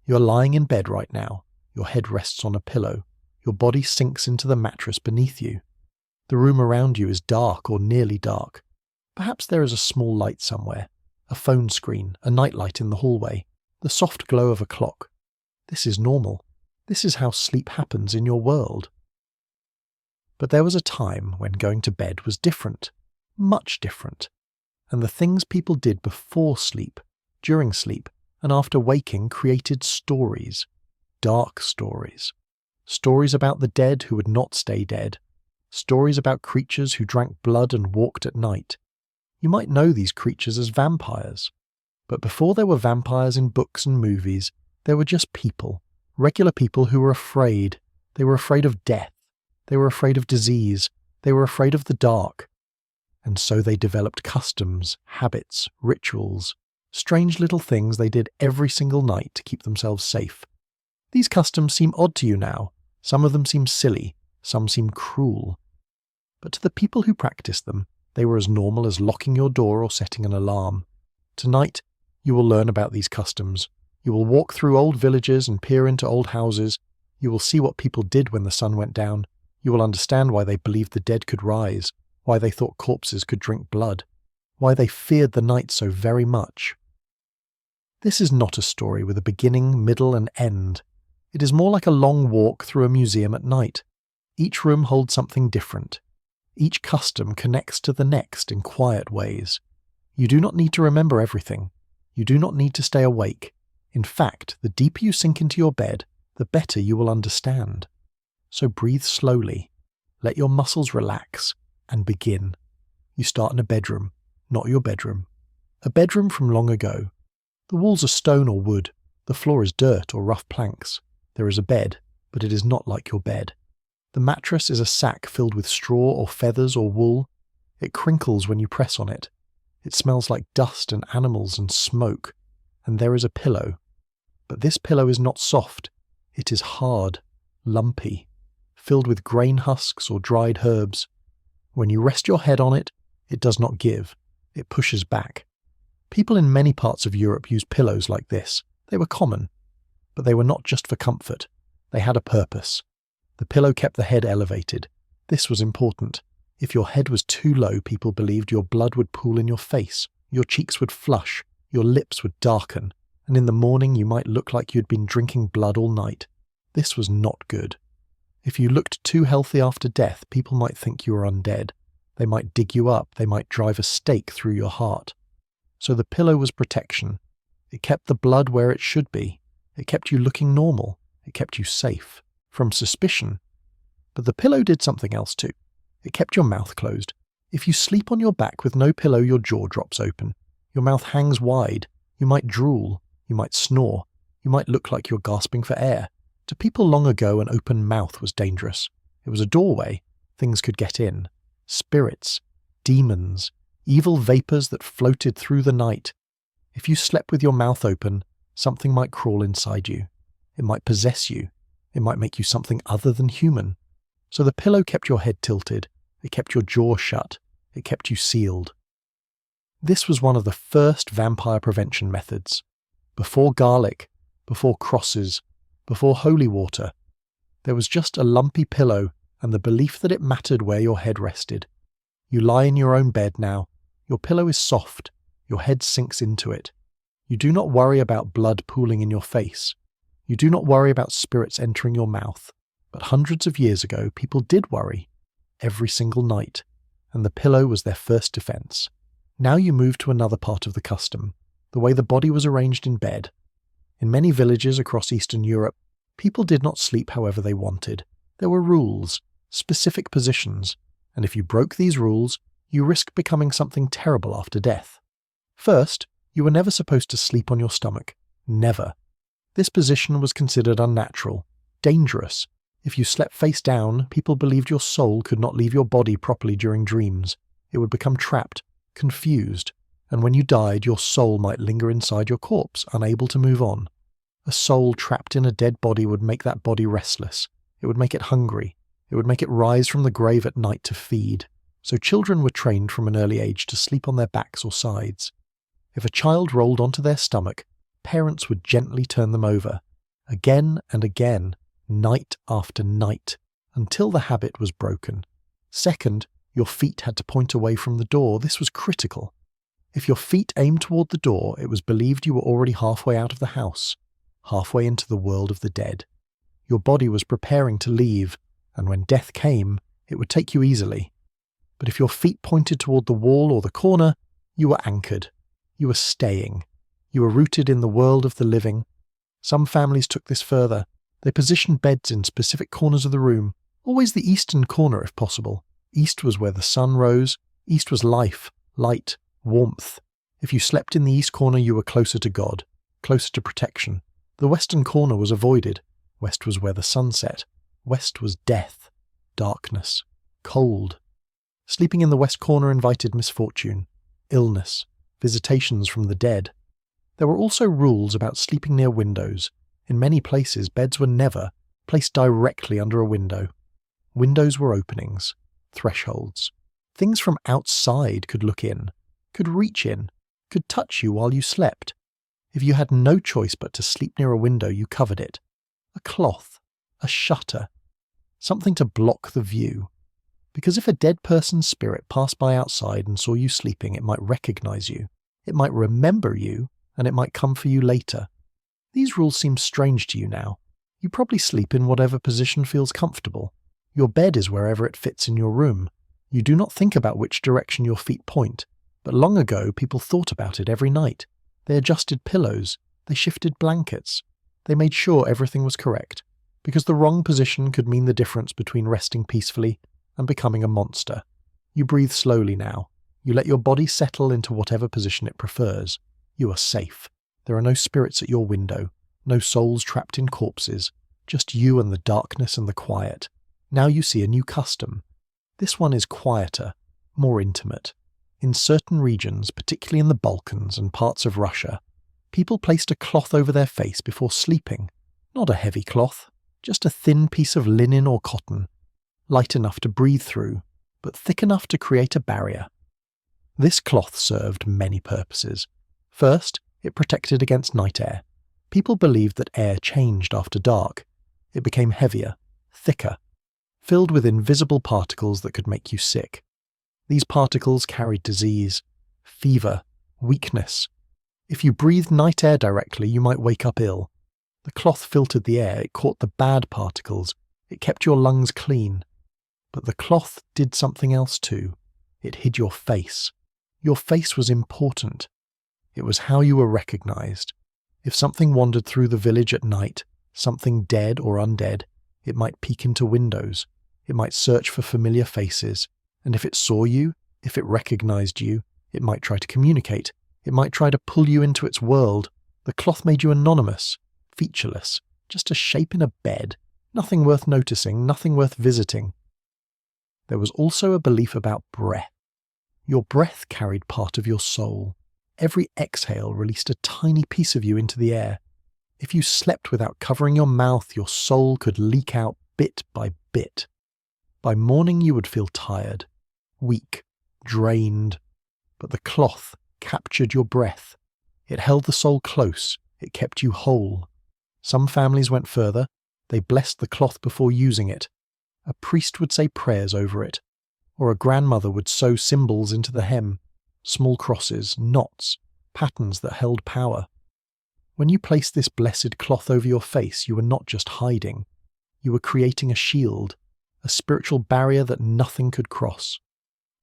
You're lying in bed right now. Your head rests on a pillow. Your body sinks into the mattress beneath you. The room around you is dark or nearly dark. Perhaps there is a small light somewhere, a phone screen, a nightlight in the hallway, the soft glow of a clock. This is normal. This is how sleep happens in your world. But there was a time when going to bed was different, much different, and the things people did before sleep, during sleep, and after waking created stories, dark stories. Stories about the dead who would not stay dead. Stories about creatures who drank blood and walked at night. You might know these creatures as vampires. But before there were vampires in books and movies, there were just people, regular people who were afraid. They were afraid of death. They were afraid of disease. They were afraid of the dark. And so they developed customs, habits, rituals, strange little things they did every single night to keep themselves safe. These customs seem odd to you now. Some of them seem silly. Some seem cruel. But to the people who practiced them, they were as normal as locking your door or setting an alarm. Tonight, you will learn about these customs. You will walk through old villages and peer into old houses. You will see what people did when the sun went down. You will understand why they believed the dead could rise, why they thought corpses could drink blood, why they feared the night so very much. This is not a story with a beginning, middle, and end. It is more like a long walk through a museum at night. Each room holds something different. Each custom connects to the next in quiet ways. You do not need to remember everything. You do not need to stay awake. In fact, the deeper you sink into your bed, the better you will understand. So breathe slowly, let your muscles relax, and begin. You start in a bedroom, not your bedroom. A bedroom from long ago. The walls are stone or wood. The floor is dirt or rough planks. There is a bed, but it is not like your bed. The mattress is a sack filled with straw or feathers or wool. It crinkles when you press on it. It smells like dust and animals and smoke. And there is a pillow. But this pillow is not soft. It is hard, lumpy, filled with grain husks or dried herbs. When you rest your head on it, it does not give. It pushes back. People in many parts of Europe used pillows like this. They were common. But they were not just for comfort. They had a purpose. The pillow kept the head elevated. This was important. If your head was too low, people believed your blood would pool in your face, your cheeks would flush, your lips would darken, and in the morning you might look like you'd been drinking blood all night. This was not good. If you looked too healthy after death, people might think you were undead. They might dig you up, they might drive a stake through your heart. So the pillow was protection. It kept the blood where it should be. It kept you looking normal. It kept you safe. From suspicion. But the pillow did something else too. It kept your mouth closed. If you sleep on your back with no pillow, your jaw drops open. Your mouth hangs wide. You might drool. You might snore. You might look like you're gasping for air. To people long ago, an open mouth was dangerous. It was a doorway. Things could get in. Spirits. Demons. Evil vapors that floated through the night. If you slept with your mouth open, something might crawl inside you. It might possess you. It might make you something other than human. So the pillow kept your head tilted. It kept your jaw shut. It kept you sealed. This was one of the first vampire prevention methods. Before garlic, before crosses, before holy water, there was just a lumpy pillow and the belief that it mattered where your head rested. You lie in your own bed now. Your pillow is soft. Your head sinks into it. You do not worry about blood pooling in your face. You do not worry about spirits entering your mouth. But hundreds of years ago, people did worry. Every single night. And the pillow was their first defense. Now you move to another part of the custom. The way the body was arranged in bed. In many villages across Eastern Europe, people did not sleep however they wanted. There were rules, specific positions, and if you broke these rules, you risked becoming something terrible after death. First, you were never supposed to sleep on your stomach. Never. This position was considered unnatural, dangerous. If you slept face down, people believed your soul could not leave your body properly during dreams. It would become trapped, confused, and when you died, your soul might linger inside your corpse, unable to move on. A soul trapped in a dead body would make that body restless. It would make it hungry. It would make it rise from the grave at night to feed. So children were trained from an early age to sleep on their backs or sides. If a child rolled onto their stomach, parents would gently turn them over. again and again, night after night, until the habit was broken. Second, your feet had to point away from the door. This was critical. If your feet aimed toward the door, it was believed you were already halfway out of the house, halfway into the world of the dead. Your body was preparing to leave, and when death came, it would take you easily. But if your feet pointed toward the wall or the corner, you were anchored. You were staying. You were rooted in the world of the living. Some families took this further. They positioned beds in specific corners of the room, always the eastern corner if possible. East was where the sun rose. East was life, light, warmth. If you slept in the east corner, you were closer to God, closer to protection. The western corner was avoided. West was where the sun set. West was death, darkness, cold. Sleeping in the west corner invited misfortune, illness, visitations from the dead. There were also rules about sleeping near windows. In many places, beds were never placed directly under a window. Windows were openings, thresholds. Things from outside could look in, could reach in, could touch you while you slept. If you had no choice but to sleep near a window, you covered it. A cloth, a shutter, something to block the view. Because if a dead person's spirit passed by outside and saw you sleeping, it might recognize you, it might remember you, and it might come for you later. These rules seem strange to you now. You probably sleep in whatever position feels comfortable. Your bed is wherever it fits in your room. You do not think about which direction your feet point, but long ago people thought about it every night. They adjusted pillows, they shifted blankets, they made sure everything was correct, because the wrong position could mean the difference between resting peacefully and becoming a monster. You breathe slowly now. You let your body settle into whatever position it prefers. You are safe. There are no spirits at your window, no souls trapped in corpses, just you and the darkness and the quiet. Now you see a new custom. This one is quieter, more intimate. In certain regions, particularly in the Balkans and parts of Russia, people placed a cloth over their face before sleeping. Not a heavy cloth, just a thin piece of linen or cotton, light enough to breathe through, but thick enough to create a barrier. This cloth served many purposes. First, it protected against night air. People believed that air changed after dark. It became heavier, thicker, filled with invisible particles that could make you sick. These particles carried disease, fever, weakness. If you breathed night air directly, you might wake up ill. The cloth filtered the air, it caught the bad particles, it kept your lungs clean. But the cloth did something else too. It hid your face. Your face was important. It was how you were recognized. If something wandered through the village at night, something dead or undead, it might peek into windows. It might search for familiar faces. And if it saw you, if it recognized you, it might try to communicate. It might try to pull you into its world. The cloth made you anonymous, featureless, just a shape in a bed. Nothing worth noticing, nothing worth visiting. There was also a belief about breath. Your breath carried part of your soul. Every exhale released a tiny piece of you into the air. If you slept without covering your mouth, your soul could leak out bit by bit. By morning you would feel tired, weak, drained. But the cloth captured your breath. It held the soul close. It kept you whole. Some families went further. They blessed the cloth before using it. A priest would say prayers over it, or a grandmother would sew symbols into the hem, small crosses, knots, patterns that held power. When you placed this blessed cloth over your face, you were not just hiding. You were creating a shield, a spiritual barrier that nothing could cross.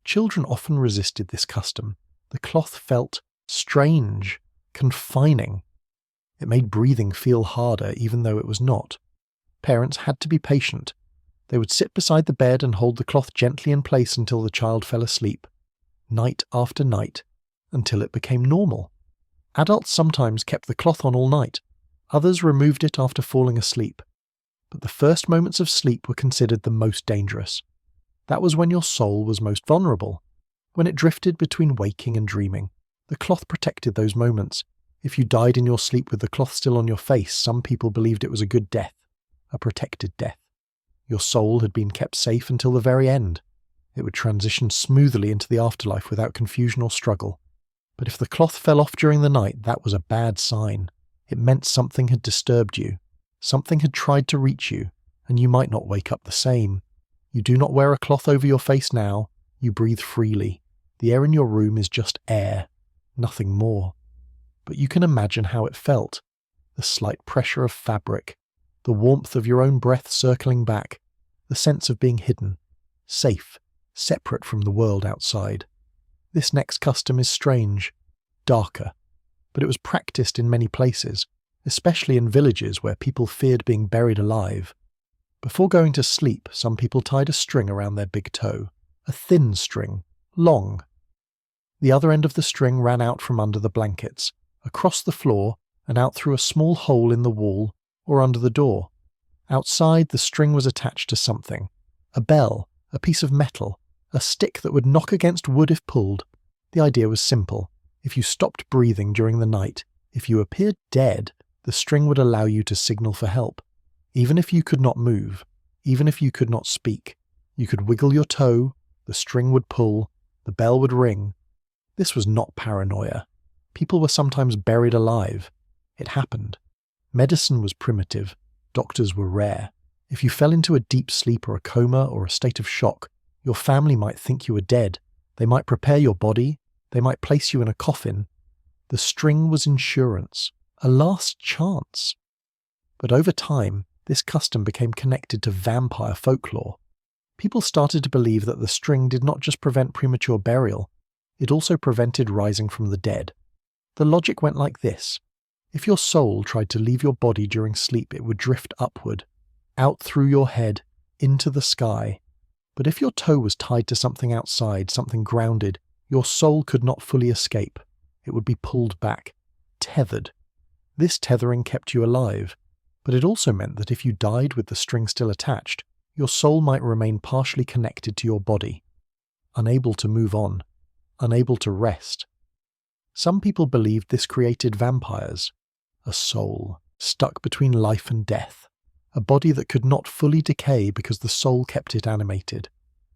Children often resisted this custom. The cloth felt strange, confining. It made breathing feel harder even though it was not. Parents had to be patient. They would sit beside the bed and hold the cloth gently in place until the child fell asleep, night after night, until it became normal. Adults sometimes kept the cloth on all night. Others removed it after falling asleep. But the first moments of sleep were considered the most dangerous. That was when your soul was most vulnerable, when it drifted between waking and dreaming. The cloth protected those moments. If you died in your sleep with the cloth still on your face, some people believed it was a good death, a protected death. Your soul had been kept safe until the very end. It would transition smoothly into the afterlife without confusion or struggle. But if the cloth fell off during the night, that was a bad sign. It meant something had disturbed you. Something had tried to reach you, and you might not wake up the same. You do not wear a cloth over your face now. You breathe freely. The air in your room is just air, nothing more. But you can imagine how it felt. The slight pressure of fabric, the warmth of your own breath circling back, the sense of being hidden, safe, separate from the world outside. This next custom is strange, darker, but it was practiced in many places, especially in villages where people feared being buried alive. Before going to sleep, some people tied a string around their big toe, a thin string, long. The other end of the string ran out from under the blankets, across the floor, and out through a small hole in the wall or under the door. Outside, the string was attached to something, a bell, a piece of metal, a stick that would knock against wood if pulled. The idea was simple. If you stopped breathing during the night, if you appeared dead, the string would allow you to signal for help. Even if you could not move, even if you could not speak, you could wiggle your toe, the string would pull, the bell would ring. This was not paranoia. People were sometimes buried alive. It happened. Medicine was primitive. Doctors were rare. If you fell into a deep sleep or a coma or a state of shock, your family might think you were dead. They might prepare your body. They might place you in a coffin. The string was insurance, a last chance. But over time, this custom became connected to vampire folklore. People started to believe that the string did not just prevent premature burial, it also prevented rising from the dead. The logic went like this. If your soul tried to leave your body during sleep, it would drift upward, out through your head, into the sky. But if your toe was tied to something outside, something grounded, your soul could not fully escape. It would be pulled back, tethered. This tethering kept you alive, but it also meant that if you died with the string still attached, your soul might remain partially connected to your body, unable to move on, unable to rest. Some people believed this created vampires, a soul stuck between life and death, a body that could not fully decay because the soul kept it animated.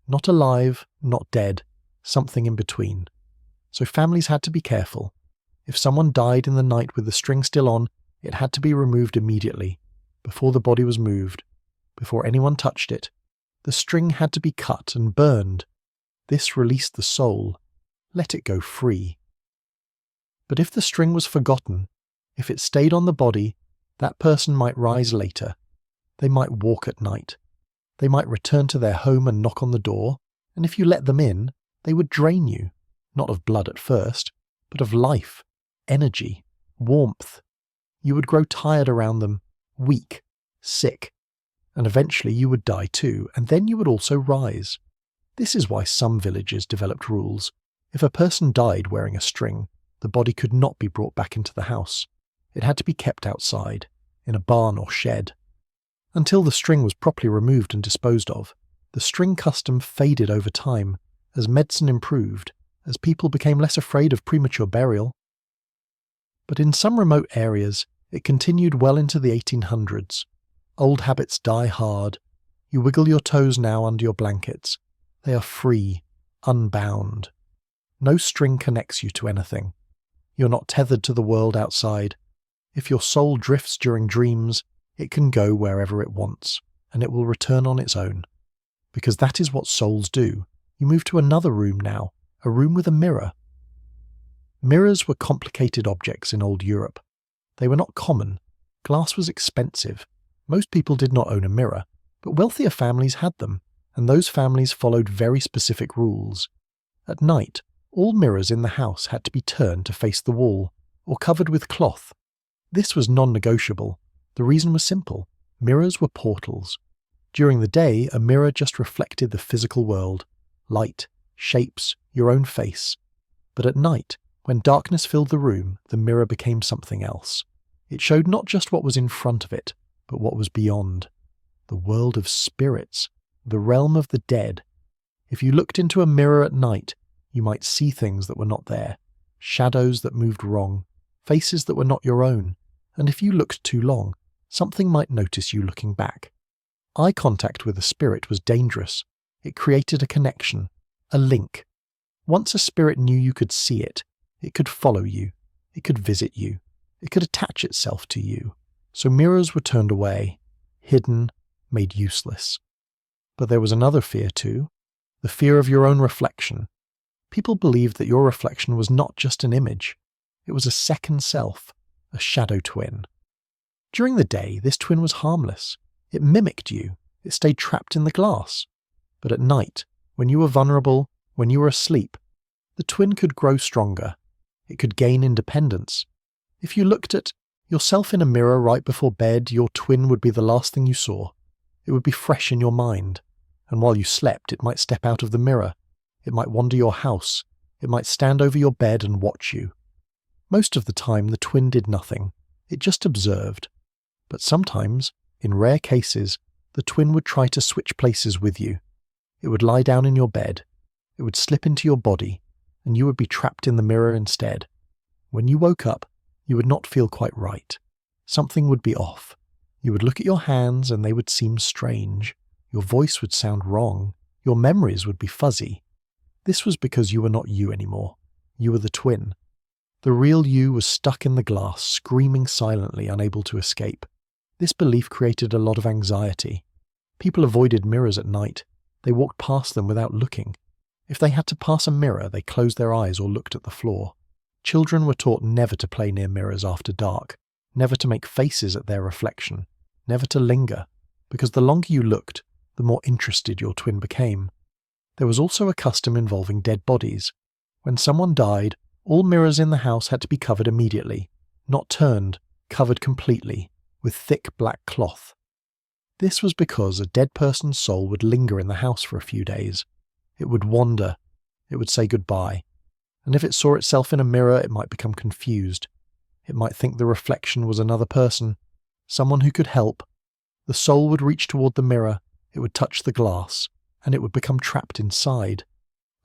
Not alive, not dead, something in between. So families had to be careful. If someone died in the night with the string still on, it had to be removed immediately, before the body was moved, before anyone touched it. The string had to be cut and burned. This released the soul, let it go free. But if the string was forgotten, if it stayed on the body, that person might rise later. They might walk at night. They might return to their home and knock on the door, and if you let them in, they would drain you, not of blood at first, but of life, energy, warmth. You would grow tired around them, weak, sick, and eventually you would die too, and then you would also rise. This is why some villages developed rules. If a person died wearing a string, the body could not be brought back into the house. It had to be kept outside, in a barn or shed. Until the string was properly removed and disposed of, the string custom faded over time, as medicine improved, as people became less afraid of premature burial. But in some remote areas, it continued well into the 1800s. Old habits die hard. You wiggle your toes now under your blankets. They are free, unbound. No string connects you to anything. You're not tethered to the world outside. If your soul drifts during dreams, it can go wherever it wants, and it will return on its own. Because that is what souls do. You move to another room now, a room with a mirror. Mirrors were complicated objects in old Europe. They were not common. Glass was expensive. Most people did not own a mirror, but wealthier families had them, and those families followed very specific rules. At night, all mirrors in the house had to be turned to face the wall, or covered with cloth. This was non-negotiable. The reason was simple. Mirrors were portals. During the day, a mirror just reflected the physical world, light, shapes, your own face. But at night, when darkness filled the room, the mirror became something else. It showed not just what was in front of it, but what was beyond. The world of spirits, the realm of the dead. If you looked into a mirror at night, you might see things that were not there, shadows that moved wrong, faces that were not your own, and if you looked too long, something might notice you looking back. Eye contact with a spirit was dangerous. It created a connection, a link. Once a spirit knew you could see it, it could follow you, it could visit you, it could attach itself to you. So mirrors were turned away, hidden, made useless. But there was another fear too, the fear of your own reflection. People believed that your reflection was not just an image, it was a second self, a shadow twin. During the day, this twin was harmless. It mimicked you, it stayed trapped in the glass. But at night, when you were vulnerable, when you were asleep, the twin could grow stronger. It could gain independence. If you looked at yourself in a mirror right before bed, your twin would be the last thing you saw. It would be fresh in your mind. And while you slept, it might step out of the mirror. It might wander your house. It might stand over your bed and watch you. Most of the time, the twin did nothing. It just observed. But sometimes, in rare cases, the twin would try to switch places with you. It would lie down in your bed. It would slip into your body, and you would be trapped in the mirror instead. When you woke up, you would not feel quite right. Something would be off. You would look at your hands and they would seem strange. Your voice would sound wrong. Your memories would be fuzzy. This was because you were not you anymore. You were the twin. The real you was stuck in the glass, screaming silently, unable to escape. This belief created a lot of anxiety. People avoided mirrors at night. They walked past them without looking. If they had to pass a mirror, they closed their eyes or looked at the floor. Children were taught never to play near mirrors after dark, never to make faces at their reflection, never to linger, because the longer you looked, the more interested your twin became. There was also a custom involving dead bodies. When someone died, all mirrors in the house had to be covered immediately, not turned, covered completely, with thick black cloth. This was because a dead person's soul would linger in the house for a few days. It would wander. It would say goodbye. And if it saw itself in a mirror, it might become confused. It might think the reflection was another person, someone who could help. The soul would reach toward the mirror, it would touch the glass, and it would become trapped inside.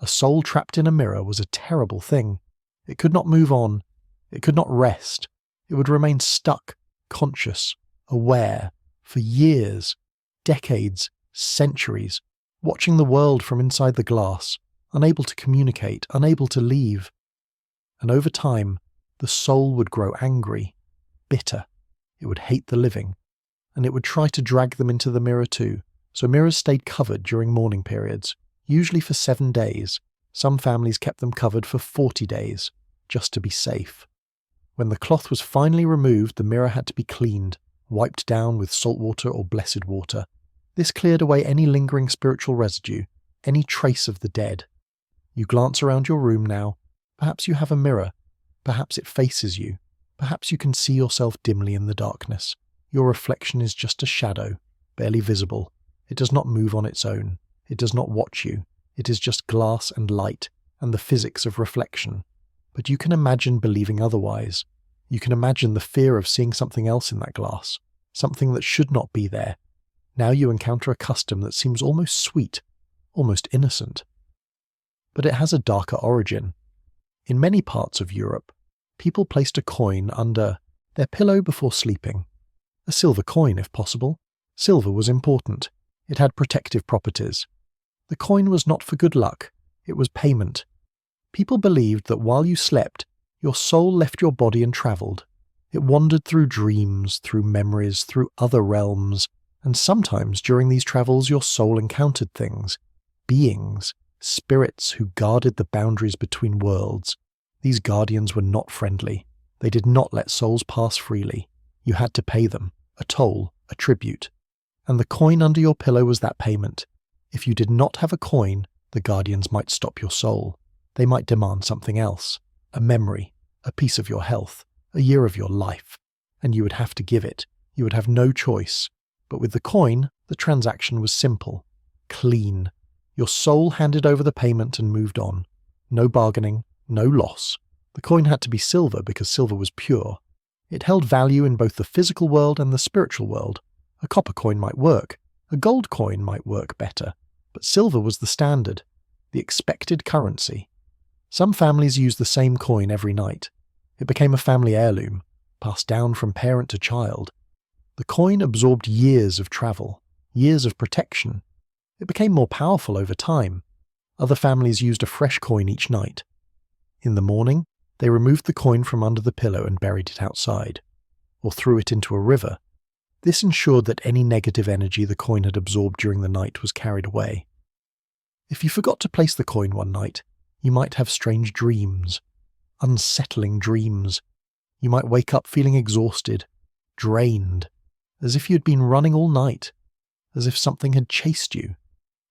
A soul trapped in a mirror was a terrible thing. It could not move on. It could not rest. It would remain stuck, conscious, aware, for years, decades, centuries, watching the world from inside the glass, unable to communicate, unable to leave. And over time, the soul would grow angry, bitter. It would hate the living, and it would try to drag them into the mirror too. So mirrors stayed covered during mourning periods, usually for 7 days. Some families kept them covered for 40 days, just to be safe. When the cloth was finally removed, the mirror had to be cleaned, wiped down with salt water or blessed water. This cleared away any lingering spiritual residue, any trace of the dead. You glance around your room now. Perhaps you have a mirror. Perhaps it faces you. Perhaps you can see yourself dimly in the darkness. Your reflection is just a shadow, barely visible. It does not move on its own. It does not watch you. It is just glass and light, and the physics of reflection. But you can imagine believing otherwise. You can imagine the fear of seeing something else in that glass, something that should not be there. Now you encounter a custom that seems almost sweet, almost innocent. But it has a darker origin. In many parts of Europe, people placed a coin under their pillow before sleeping. A silver coin, if possible. Silver was important. It had protective properties. The coin was not for good luck. It was payment. People believed that while you slept, your soul left your body and travelled. It wandered through dreams, through memories, through other realms, and sometimes during these travels your soul encountered things, beings, spirits who guarded the boundaries between worlds. These guardians were not friendly. They did not let souls pass freely. You had to pay them, a toll, a tribute. And the coin under your pillow was that payment. If you did not have a coin, the guardians might stop your soul. They might demand something else, a memory, a piece of your health, a year of your life, and you would have to give it. You would have no choice. But with the coin, the transaction was simple, clean. Your soul handed over the payment and moved on. No bargaining, no loss. The coin had to be silver because silver was pure. It held value in both the physical world and the spiritual world. A copper coin might work. A gold coin might work better. But silver was the standard, the expected currency. Some families used the same coin every night. It became a family heirloom, passed down from parent to child. The coin absorbed years of travel, years of protection. It became more powerful over time. Other families used a fresh coin each night. In the morning, they removed the coin from under the pillow and buried it outside. or threw it into a river. This ensured that any negative energy the coin had absorbed during the night was carried away. If you forgot to place the coin one night, you might have strange dreams, unsettling dreams. You might wake up feeling exhausted, drained, as if you had been running all night, as if something had chased you.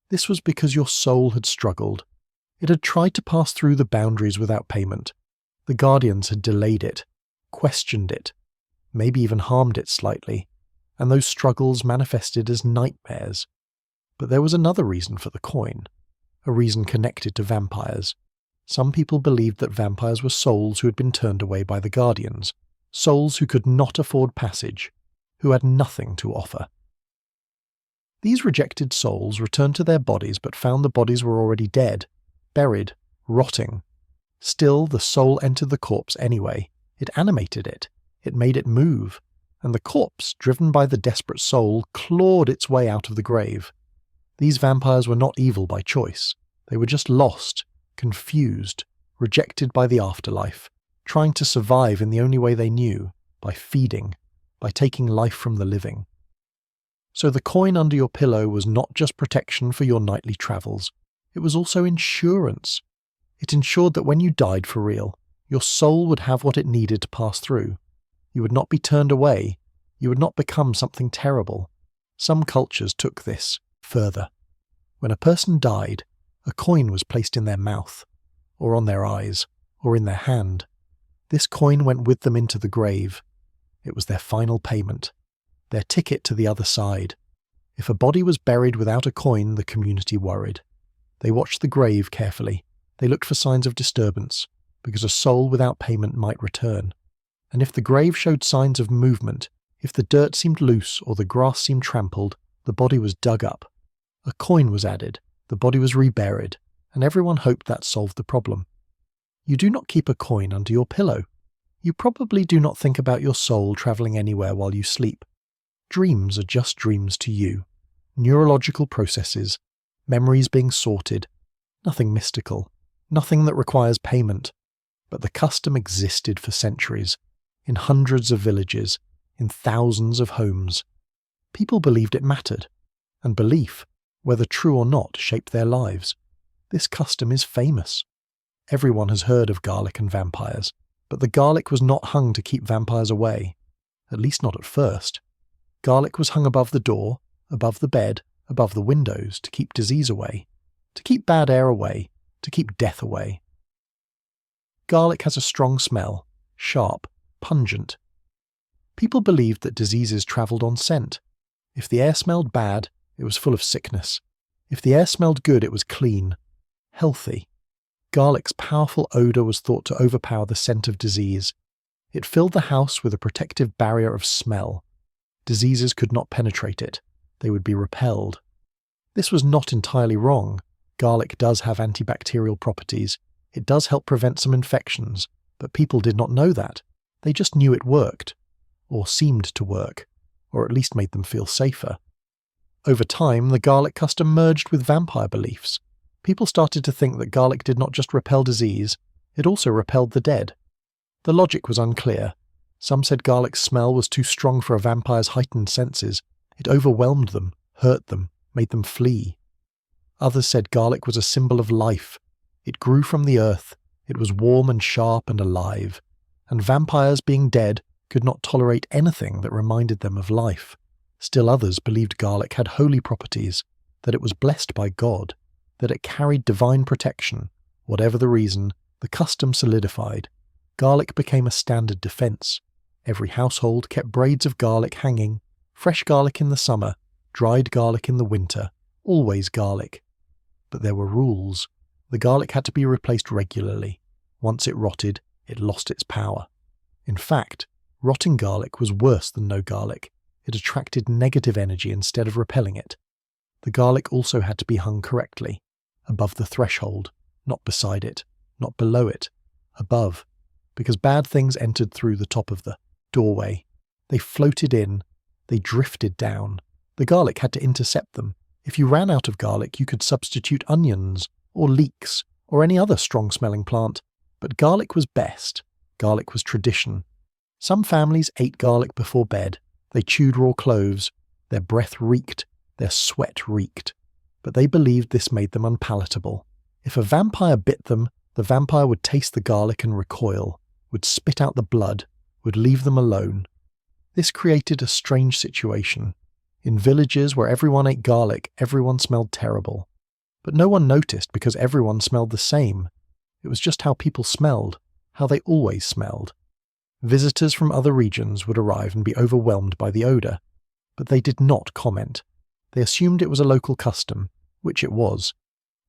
This was because your soul had struggled. It had tried to pass through the boundaries without payment. The guardians had delayed it, questioned it, maybe even harmed it slightly, and those struggles manifested as nightmares. But there was another reason for the coin, a reason connected to vampires. Some people believed that vampires were souls who had been turned away by the guardians, souls who could not afford passage, who had nothing to offer. These rejected souls returned to their bodies but found the bodies were already dead, buried, rotting. Still, the soul entered the corpse anyway. It animated it. It made it move. And the corpse, driven by the desperate soul, clawed its way out of the grave. These vampires were not evil by choice. They were just lost, confused, rejected by the afterlife, trying to survive in the only way they knew, by feeding, by taking life from the living. So the coin under your pillow was not just protection for your nightly travels, it was also insurance. It ensured that when you died for real, your soul would have what it needed to pass through. You would not be turned away, you would not become something terrible. Some cultures took this further. When a person died, a coin was placed in their mouth, or on their eyes, or in their hand. This coin went with them into the grave. It was their final payment, their ticket to the other side. If a body was buried without a coin, the community worried. They watched the grave carefully. They looked for signs of disturbance, because a soul without payment might return. And if the grave showed signs of movement, if the dirt seemed loose or the grass seemed trampled, the body was dug up. A coin was added, the body was reburied, and everyone hoped that solved the problem. You do not keep a coin under your pillow. You probably do not think about your soul travelling anywhere while you sleep. Dreams are just dreams to you. Neurological processes, memories being sorted, nothing mystical, nothing that requires payment. But the custom existed for centuries, in hundreds of villages, in thousands of homes. People believed it mattered, and belief, whether true or not, shaped their lives. This custom is famous. Everyone has heard of garlic and vampires, but the garlic was not hung to keep vampires away, at least not at first. Garlic was hung above the door, above the bed, above the windows, to keep disease away, to keep bad air away, to keep death away. Garlic has a strong smell, sharp, pungent. People believed that diseases travelled on scent. If the air smelled bad, it was full of sickness. If the air smelled good, it was clean, healthy. Garlic's powerful odour was thought to overpower the scent of disease. It filled the house with a protective barrier of smell. Diseases could not penetrate it. They would be repelled. This was not entirely wrong. Garlic does have antibacterial properties. It does help prevent some infections, but people did not know that. They just knew it worked, or seemed to work, or at least made them feel safer. Over time, the garlic custom merged with vampire beliefs. People started to think that garlic did not just repel disease, it also repelled the dead. The logic was unclear. Some said garlic's smell was too strong for a vampire's heightened senses. It overwhelmed them, hurt them, made them flee. Others said garlic was a symbol of life. It grew from the earth. It was warm and sharp and alive. And vampires, being dead, could not tolerate anything that reminded them of life. Still others believed garlic had holy properties, that it was blessed by God, that it carried divine protection. Whatever the reason, the custom solidified. Garlic became a standard defense. Every household kept braids of garlic hanging, fresh garlic in the summer, dried garlic in the winter, always garlic. But there were rules. The garlic had to be replaced regularly. Once it rotted, it lost its power. In fact, rotting garlic was worse than no garlic. It attracted negative energy instead of repelling it. The garlic also had to be hung correctly, above the threshold, not beside it, not below it, above, because bad things entered through the top of the doorway. They floated in, they drifted down. The garlic had to intercept them. If you ran out of garlic, you could substitute onions, or leeks, or any other strong-smelling plant. But garlic was best. Garlic was tradition. Some families ate garlic before bed, they chewed raw cloves, their breath reeked, their sweat reeked, but they believed this made them unpalatable. If a vampire bit them, the vampire would taste the garlic and recoil, would spit out the blood, would leave them alone. This created a strange situation. In villages where everyone ate garlic, everyone smelled terrible. But no one noticed because everyone smelled the same. It was just how people smelled, how they always smelled. Visitors from other regions would arrive and be overwhelmed by the odour, but they did not comment. They assumed it was a local custom, which it was.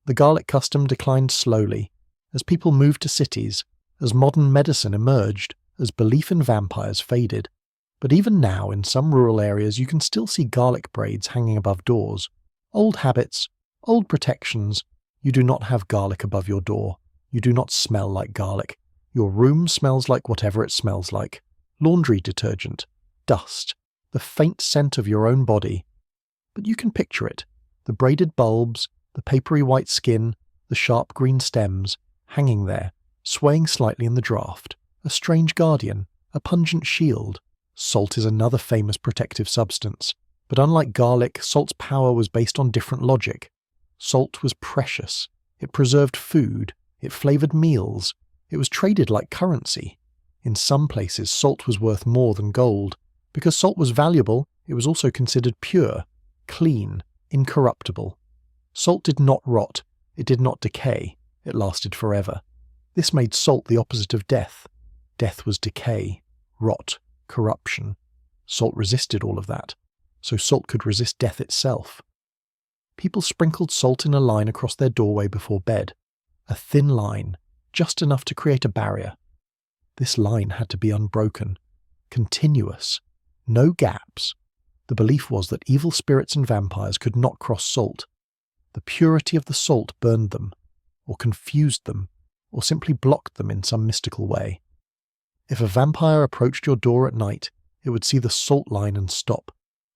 The garlic custom declined slowly, as people moved to cities, as modern medicine emerged, as belief in vampires faded. But even now, in some rural areas, you can still see garlic braids hanging above doors. Old habits, old protections. You do not have garlic above your door. You do not smell like garlic. Your room smells like whatever it smells like. Laundry detergent, dust, the faint scent of your own body. But you can picture it. The braided bulbs, the papery white skin, the sharp green stems, hanging there, swaying slightly in the draught. A strange guardian, a pungent shield. Salt is another famous protective substance. But unlike garlic, salt's power was based on different logic. Salt was precious. It preserved food. It flavoured meals. It was traded like currency. In some places, salt was worth more than gold. Because salt was valuable, it was also considered pure, clean, incorruptible. Salt did not rot. It did not decay. It lasted forever. This made salt the opposite of death. Death was decay, rot, corruption. Salt resisted all of that, so salt could resist death itself. People sprinkled salt in a line across their doorway before bed. A thin line, just enough to create a barrier. This line had to be unbroken, continuous, no gaps. The belief was that evil spirits and vampires could not cross salt. The purity of the salt burned them, or confused them, or simply blocked them in some mystical way. If a vampire approached your door at night, it would see the salt line and stop.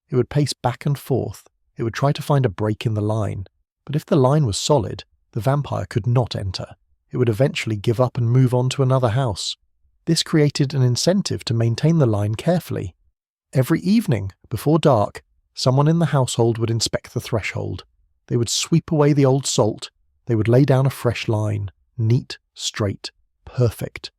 It would pace back and forth. It would try to find a break in the line. But if the line was solid, the vampire could not enter. It would eventually give up and move on to another house. This created an incentive to maintain the line carefully. Every evening, before dark, someone in the household would inspect the threshold. They would sweep away the old salt. They would lay down a fresh line, neat, straight, perfect.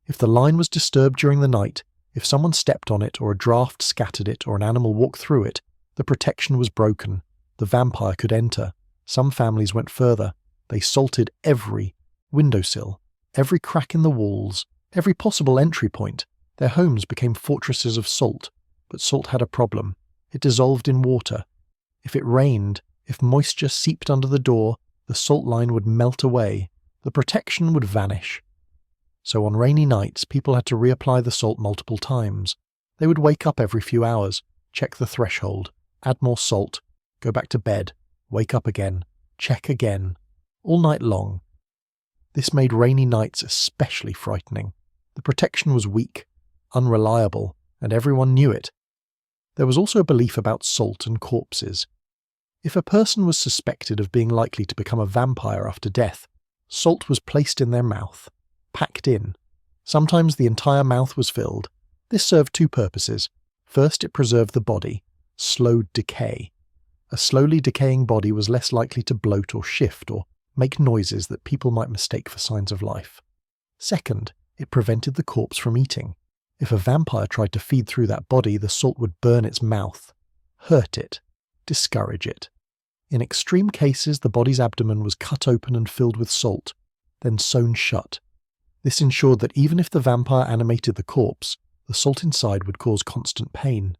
If the line was disturbed during the night, if someone stepped on it or a draft scattered it or an animal walked through it, the protection was broken. The vampire could enter. Some families went further. They salted every windowsill, every crack in the walls, every possible entry point. Their homes became fortresses of salt. But salt had a problem. It dissolved in water. If it rained, if moisture seeped under the door, the salt line would melt away. The protection would vanish. So on rainy nights, people had to reapply the salt multiple times. They would wake up every few hours, check the threshold, add more salt, go back to bed, wake up again, check again, all night long. This made rainy nights especially frightening. The protection was weak, unreliable, and everyone knew it. There was also a belief about salt and corpses. If a person was suspected of being likely to become a vampire after death, salt was placed in their mouth, packed in. Sometimes the entire mouth was filled. This served two purposes. First, it preserved the body, slowed decay. A slowly decaying body was less likely to bloat or shift or make noises that people might mistake for signs of life. Second, it prevented the corpse from eating. If a vampire tried to feed through that body, the salt would burn its mouth, hurt it, discourage it. In extreme cases, the body's abdomen was cut open and filled with salt, then sewn shut. This ensured that even if the vampire animated the corpse, the salt inside would cause constant pain.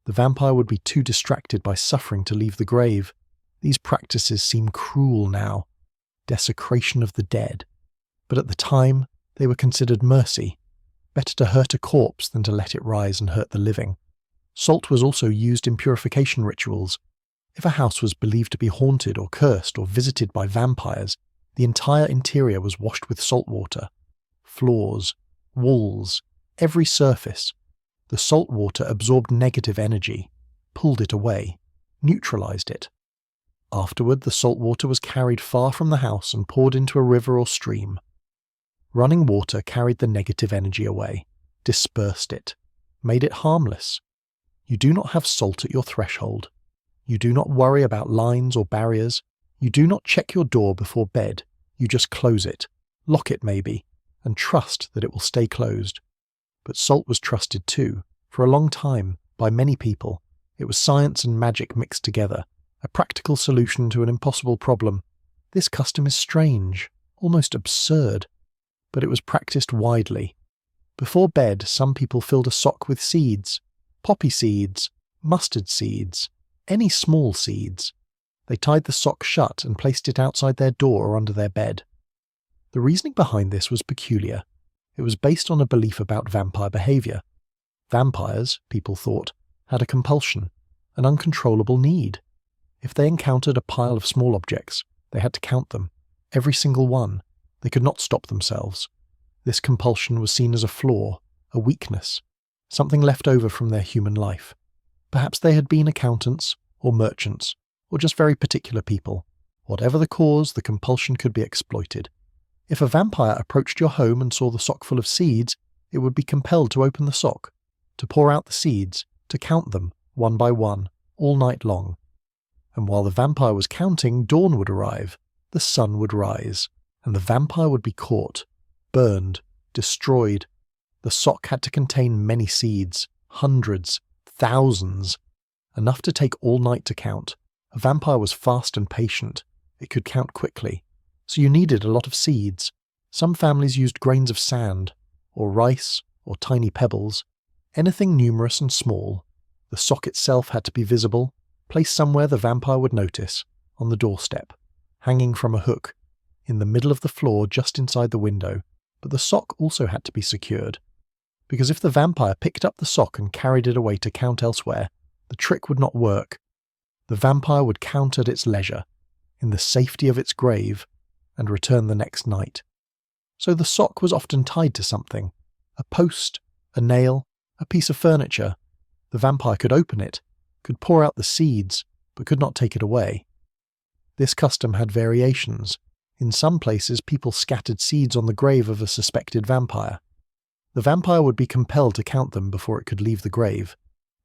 The vampire would be too distracted by suffering to leave the grave. These practices seem cruel now, desecration of the dead. But at the time, they were considered mercy. Better to hurt a corpse than to let it rise and hurt the living. Salt was also used in purification rituals. If a house was believed to be haunted or cursed or visited by vampires, the entire interior was washed with salt water. Floors, walls, every surface. The salt water absorbed negative energy, pulled it away, neutralized it. Afterward, the salt water was carried far from the house and poured into a river or stream. Running water carried the negative energy away. dispersed it, made it harmless. You do not have salt at your threshold. You do not worry about lines or barriers. You do not check your door before bed. You just close it, lock it maybe, and trust that it will stay closed. But salt was trusted too, for a long time, by many people. It was science and magic mixed together, a practical solution to an impossible problem. This custom is strange, almost absurd, but it was practiced widely. Before bed, some people filled a sock with seeds, poppy seeds, mustard seeds, any small seeds. They tied the sock shut and placed it outside their door or under their bed. The reasoning behind this was peculiar. It was based on a belief about vampire behavior. Vampires, people thought, had a compulsion, an uncontrollable need. If they encountered a pile of small objects, they had to count them, every single one. They could not stop themselves. This compulsion was seen as a flaw, a weakness, something left over from their human life. Perhaps they had been accountants, or merchants, or just very particular people. Whatever the cause, the compulsion could be exploited. If a vampire approached your home and saw the sock full of seeds, it would be compelled to open the sock, to pour out the seeds, to count them, one by one, all night long. And while the vampire was counting, dawn would arrive, the sun would rise, and the vampire would be caught, burned, destroyed. The sock had to contain many seeds, hundreds, thousands, enough to take all night to count. A vampire was fast and patient. It could count quickly. So you needed a lot of seeds. Some families used grains of sand, or rice, or tiny pebbles, anything numerous and small. The sock itself had to be visible, placed somewhere the vampire would notice, on the doorstep, hanging from a hook, in the middle of the floor just inside the window. But the sock also had to be secured, because if the vampire picked up the sock and carried it away to count elsewhere, the trick would not work. The vampire would count at its leisure, in the safety of its grave, and return the next night. So the sock was often tied to something, a post, a nail, a piece of furniture. The vampire could open it, could pour out the seeds, but could not take it away. This custom had variations. In some places, people scattered seeds on the grave of a suspected vampire. The vampire would be compelled to count them before it could leave the grave.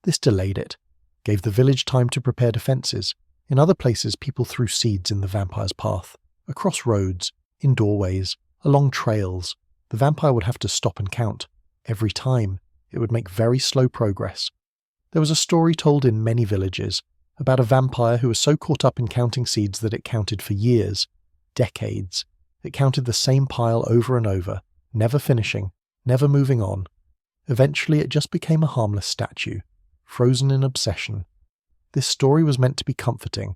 This delayed it, gave the village time to prepare defences. In other places, people threw seeds in the vampire's path, across roads, in doorways, along trails. The vampire would have to stop and count. Every time, it would make very slow progress. There was a story told in many villages about a vampire who was so caught up in counting seeds that it counted for years, decades. It counted the same pile over and over, never finishing, never moving on. Eventually it just became a harmless statue, frozen in obsession. This story was meant to be comforting.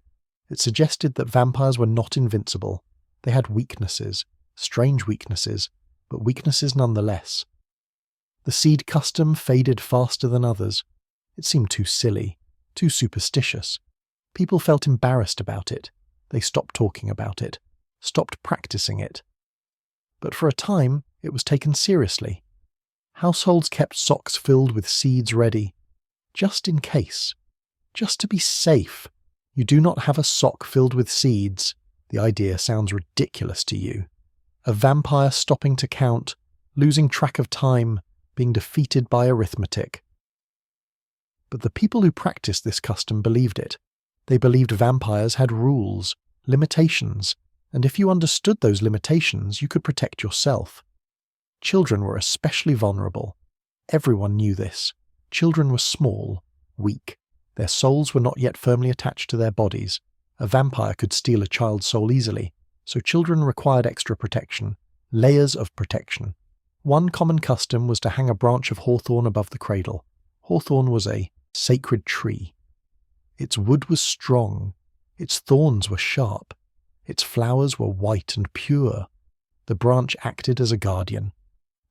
It suggested that vampires were not invincible. They had weaknesses, strange weaknesses, but weaknesses nonetheless. The seed custom faded faster than others. It seemed too silly, too superstitious. People felt embarrassed about it. They stopped talking about it, stopped practicing it. But for a time, it was taken seriously. Households kept socks filled with seeds ready, just in case, just to be safe. You do not have a sock filled with seeds. The idea sounds ridiculous to you. A vampire stopping to count, losing track of time, being defeated by arithmetic. But the people who practiced this custom believed it. They believed vampires had rules, limitations, and if you understood those limitations, you could protect yourself. Children were especially vulnerable. Everyone knew this. Children were small, weak. Their souls were not yet firmly attached to their bodies. A vampire could steal a child's soul easily, so children required extra protection, layers of protection. One common custom was to hang a branch of hawthorn above the cradle. Hawthorn was a sacred tree. Its wood was strong. Its thorns were sharp. Its flowers were white and pure. The branch acted as a guardian,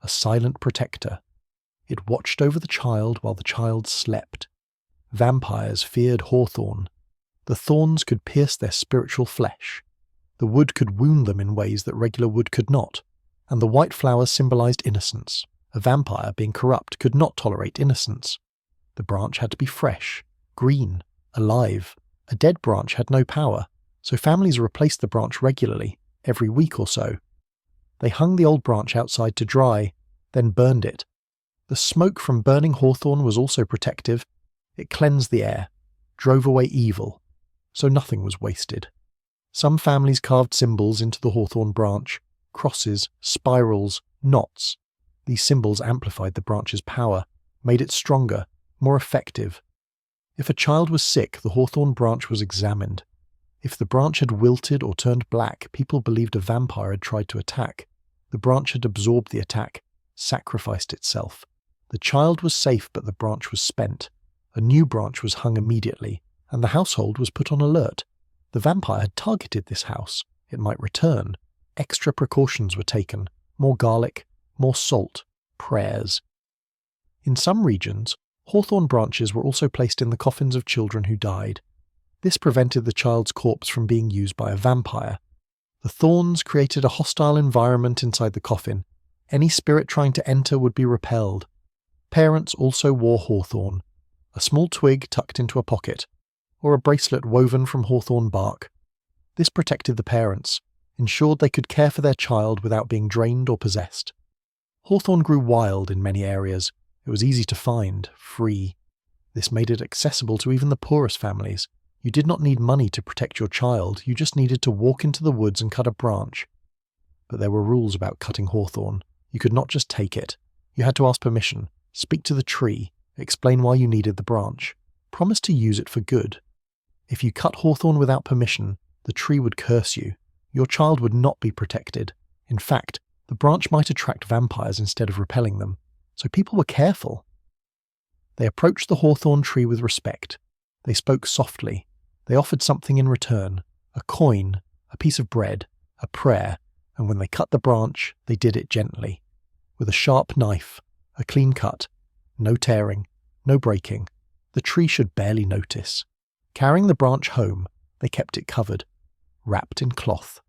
a silent protector. It watched over the child while the child slept. Vampires feared hawthorn. The thorns could pierce their spiritual flesh. The wood could wound them in ways that regular wood could not, and the white flowers symbolized innocence. A vampire, being corrupt, could not tolerate innocence. The branch had to be fresh, green, alive. A dead branch had no power, so families replaced the branch regularly, every week or so. They hung the old branch outside to dry, then burned it. The smoke from burning hawthorn was also protective. It cleansed the air, drove away evil, so nothing was wasted. Some families carved symbols into the hawthorn branch, crosses, spirals, knots. These symbols amplified the branch's power, made it stronger, more effective. If a child was sick, the hawthorn branch was examined. If the branch had wilted or turned black, people believed a vampire had tried to attack. The branch had absorbed the attack, sacrificed itself. The child was safe, but the branch was spent. A new branch was hung immediately, and the household was put on alert. The vampire had targeted this house. It might return. Extra precautions were taken. More garlic, more salt, prayers. In some regions, hawthorn branches were also placed in the coffins of children who died. This prevented the child's corpse from being used by a vampire. The thorns created a hostile environment inside the coffin. Any spirit trying to enter would be repelled. Parents also wore hawthorn, a small twig tucked into a pocket, or a bracelet woven from hawthorn bark. This protected the parents, ensured they could care for their child without being drained or possessed. Hawthorn grew wild in many areas. It was easy to find, free. This made it accessible to even the poorest families. You did not need money to protect your child, you just needed to walk into the woods and cut a branch. But there were rules about cutting hawthorn. You could not just take it. You had to ask permission, speak to the tree, explain why you needed the branch, promise to use it for good. If you cut hawthorn without permission, the tree would curse you. Your child would not be protected. In fact, the branch might attract vampires instead of repelling them, so people were careful. They approached the hawthorn tree with respect. They spoke softly. They offered something in return, a coin, a piece of bread, a prayer, and when they cut the branch, they did it gently. With a sharp knife, a clean cut, no tearing, no breaking. The tree should barely notice. Carrying the branch home, they kept it covered, wrapped in cloth.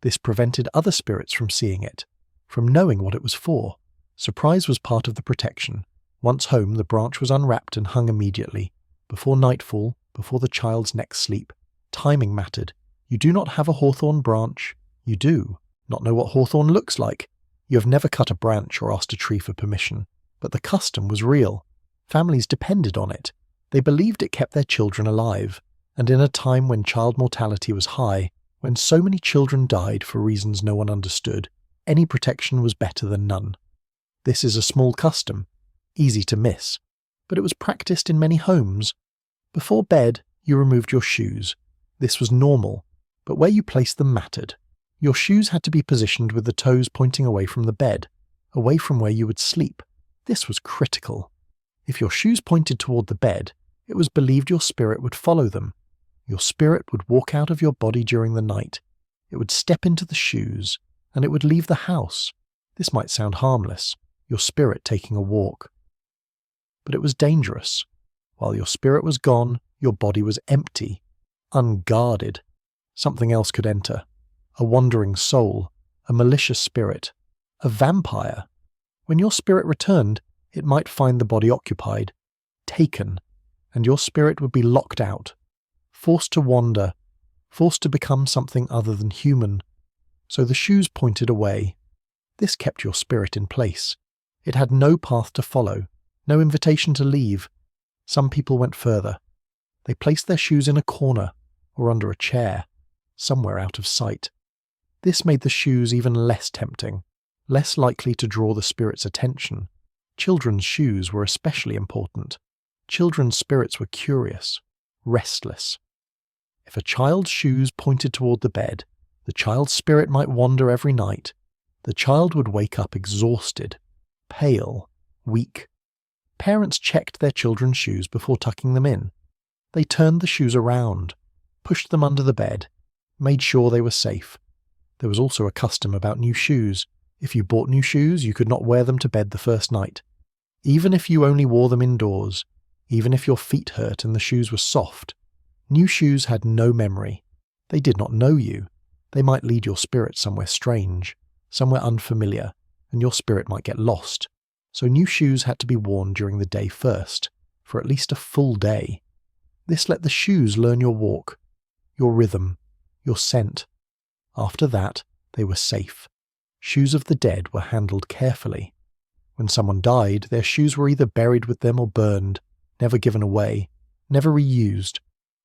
This prevented other spirits from seeing it, from knowing what it was for. Surprise was part of the protection. Once home, the branch was unwrapped and hung immediately. Before nightfall, before the child's next sleep. Timing mattered. You do not have a hawthorn branch. You do not know what hawthorn looks like. You have never cut a branch or asked a tree for permission. But the custom was real. Families depended on it. They believed it kept their children alive. And in a time when child mortality was high, when so many children died for reasons no one understood, any protection was better than none. This is a small custom, easy to miss, but it was practiced in many homes. Before bed, you removed your shoes. This was normal, but where you placed them mattered. Your shoes had to be positioned with the toes pointing away from the bed, away from where you would sleep. This was critical. If your shoes pointed toward the bed, it was believed your spirit would follow them. Your spirit would walk out of your body during the night. It would step into the shoes, and it would leave the house. This might sound harmless, your spirit taking a walk. But it was dangerous. While your spirit was gone, your body was empty, unguarded. Something else could enter. A wandering soul, a malicious spirit, a vampire. When your spirit returned, it might find the body occupied, taken, and your spirit would be locked out, forced to wander, forced to become something other than human. So the shoes pointed away. This kept your spirit in place. It had no path to follow, no invitation to leave. Some people went further. They placed their shoes in a corner or under a chair, somewhere out of sight. This made the shoes even less tempting, less likely to draw the spirit's attention. Children's shoes were especially important. Children's spirits were curious, restless. If a child's shoes pointed toward the bed, the child's spirit might wander every night. The child would wake up exhausted, pale, weak. Parents checked their children's shoes before tucking them in. They turned the shoes around, pushed them under the bed, made sure they were safe. There was also a custom about new shoes. If you bought new shoes, you could not wear them to bed the first night. Even if you only wore them indoors, even if your feet hurt and the shoes were soft, new shoes had no memory. They did not know you. They might lead your spirit somewhere strange, somewhere unfamiliar, and your spirit might get lost. So new shoes had to be worn during the day first, for at least a full day. This let the shoes learn your walk, your rhythm, your scent. After that, they were safe. Shoes of the dead were handled carefully. When someone died, their shoes were either buried with them or burned, never given away, never reused.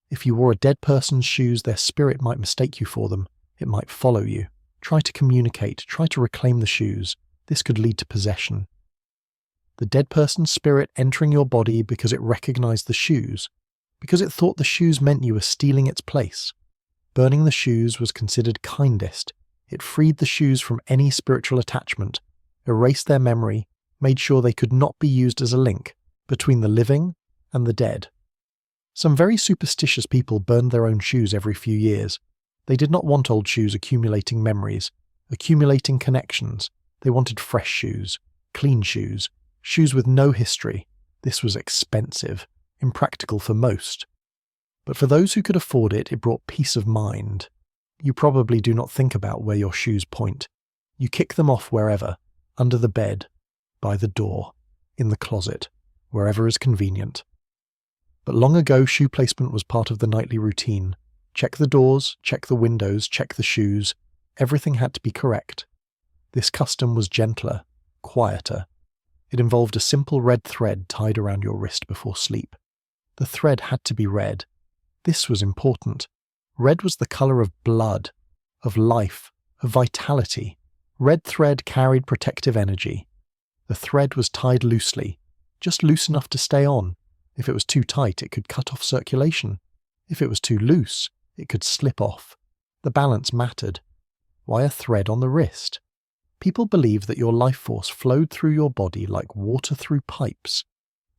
If you wore a dead person's shoes, their spirit might mistake you for them. It might follow you. Try to communicate, try to reclaim the shoes. This could lead to possession. The dead person's spirit entering your body because it recognized the shoes, because it thought the shoes meant you were stealing its place. Burning the shoes was considered kindest. It freed the shoes from any spiritual attachment, erased their memory, made sure they could not be used as a link between the living and the dead. Some very superstitious people burned their own shoes every few years. They did not want old shoes accumulating memories, accumulating connections. They wanted fresh shoes, clean shoes, shoes with no history. This was expensive, impractical for most. But for those who could afford it, it brought peace of mind. You probably do not think about where your shoes point. You kick them off wherever, under the bed, by the door, in the closet, wherever is convenient. But long ago, shoe placement was part of the nightly routine. Check the doors, check the windows, check the shoes. Everything had to be correct. This custom was gentler, quieter. It involved a simple red thread tied around your wrist before sleep. The thread had to be red. This was important. Red was the color of blood, of life, of vitality. Red thread carried protective energy. The thread was tied loosely, just loose enough to stay on. If it was too tight, it could cut off circulation. If it was too loose, it could slip off. The balance mattered. Why a thread on the wrist? People believed that your life force flowed through your body like water through pipes.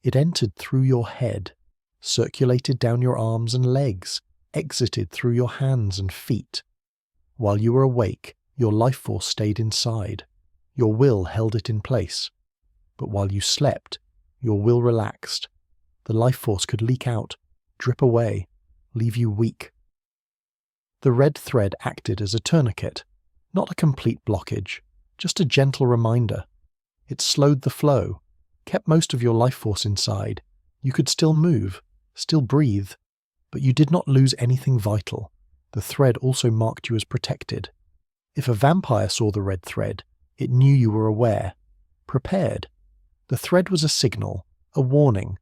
It entered through your head, circulated down your arms and legs, exited through your hands and feet. While you were awake, your life force stayed inside. Your will held it in place. But while you slept, your will relaxed. The life force could leak out, drip away, leave you weak. The red thread acted as a tourniquet, not a complete blockage, just a gentle reminder. It slowed the flow, kept most of your life force inside. You could still move, still breathe, but you did not lose anything vital. The thread also marked you as protected. If a vampire saw the red thread, it knew you were aware, prepared. The thread was a signal, a warning.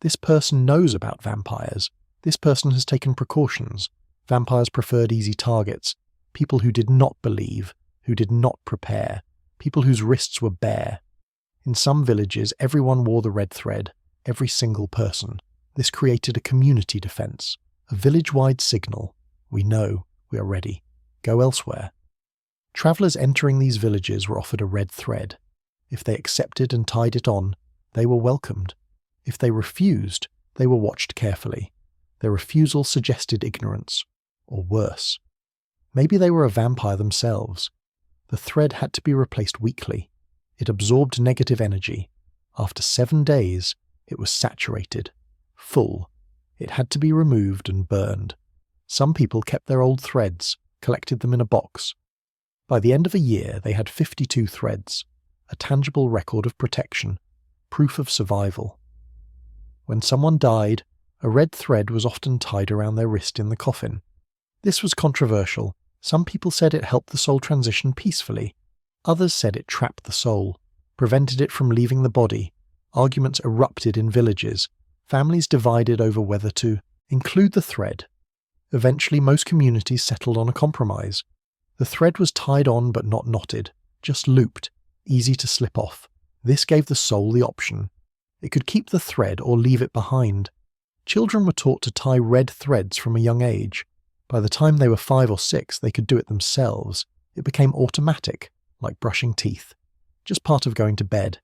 This person knows about vampires. This person has taken precautions. Vampires preferred easy targets, people who did not believe, who did not prepare, people whose wrists were bare. In some villages, everyone wore the red thread, every single person. This created a community defense, a village-wide signal. We know, we are ready. Go elsewhere. Travelers entering these villages were offered a red thread. If they accepted and tied it on, they were welcomed. If they refused, they were watched carefully. Their refusal suggested ignorance, or worse. Maybe they were a vampire themselves. The thread had to be replaced weekly. It absorbed negative energy. After 7 days, it was saturated, full. It had to be removed and burned. Some people kept their old threads, collected them in a box. By the end of a year, they had 52 threads, a tangible record of protection, proof of survival. When someone died, a red thread was often tied around their wrist in the coffin. This was controversial. Some people said it helped the soul transition peacefully. Others said it trapped the soul, prevented it from leaving the body. Arguments erupted in villages. Families divided over whether to include the thread. Eventually, most communities settled on a compromise. The thread was tied on but not knotted, just looped, easy to slip off. This gave the soul the option. It could keep the thread or leave it behind. Children were taught to tie red threads from a young age. By the time they were 5 or 6, they could do it themselves. It became automatic, like brushing teeth. Just part of going to bed.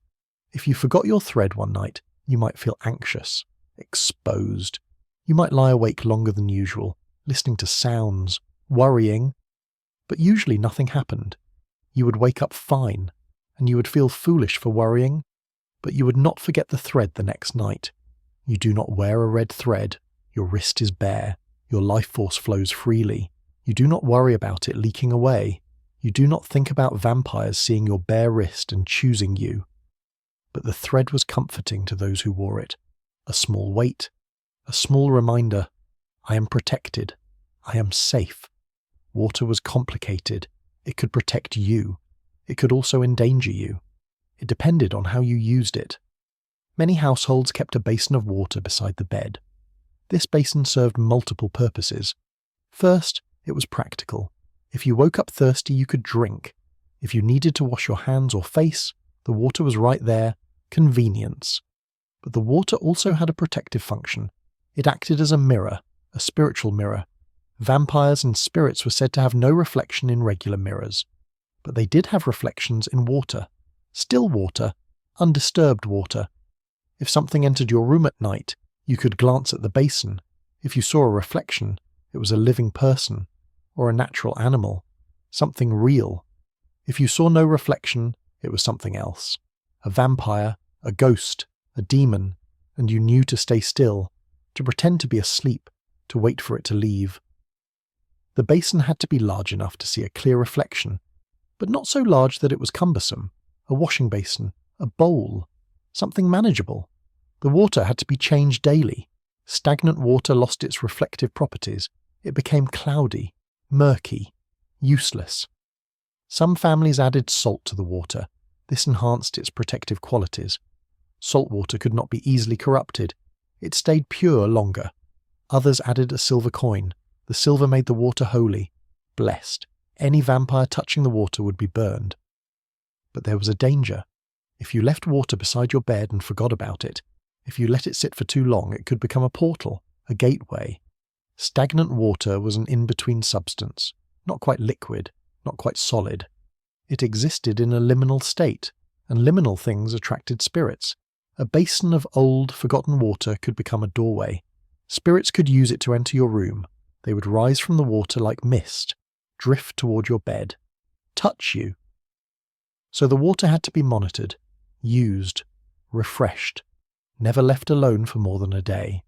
If you forgot your thread one night, you might feel anxious, exposed. You might lie awake longer than usual, listening to sounds, worrying. But usually nothing happened. You would wake up fine, and you would feel foolish for worrying, but you would not forget the thread the next night. You do not wear a red thread. Your wrist is bare. Your life force flows freely. You do not worry about it leaking away. You do not think about vampires seeing your bare wrist and choosing you. But the thread was comforting to those who wore it. A small weight. A small reminder. I am protected. I am safe. Water was complicated. It could protect you. It could also endanger you. It depended on how you used it. Many households kept a basin of water beside the bed. This basin served multiple purposes. First, it was practical. If you woke up thirsty, you could drink. If you needed to wash your hands or face, the water was right there. Convenience. But the water also had a protective function. It acted as a mirror, a spiritual mirror. Vampires and spirits were said to have no reflection in regular mirrors. But they did have reflections in water. Still water, undisturbed water. If something entered your room at night, you could glance at the basin. If you saw a reflection, it was a living person, or a natural animal, something real. If you saw no reflection, it was something else. A vampire, a ghost, a demon, and you knew to stay still, to pretend to be asleep, to wait for it to leave. The basin had to be large enough to see a clear reflection, but not so large that it was cumbersome. A washing basin, a bowl, something manageable. The water had to be changed daily. Stagnant water lost its reflective properties. It became cloudy, murky, useless. Some families added salt to the water. This enhanced its protective qualities. Salt water could not be easily corrupted. It stayed pure longer. Others added a silver coin. The silver made the water holy, blessed. Any vampire touching the water would be burned. But there was a danger. If you left water beside your bed and forgot about it, if you let it sit for too long, it could become a portal, a gateway. Stagnant water was an in-between substance, not quite liquid, not quite solid. It existed in a liminal state, and liminal things attracted spirits. A basin of old, forgotten water could become a doorway. Spirits could use it to enter your room. They would rise from the water like mist, drift toward your bed, touch you. So the water had to be monitored, used, refreshed, never left alone for more than a day.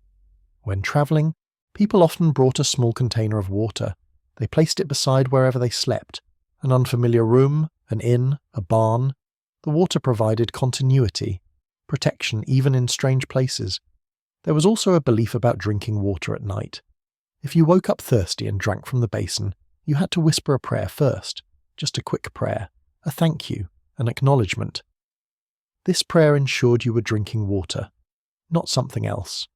When travelling, people often brought a small container of water. They placed it beside wherever they slept. An unfamiliar room, an inn, a barn. The water provided continuity, protection even in strange places. There was also a belief about drinking water at night. If you woke up thirsty and drank from the basin, you had to whisper a prayer first, just a quick prayer, a thank you, an acknowledgement. This prayer ensured you were drinking water, not something else.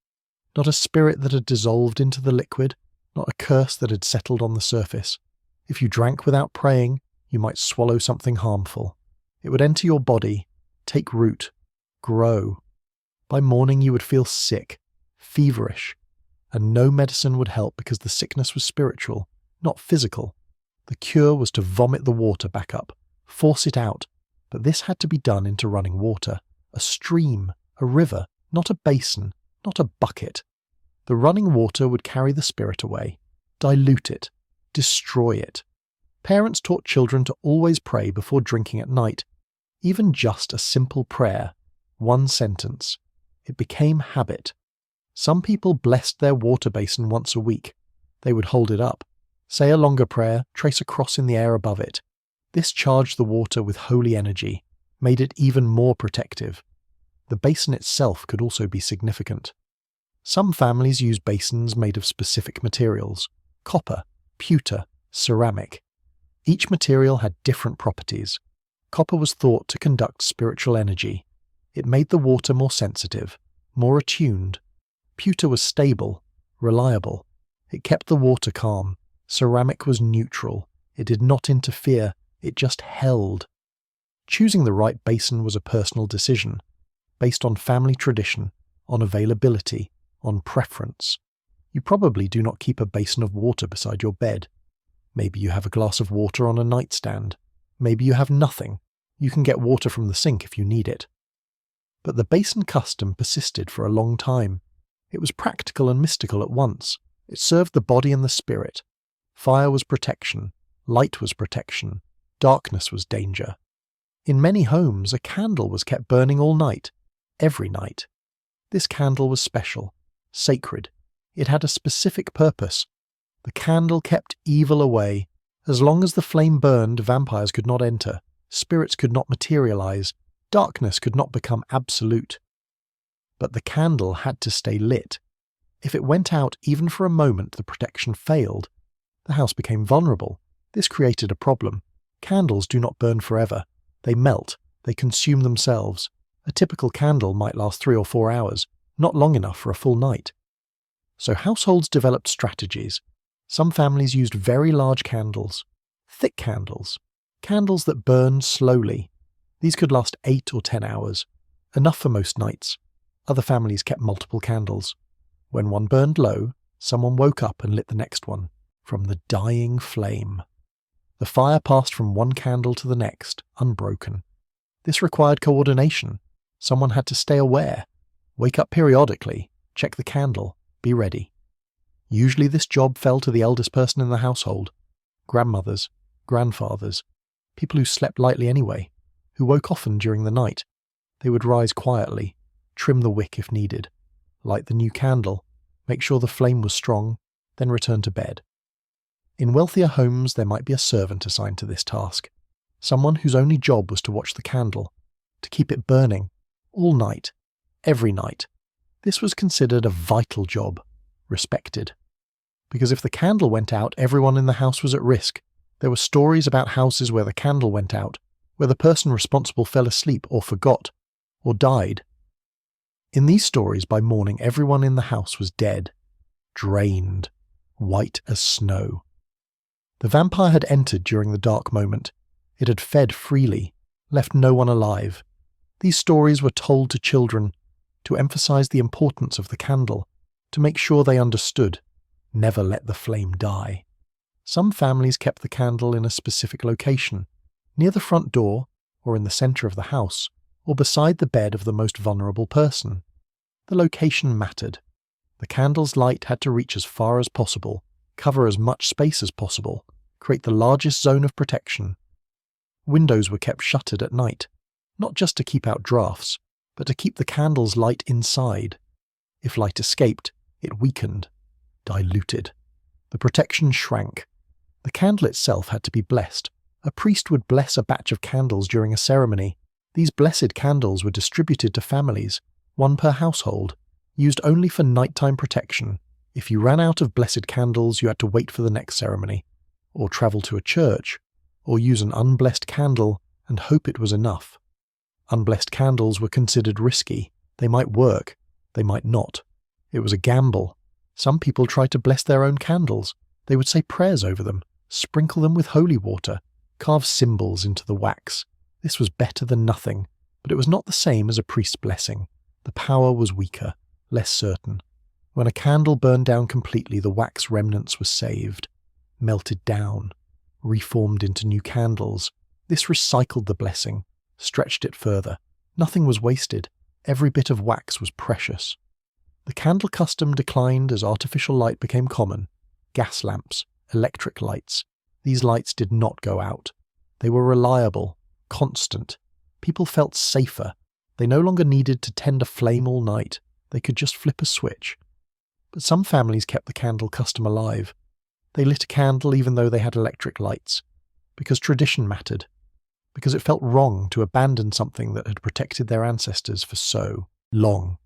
Not a spirit that had dissolved into the liquid, not a curse that had settled on the surface. If you drank without praying, you might swallow something harmful. It would enter your body, take root, grow. By morning you would feel sick, feverish, and no medicine would help because the sickness was spiritual, not physical. The cure was to vomit the water back up, force it out, but this had to be done into running water, a stream, a river, not a basin, not a bucket. The running water would carry the spirit away, dilute it, destroy it. Parents taught children to always pray before drinking at night, even just a simple prayer, one sentence. It became habit. Some people blessed their water basin once a week. They would hold it up, say a longer prayer, trace a cross in the air above it. This charged the water with holy energy, made it even more protective. The basin itself could also be significant. Some families use basins made of specific materials: copper, pewter, ceramic. Each material had different properties. Copper was thought to conduct spiritual energy. It made the water more sensitive, more attuned. Pewter was stable, reliable. It kept the water calm. Ceramic was neutral. It did not interfere. It just held. Choosing the right basin was a personal decision, based on family tradition, on availability, on preference. You probably do not keep a basin of water beside your bed. Maybe you have a glass of water on a nightstand. Maybe you have nothing. You can get water from the sink if you need it. But the basin custom persisted for a long time. It was practical and mystical at once. It served the body and the spirit. Fire was protection. Light was protection. Darkness was danger. In many homes, a candle was kept burning all night, every night. This candle was special, sacred. It had a specific purpose. The candle kept evil away. As long as the flame burned, vampires could not enter, spirits could not materialize, darkness could not become absolute. But the candle had to stay lit. If it went out even for a moment, the protection failed. The house became vulnerable. This created a problem. Candles do not burn forever. They melt, They consume themselves. A typical candle might last 3 or 4 hours, not long enough for a full night. So households developed strategies. Some families used very large candles, thick candles that burned slowly. These could last 8 or 10 hours, enough for most nights. Other families kept multiple candles. When one burned low, someone woke up and lit the next one, from the dying flame. The fire passed from one candle to the next, unbroken. This required coordination. Someone had to stay aware, wake up periodically, check the candle, be ready. Usually this job fell to the eldest person in the household. Grandmothers, grandfathers, people who slept lightly anyway, who woke often during the night. They would rise quietly, trim the wick if needed, light the new candle, make sure the flame was strong, then return to bed. In wealthier homes there might be a servant assigned to this task, someone whose only job was to watch the candle, to keep it burning, all night, every night. This was considered a vital job, respected. Because if the candle went out, everyone in the house was at risk. There were stories about houses where the candle went out, where the person responsible fell asleep or forgot, or died. In these stories, by morning, everyone in the house was dead, drained, white as snow. The vampire had entered during the dark moment. It had fed freely, left no one alive. These stories were told to children to emphasize the importance of the candle, to make sure they understood. Never let the flame die. Some families kept the candle in a specific location, near the front door, or in the center of the house, or beside the bed of the most vulnerable person. The location mattered. The candle's light had to reach as far as possible, cover as much space as possible, create the largest zone of protection. Windows were kept shuttered at night, not just to keep out drafts, but to keep the candle's light inside. If light escaped, it weakened, diluted. The protection shrank. The candle itself had to be blessed. A priest would bless a batch of candles during a ceremony. These blessed candles were distributed to families, one per household, used only for nighttime protection. If you ran out of blessed candles, you had to wait for the next ceremony, or travel to a church, or use an unblessed candle and hope it was enough. Unblessed candles were considered risky. They might work, they might not. It was a gamble. Some people tried to bless their own candles. They would say prayers over them, sprinkle them with holy water, carve symbols into the wax. This was better than nothing, but it was not the same as a priest's blessing. The power was weaker, less certain. When a candle burned down completely, the wax remnants were saved, melted down, reformed into new candles. This recycled the blessing, stretched it further. Nothing was wasted. Every bit of wax was precious. The candle custom declined as artificial light became common. Gas lamps, electric lights. These lights did not go out. They were reliable, constant. People felt safer. They no longer needed to tend a flame all night. They could just flip a switch. But some families kept the candle custom alive. They lit a candle even though they had electric lights, because tradition mattered, because it felt wrong to abandon something that had protected their ancestors for so long.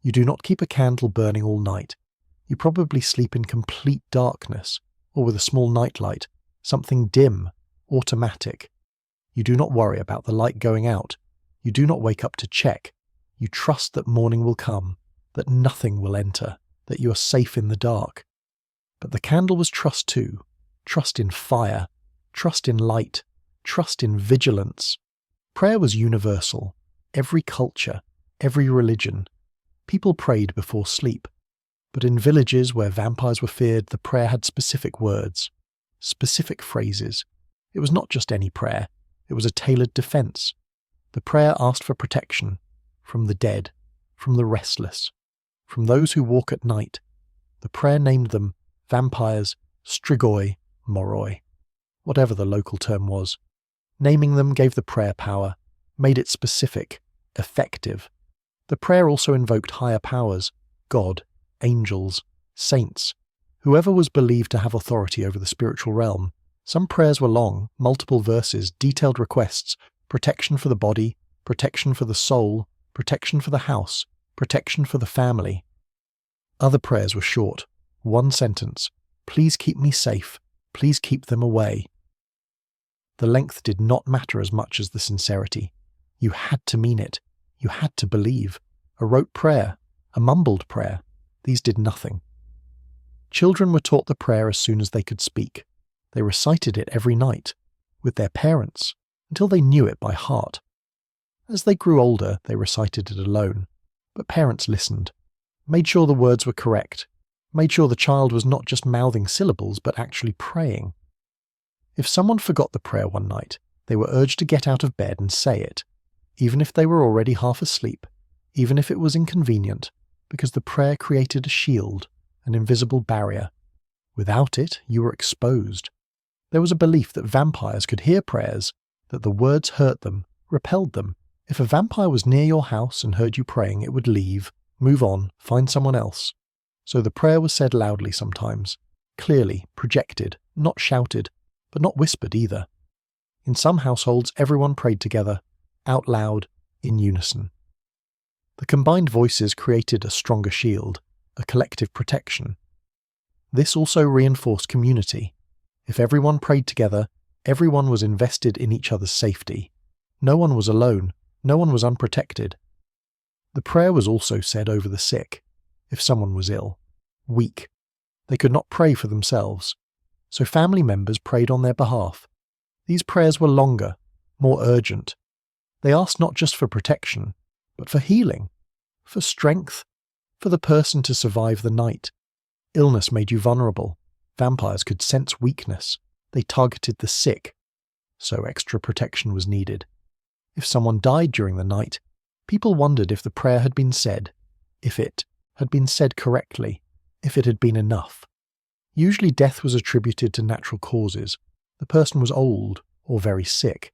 You do not keep a candle burning all night. You probably sleep in complete darkness, or with a small nightlight, something dim, automatic. You do not worry about the light going out. You do not wake up to check. You trust that morning will come, that nothing will enter, that you are safe in the dark. But the candle was trust too. Trust in fire, trust in light, trust in vigilance. Prayer was universal. Every culture, every religion. People prayed before sleep. But in villages where vampires were feared, the prayer had specific words, specific phrases. It was not just any prayer. It was a tailored defense. The prayer asked for protection from the dead, from the restless, from those who walk at night. The prayer named them vampires, strigoi, moroi, whatever the local term was. Naming them gave the prayer power, made it specific, effective. The prayer also invoked higher powers, God, angels, saints, whoever was believed to have authority over the spiritual realm. Some prayers were long, multiple verses, detailed requests, protection for the body, protection for the soul, protection for the house, protection for the family. Other prayers were short, one sentence, please keep me safe, please keep them away. The length did not matter as much as the sincerity. You had to mean it. You had to believe. A rote prayer, a mumbled prayer, these did nothing. Children were taught the prayer as soon as they could speak. They recited it every night, with their parents, until they knew it by heart. As they grew older, they recited it alone, but parents listened, made sure the words were correct, made sure the child was not just mouthing syllables but actually praying. If someone forgot the prayer one night, they were urged to get out of bed and say it, even if they were already half asleep, even if it was inconvenient, because the prayer created a shield, an invisible barrier. Without it, you were exposed. There was a belief that vampires could hear prayers, that the words hurt them, repelled them. If a vampire was near your house and heard you praying, it would leave, move on, find someone else. So the prayer was said loudly sometimes, clearly, projected, not shouted, but not whispered either. In some households, everyone prayed together, out loud, in unison. The combined voices created a stronger shield, a collective protection. This also reinforced community. If everyone prayed together, everyone was invested in each other's safety. No one was alone, no one was unprotected. The prayer was also said over the sick, if someone was ill, weak. They could not pray for themselves, so family members prayed on their behalf. These prayers were longer, more urgent. They asked not just for protection, but for healing, for strength, for the person to survive the night. Illness made you vulnerable. Vampires could sense weakness. They targeted the sick, so extra protection was needed. If someone died during the night, people wondered if the prayer had been said, if it had been said correctly, if it had been enough. Usually death was attributed to natural causes. The person was old or very sick.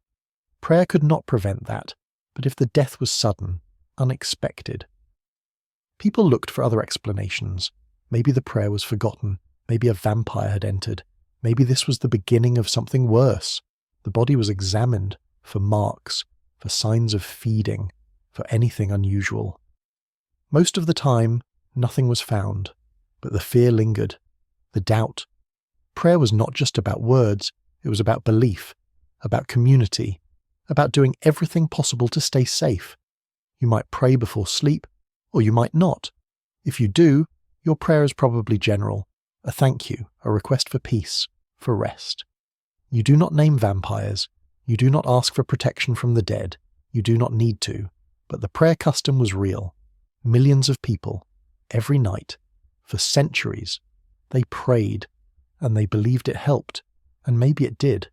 Prayer could not prevent that, but if the death was sudden, unexpected. People looked for other explanations. Maybe the prayer was forgotten. Maybe a vampire had entered. Maybe this was the beginning of something worse. The body was examined for marks, for signs of feeding, for anything unusual. Most of the time, nothing was found, but the fear lingered, the doubt. Prayer was not just about words, it was about belief, about community, about doing everything possible to stay safe. You might pray before sleep, or you might not. If you do, your prayer is probably general, a thank you, a request for peace, for rest. You do not name vampires, you do not ask for protection from the dead, you do not need to, but the prayer custom was real. Millions of people, every night, for centuries, they prayed, and they believed it helped, and maybe it did.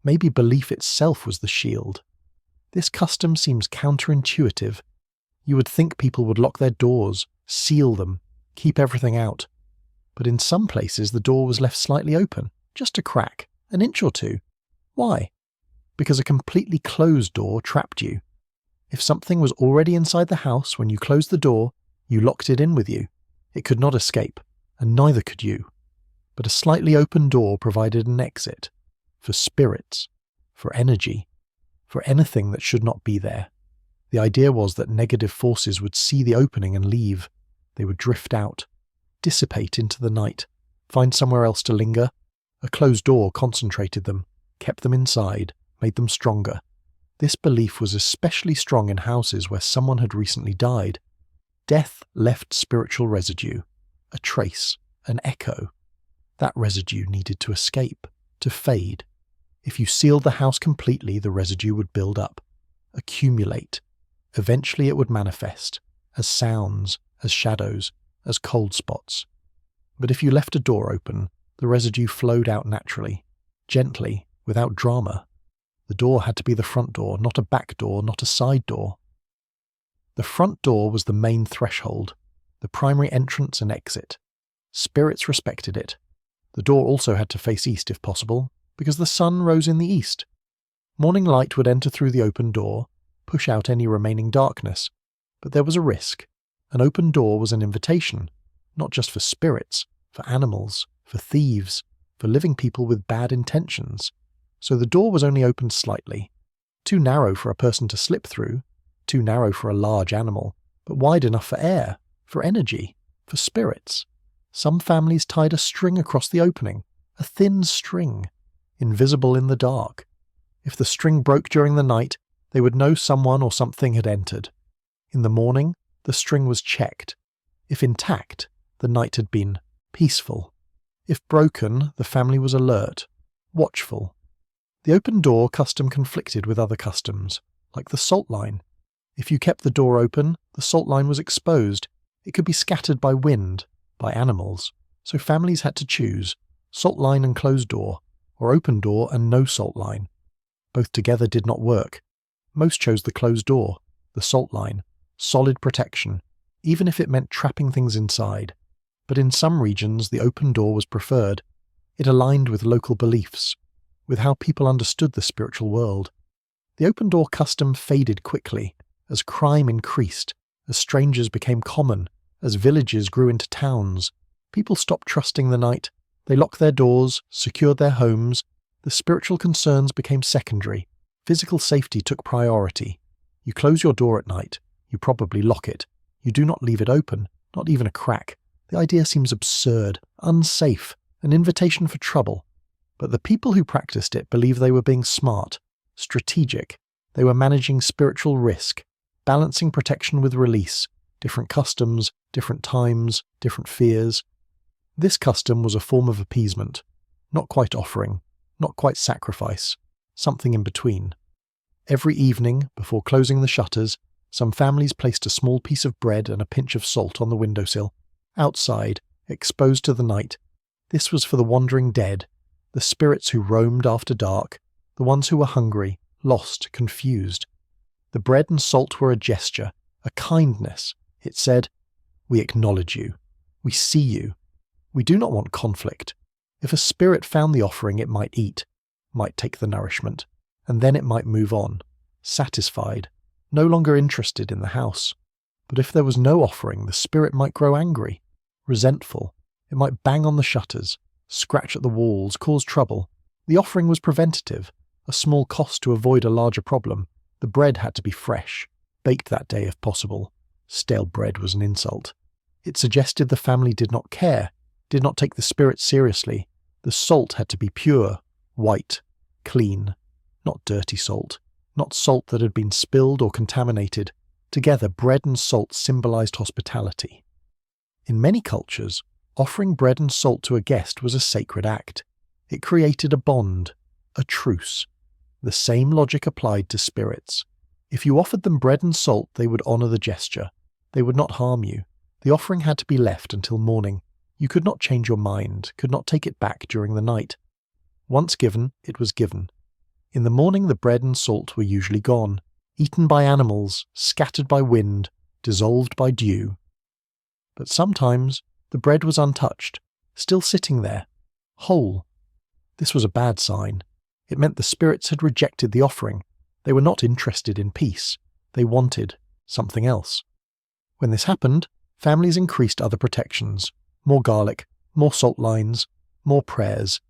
Maybe belief itself was the shield. This custom seems counterintuitive. You would think people would lock their doors, seal them, keep everything out. But in some places the door was left slightly open, just a crack, an inch or two. Why? Because a completely closed door trapped you. If something was already inside the house when you closed the door, you locked it in with you. It could not escape, and neither could you. But a slightly open door provided an exit, for spirits, for energy, for anything that should not be there. The idea was that negative forces would see the opening and leave. They would drift out, dissipate into the night, find somewhere else to linger. A closed door concentrated them, kept them inside, made them stronger. This belief was especially strong in houses where someone had recently died. Death left spiritual residue, a trace, an echo. That residue needed to escape, to fade. If you sealed the house completely, the residue would build up, accumulate. Eventually it would manifest, as sounds, as shadows, as cold spots. But if you left a door open, the residue flowed out naturally, gently, without drama. The door had to be the front door, not a back door, not a side door. The front door was the main threshold, the primary entrance and exit. Spirits respected it. The door also had to face east if possible, because the sun rose in the east. Morning light would enter through the open door, push out any remaining darkness, but there was a risk. An open door was an invitation, not just for spirits, for animals, for thieves, for living people with bad intentions. So the door was only opened slightly, too narrow for a person to slip through, too narrow for a large animal, but wide enough for air, for energy, for spirits. Some families tied a string across the opening, a thin string, invisible in the dark. If the string broke during the night, They would know someone or something had entered. In the morning, the string was checked. If intact, the night had been peaceful. If broken, the family was alert, watchful. The open door custom conflicted with other customs, like the salt line. If you kept the door open, the salt line was exposed. It could be scattered by wind, by animals. So families had to choose salt line and closed door, or open door and no salt line. Both together did not work. Most chose the closed door, the salt line, solid protection, even if it meant trapping things inside. But in some regions, the open door was preferred. It aligned with local beliefs, with how people understood the spiritual world. The open door custom faded quickly as crime increased, as strangers became common, as villages grew into towns. People stopped trusting the night. They locked their doors, secured their homes. The spiritual concerns became secondary. Physical safety took priority. You close your door at night. You probably lock it. You do not leave it open, not even a crack. The idea seems absurd, unsafe, an invitation for trouble. But the people who practiced it believed they were being smart, strategic. They were managing spiritual risk, balancing protection with release, different customs, different times, different fears. This custom was a form of appeasement, not quite offering, not quite sacrifice, something in between. Every evening, before closing the shutters, some families placed a small piece of bread and a pinch of salt on the windowsill. Outside, exposed to the night, this was for the wandering dead, the spirits who roamed after dark, the ones who were hungry, lost, confused. The bread and salt were a gesture, a kindness. It said, "We acknowledge you. We see you. We do not want conflict. If a spirit found the offering, it might eat, might take the nourishment, and then it might move on, satisfied, no longer interested in the house. But if there was no offering, the spirit might grow angry, resentful. It might bang on the shutters, scratch at the walls, cause trouble. The offering was preventative, a small cost to avoid a larger problem. The bread had to be fresh, baked that day if possible. Stale bread was an insult. It suggested the family did not care, did not take the spirit seriously. The salt had to be pure, white, clean, not dirty salt, not salt that had been spilled or contaminated. Together, bread and salt symbolized hospitality. In many cultures, offering bread and salt to a guest was a sacred act. It created a bond, a truce. The same logic applied to spirits. If you offered them bread and salt, they would honor the gesture. They would not harm you. The offering had to be left until morning. You could not change your mind, could not take it back during the night. Once given, it was given. In the morning, the bread and salt were usually gone, eaten by animals, scattered by wind, dissolved by dew. But sometimes the bread was untouched, still sitting there, whole. This was a bad sign. It meant the spirits had rejected the offering. They were not interested in peace. They wanted something else. When this happened, families increased other protections. More garlic, more salt lines, more prayers.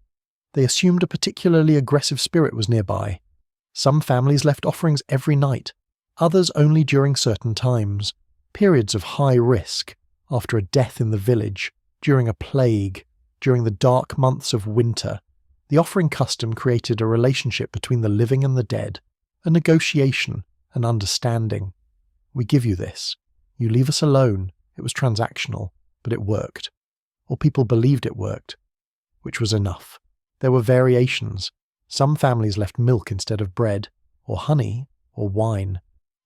They assumed a particularly aggressive spirit was nearby. Some families left offerings every night, others only during certain times, periods of high risk, after a death in the village, during a plague, during the dark months of winter. The offering custom created a relationship between the living and the dead, a negotiation, an understanding. We give you this. You leave us alone. It was transactional, but it worked. Or people believed it worked, which was enough. There were variations. Some families left milk instead of bread, or honey, or wine.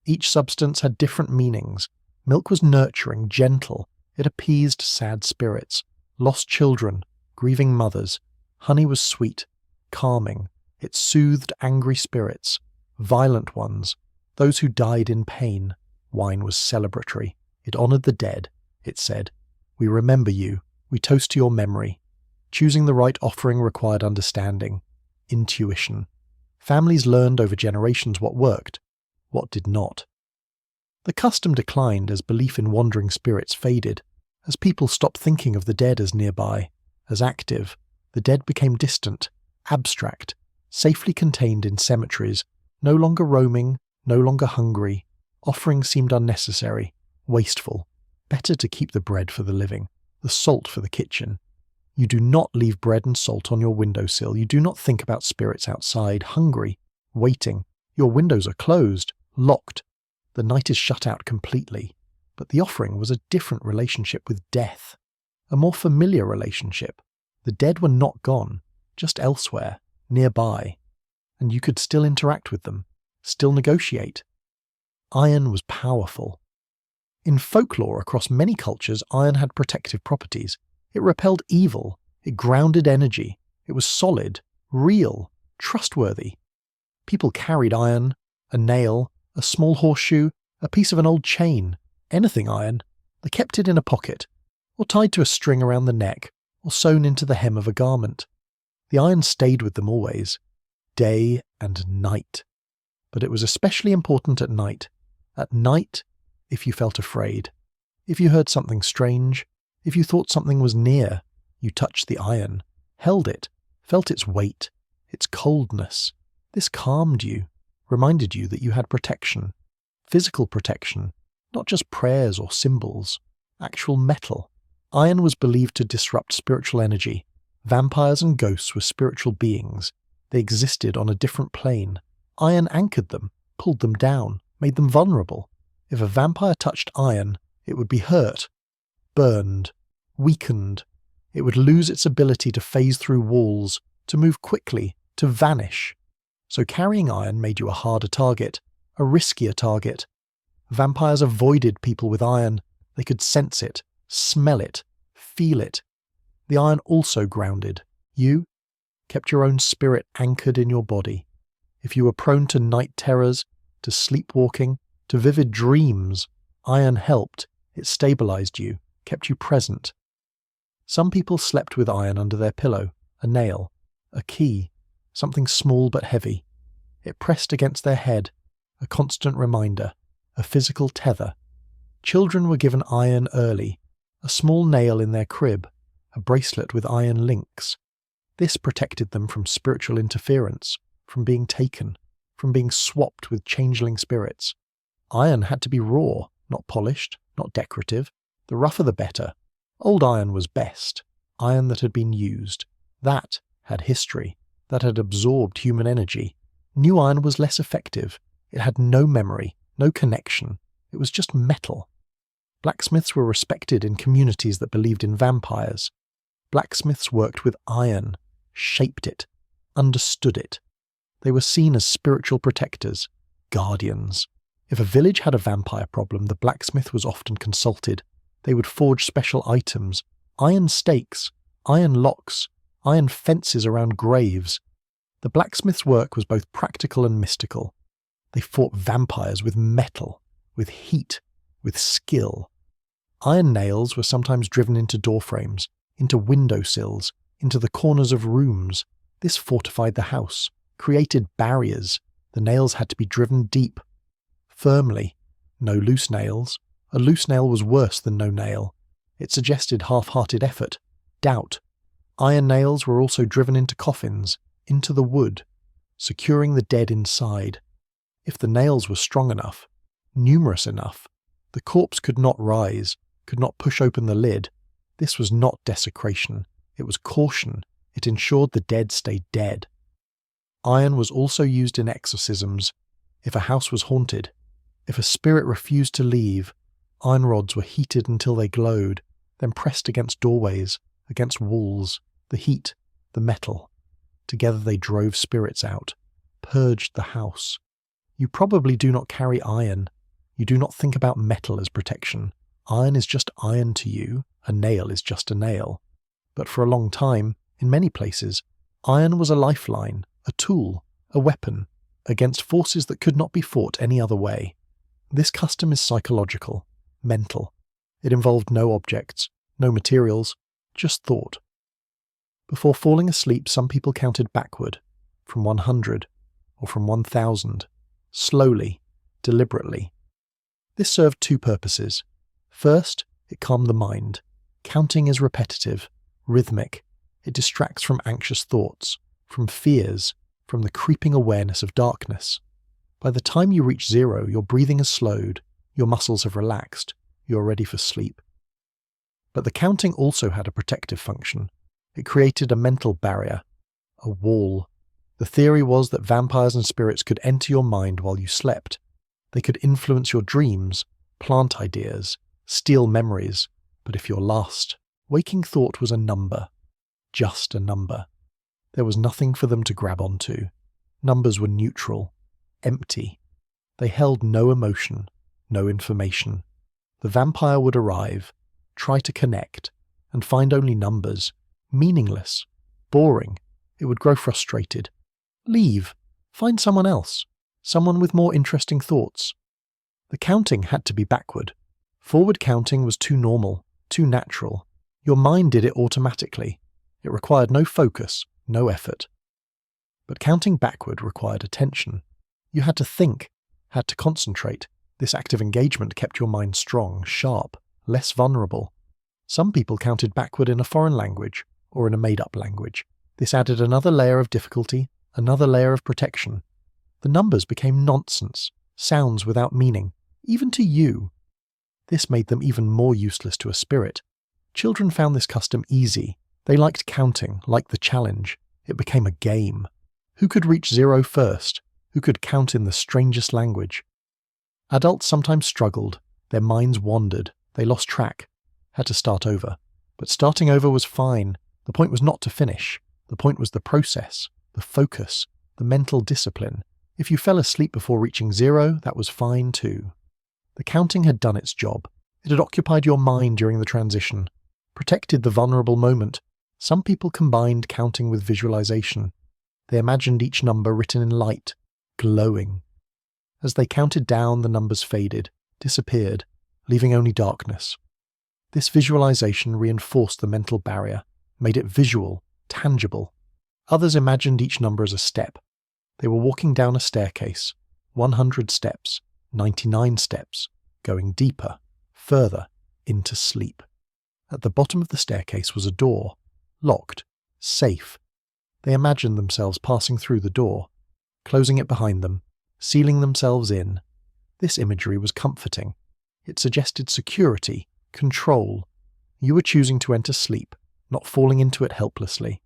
Each substance had different meanings. Milk was nurturing, gentle. It appeased sad spirits, lost children, grieving mothers. Honey was sweet, calming. It soothed angry spirits, violent ones, those who died in pain. Wine was celebratory. It honored the dead. It said, "We remember you. We toast to your memory." Choosing the right offering required understanding, intuition. Families learned over generations what worked, what did not. The custom declined as belief in wandering spirits faded, as people stopped thinking of the dead as nearby, as active. The dead became distant, abstract, safely contained in cemeteries, no longer roaming, no longer hungry. Offerings seemed unnecessary, wasteful. Better to keep the bread for the living, the salt for the kitchen. You do not leave bread and salt on your windowsill. You do not think about spirits outside, hungry, waiting. Your windows are closed, locked. The night is shut out completely. But the offering was a different relationship with death. A more familiar relationship. The dead were not gone, just elsewhere, nearby. And you could still interact with them, still negotiate. Iron was powerful. In folklore across many cultures, iron had protective properties. It repelled evil, it grounded energy, it was solid, real, trustworthy. People carried iron, a nail, a small horseshoe, a piece of an old chain, anything iron. They kept it in a pocket, or tied to a string around the neck, or sewn into the hem of a garment. The iron stayed with them always, day and night. But it was especially important at night. At night, if you felt afraid, if you heard something strange, if you thought something was near, you touched the iron, held it, felt its weight, its coldness. This calmed you, reminded you that you had protection, physical protection, not just prayers or symbols, actual metal. Iron was believed to disrupt spiritual energy. Vampires and ghosts were spiritual beings. They existed on a different plane. Iron anchored them, pulled them down, made them vulnerable. If a vampire touched iron, it would be hurt, burned, weakened. It would lose its ability to phase through walls, to move quickly, to vanish. So carrying iron made you a harder target, a riskier target. Vampires avoided people with iron. They could sense it, smell it, feel it. The iron also grounded. You kept your own spirit anchored in your body. If you were prone to night terrors, to sleepwalking, to vivid dreams, iron helped. It stabilized you, kept you present. Some people slept with iron under their pillow, a nail, a key, something small but heavy. It pressed against their head, a constant reminder, a physical tether. Children were given iron early, a small nail in their crib, a bracelet with iron links. This protected them from spiritual interference, from being taken, from being swapped with changeling spirits. Iron had to be raw, not polished, not decorative. The rougher the better. Old iron was best, iron that had been used. That had history, that had absorbed human energy. New iron was less effective. It had no memory, no connection. It was just metal. Blacksmiths were respected in communities that believed in vampires. Blacksmiths worked with iron, shaped it, understood it. They were seen as spiritual protectors, guardians. If a village had a vampire problem, the blacksmith was often consulted. They would forge special items, iron stakes, iron locks, iron fences around graves. The blacksmith's work was both practical and mystical. They fought vampires with metal, with heat, with skill. Iron nails were sometimes driven into doorframes, into windowsills, into the corners of rooms. This fortified the house, created barriers. The nails had to be driven deep, firmly. No loose nails. A loose nail was worse than no nail. It suggested half-hearted effort, doubt. Iron nails were also driven into coffins, into the wood, securing the dead inside. If the nails were strong enough, numerous enough, the corpse could not rise, could not push open the lid. This was not desecration. It was caution. It ensured the dead stayed dead. Iron was also used in exorcisms. If a house was haunted, if a spirit refused to leave, iron rods were heated until they glowed, then pressed against doorways, against walls, the heat, the metal. Together they drove spirits out, purged the house. You probably do not carry iron. You do not think about metal as protection. Iron is just iron to you, a nail is just a nail. But for a long time, in many places, iron was a lifeline, a tool, a weapon, against forces that could not be fought any other way. This custom is psychological, mental. It involved no objects, no materials, just thought. Before falling asleep, some people counted backward, from 100 or from 1000, slowly, deliberately. This served two purposes. First, it calmed the mind. Counting is repetitive, rhythmic. It distracts from anxious thoughts, from fears, from the creeping awareness of darkness. By the time you reach 0, your breathing has slowed, your muscles have relaxed, you are ready for sleep. But the counting also had a protective function. It created a mental barrier, a wall. The theory was that vampires and spirits could enter your mind while you slept. They could influence your dreams, plant ideas, steal memories, but if you're lost, waking thought was a number. Just a number. There was nothing for them to grab onto. Numbers were neutral, empty. They held no emotion, no information. The vampire would arrive, try to connect, and find only numbers. Meaningless. Boring. It would grow frustrated. Leave. Find someone else. Someone with more interesting thoughts. The counting had to be backward. Forward counting was too normal, too natural. Your mind did it automatically. It required no focus, no effort. But counting backward required attention. You had to think, had to concentrate. This active engagement kept your mind strong, sharp, less vulnerable. Some people counted backward in a foreign language or in a made-up language. This added another layer of difficulty, another layer of protection. The numbers became nonsense, sounds without meaning, even to you. This made them even more useless to a spirit. Children found this custom easy. They liked counting, liked the challenge. It became a game. Who could reach 0 first? Who could count in the strangest language? Adults sometimes struggled. Their minds wandered. They lost track. Had to start over. But starting over was fine. The point was not to finish. The point was the process, the focus, the mental discipline. If you fell asleep before reaching 0, that was fine too. The counting had done its job. It had occupied your mind during the transition, protected the vulnerable moment. Some people combined counting with visualization. They imagined each number written in light, glowing. As they counted down, the numbers faded, disappeared, leaving only darkness. This visualization reinforced the mental barrier, made it visual, tangible. Others imagined each number as a step. They were walking down a staircase, 100 steps, 99 steps, going deeper, further, into sleep. At the bottom of the staircase was a door, locked, safe. They imagined themselves passing through the door, closing it behind them, sealing themselves in. This imagery was comforting. It suggested security, control. You were choosing to enter sleep, not falling into it helplessly.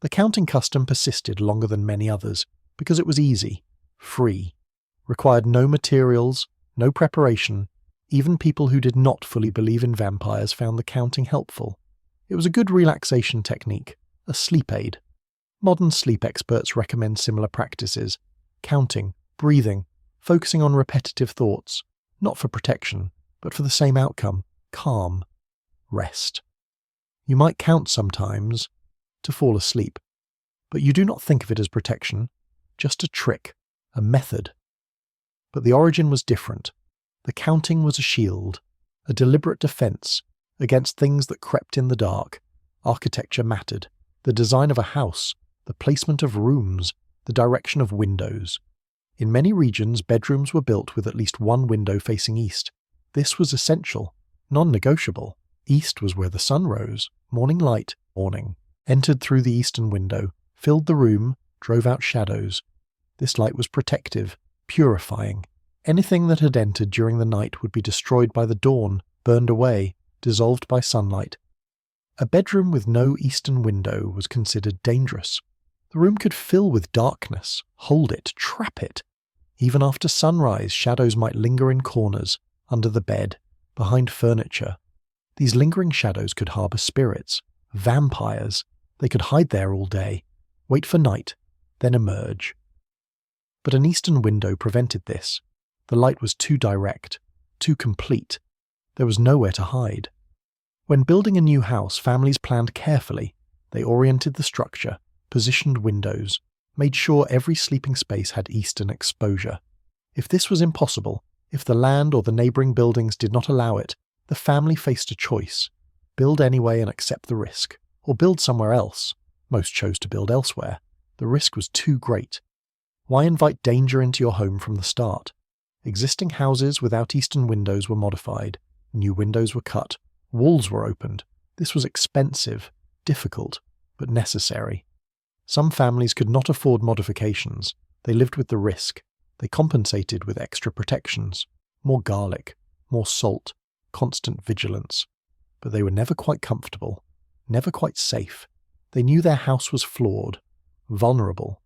The counting custom persisted longer than many others because it was easy, free, required no materials, no preparation. Even people who did not fully believe in vampires found the counting helpful. It was a good relaxation technique, a sleep aid. Modern sleep experts recommend similar practices: counting, breathing, focusing on repetitive thoughts, not for protection, but for the same outcome: calm, rest. You might count sometimes to fall asleep, but you do not think of it as protection, just a trick, a method. But the origin was different. The counting was a shield, a deliberate defense against things that crept in the dark. Architecture mattered. The design of a house, the placement of rooms, the direction of windows. In many regions, bedrooms were built with at least one window facing east. This was essential, non-negotiable. East was where the sun rose. Morning light, morning, entered through the eastern window, filled the room, drove out shadows. This light was protective, purifying. Anything that had entered during the night would be destroyed by the dawn, burned away, dissolved by sunlight. A bedroom with no eastern window was considered dangerous. The room could fill with darkness, hold it, trap it. Even after sunrise, shadows might linger in corners, under the bed, behind furniture. These lingering shadows could harbour spirits, vampires. They could hide there all day, wait for night, then emerge. But an eastern window prevented this. The light was too direct, too complete. There was nowhere to hide. When building a new house, families planned carefully. They oriented the structure, positioned windows, made sure every sleeping space had eastern exposure. If this was impossible, if the land or the neighbouring buildings did not allow it, the family faced a choice: build anyway and accept the risk, or build somewhere else. Most chose to build elsewhere. The risk was too great. Why invite danger into your home from the start? Existing houses without eastern windows were modified. New windows were cut. Walls were opened. This was expensive, difficult, but necessary. Some families could not afford modifications. They lived with the risk. They compensated with extra protections, more garlic, more salt, constant vigilance. But they were never quite comfortable, never quite safe. They knew their house was flawed, vulnerable.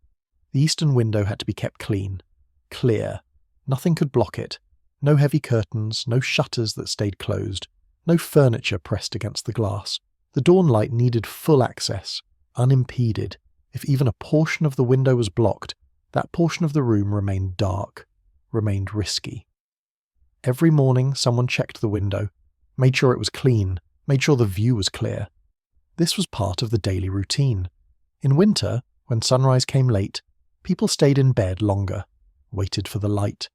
The eastern window had to be kept clean, clear. Nothing could block it. No heavy curtains, no shutters that stayed closed, no furniture pressed against the glass. The dawn light needed full access, unimpeded. If even a portion of the window was blocked, that portion of the room remained dark, remained risky. Every morning someone checked the window, made sure it was clean, made sure the view was clear. This was part of the daily routine. In winter, when sunrise came late, people stayed in bed longer, waited for the light,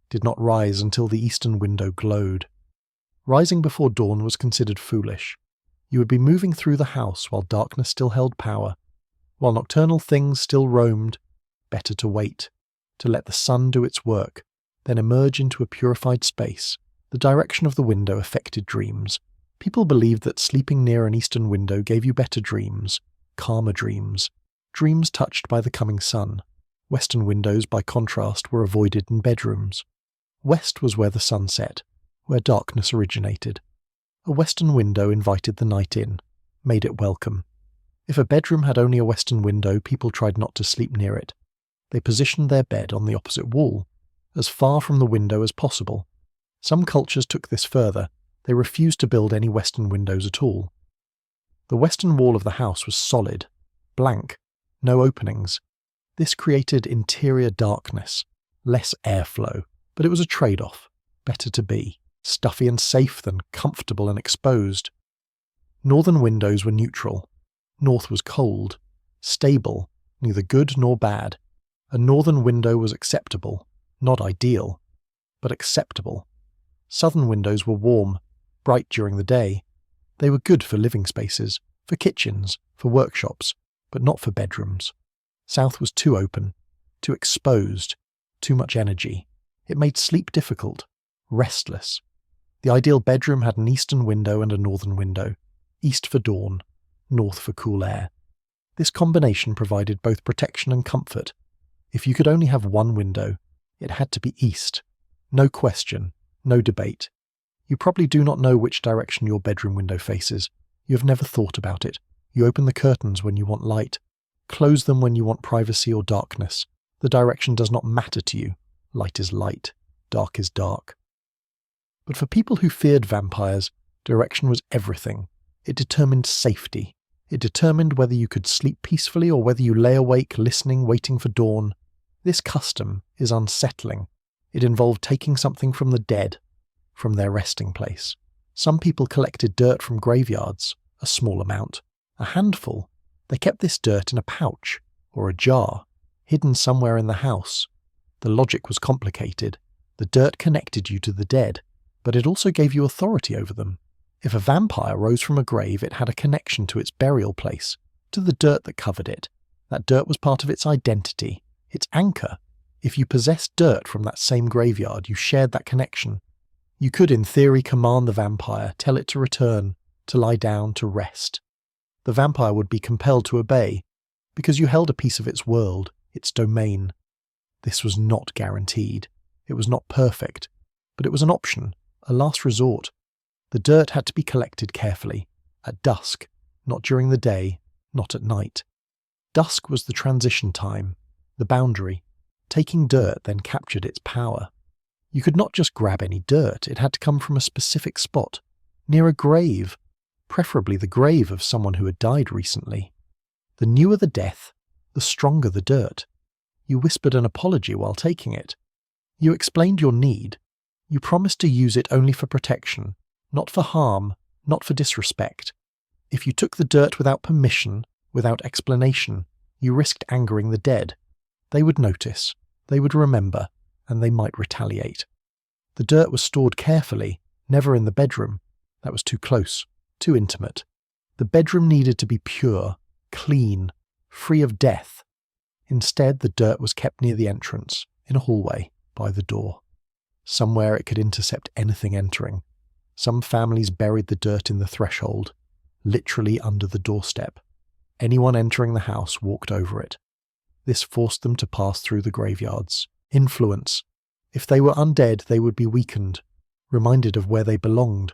did not rise until the eastern window glowed. Rising before dawn was considered foolish. You would be moving through the house while darkness still held power, while nocturnal things still roamed. Better to wait, to let the sun do its work, then emerge into a purified space. The direction of the window affected dreams. People believed that sleeping near an eastern window gave you better dreams, calmer dreams, dreams touched by the coming sun. Western windows, by contrast, were avoided in bedrooms. West was where the sun set, where darkness originated. A western window invited the night in, made it welcome. If a bedroom had only a western window, people tried not to sleep near it. They positioned their bed on the opposite wall, as far from the window as possible. Some cultures took this further. They refused to build any western windows at all. The western wall of the house was solid, blank, no openings. This created interior darkness, less airflow, but it was a trade-off. Better to be stuffy and safe than comfortable and exposed. Northern windows were neutral. North was cold, stable, neither good nor bad. A northern window was acceptable, not ideal, but acceptable. Southern windows were warm, bright during the day. They were good for living spaces, for kitchens, for workshops, but not for bedrooms. South was too open, too exposed, too much energy. It made sleep difficult, restless. The ideal bedroom had an eastern window and a northern window, east for dawn, north for cool air. This combination provided both protection and comfort. If you could only have one window, it had to be east. No question, no debate. You probably do not know which direction your bedroom window faces. You have never thought about it. You open the curtains when you want light. Close them when you want privacy or darkness. The direction does not matter to you. Light is light. Dark is dark. But for people who feared vampires, direction was everything. It determined safety. It determined whether you could sleep peacefully or whether you lay awake, listening, waiting for dawn. This custom is unsettling. It involved taking something from the dead, from their resting place. Some people collected dirt from graveyards, a small amount, a handful. They kept this dirt in a pouch or a jar, hidden somewhere in the house. The logic was complicated. The dirt connected you to the dead, but it also gave you authority over them. If a vampire rose from a grave, it had a connection to its burial place, to the dirt that covered it. That dirt was part of its identity, its anchor. If you possessed dirt from that same graveyard, you shared that connection. You could, in theory, command the vampire, tell it to return, to lie down, to rest. The vampire would be compelled to obey, because you held a piece of its world, its domain. This was not guaranteed. It was not perfect, but it was an option, a last resort. The dirt had to be collected carefully, at dusk, not during the day, not at night. Dusk was the transition time, the boundary. Taking dirt then captured its power. You could not just grab any dirt, it had to come from a specific spot, near a grave, preferably the grave of someone who had died recently. The newer the death, the stronger the dirt. You whispered an apology while taking it. You explained your need. You promised to use it only for protection, not for harm, not for disrespect. If you took the dirt without permission, without explanation, you risked angering the dead. They would notice, they would remember, and they might retaliate. The dirt was stored carefully, never in the bedroom. That was too close, too intimate. The bedroom needed to be pure, clean, free of death. Instead, the dirt was kept near the entrance, in a hallway, by the door. Somewhere it could intercept anything entering. Some families buried the dirt in the threshold, literally under the doorstep. Anyone entering the house walked over it. This forced them to pass through the graveyards. Influence. If they were undead, they would be weakened, reminded of where they belonged.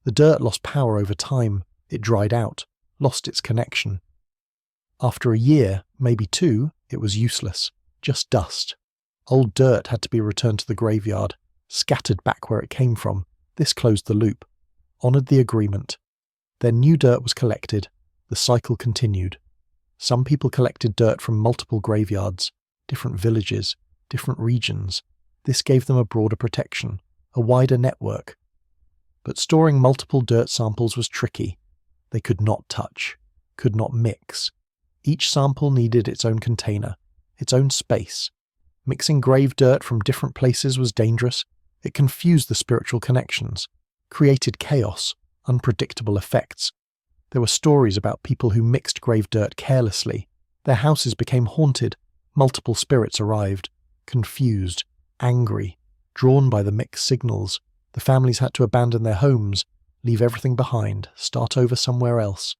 The dirt lost power over time. It dried out, lost its connection. After a year, maybe two, It was useless, just dust. Old dirt had to be returned to the graveyard, scattered back where it came from. This closed the loop, honoured the agreement. Then new dirt was collected. The cycle continued. Some people collected dirt from multiple graveyards, different villages, different regions. This gave them a broader protection, a wider network. But storing multiple dirt samples was tricky. They could not touch, could not mix. Each sample needed its own container, its own space. Mixing grave dirt from different places was dangerous. It confused the spiritual connections, created chaos, unpredictable effects. There were stories about people who mixed grave dirt carelessly. Their houses became haunted. Multiple spirits arrived, confused, angry, drawn by the mixed signals. The families had to abandon their homes, leave everything behind, start over somewhere else.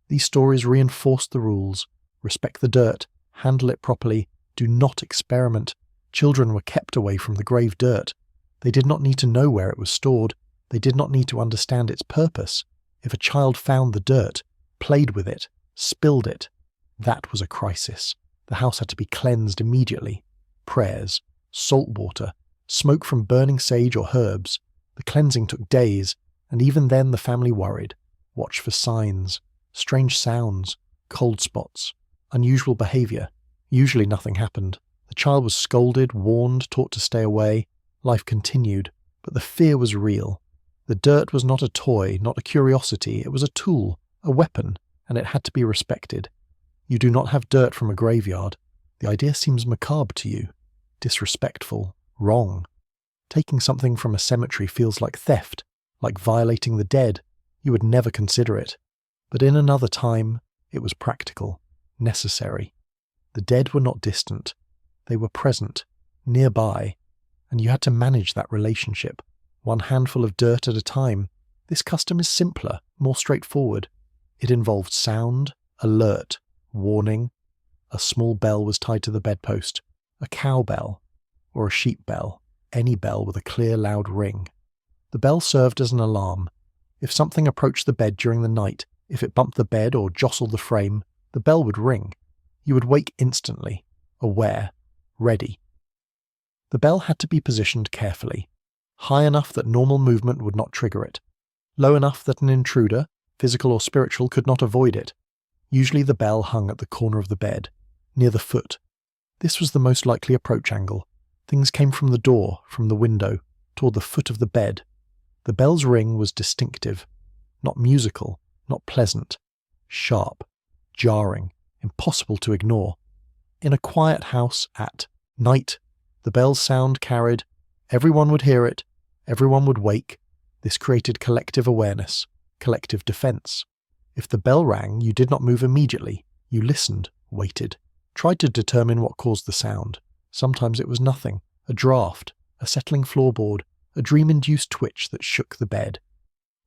These stories reinforced the rules. Respect the dirt, handle it properly, do not experiment. Children were kept away from the grave dirt. They did not need to know where it was stored. They did not need to understand its purpose. If a child found the dirt, played with it, spilled it, that was a crisis. The house had to be cleansed immediately. Prayers, salt water, smoke from burning sage or herbs. The cleansing took days, and even then the family worried, watched for signs, strange sounds, cold spots, unusual behaviour. Usually nothing happened. The child was scolded, warned, taught to stay away. Life continued, but the fear was real. The dirt was not a toy, not a curiosity. It was a tool, a weapon, and it had to be respected. You do not have dirt from a graveyard. The idea seems macabre to you, disrespectful, wrong. Taking something from a cemetery feels like theft, like violating the dead. You would never consider it. But in another time, it was practical, necessary. The dead were not distant. They were present, nearby, and you had to manage that relationship, one handful of dirt at a time. This custom is simpler, more straightforward. It involved sound, alert, warning. A small bell was tied to the bedpost, a cow bell, or a sheep bell, any bell with a clear, loud ring. The bell served as an alarm. If something approached the bed during the night, if it bumped the bed or jostled the frame, the bell would ring. You would wake instantly, aware, ready. The bell had to be positioned carefully, high enough that normal movement would not trigger it, low enough that an intruder, physical or spiritual, could not avoid it. Usually the bell hung at the corner of the bed, near the foot. This was the most likely approach angle. Things came from the door, from the window, toward the foot of the bed. The bell's ring was distinctive, not musical, not pleasant, sharp, jarring, impossible to ignore. In a quiet house at night, the bell's sound carried, everyone would hear it, everyone would wake. This created collective awareness, collective defense. If the bell rang, you did not move immediately. You listened, waited, tried to determine what caused the sound. Sometimes it was nothing, a draft, a settling floorboard, a dream-induced twitch that shook the bed.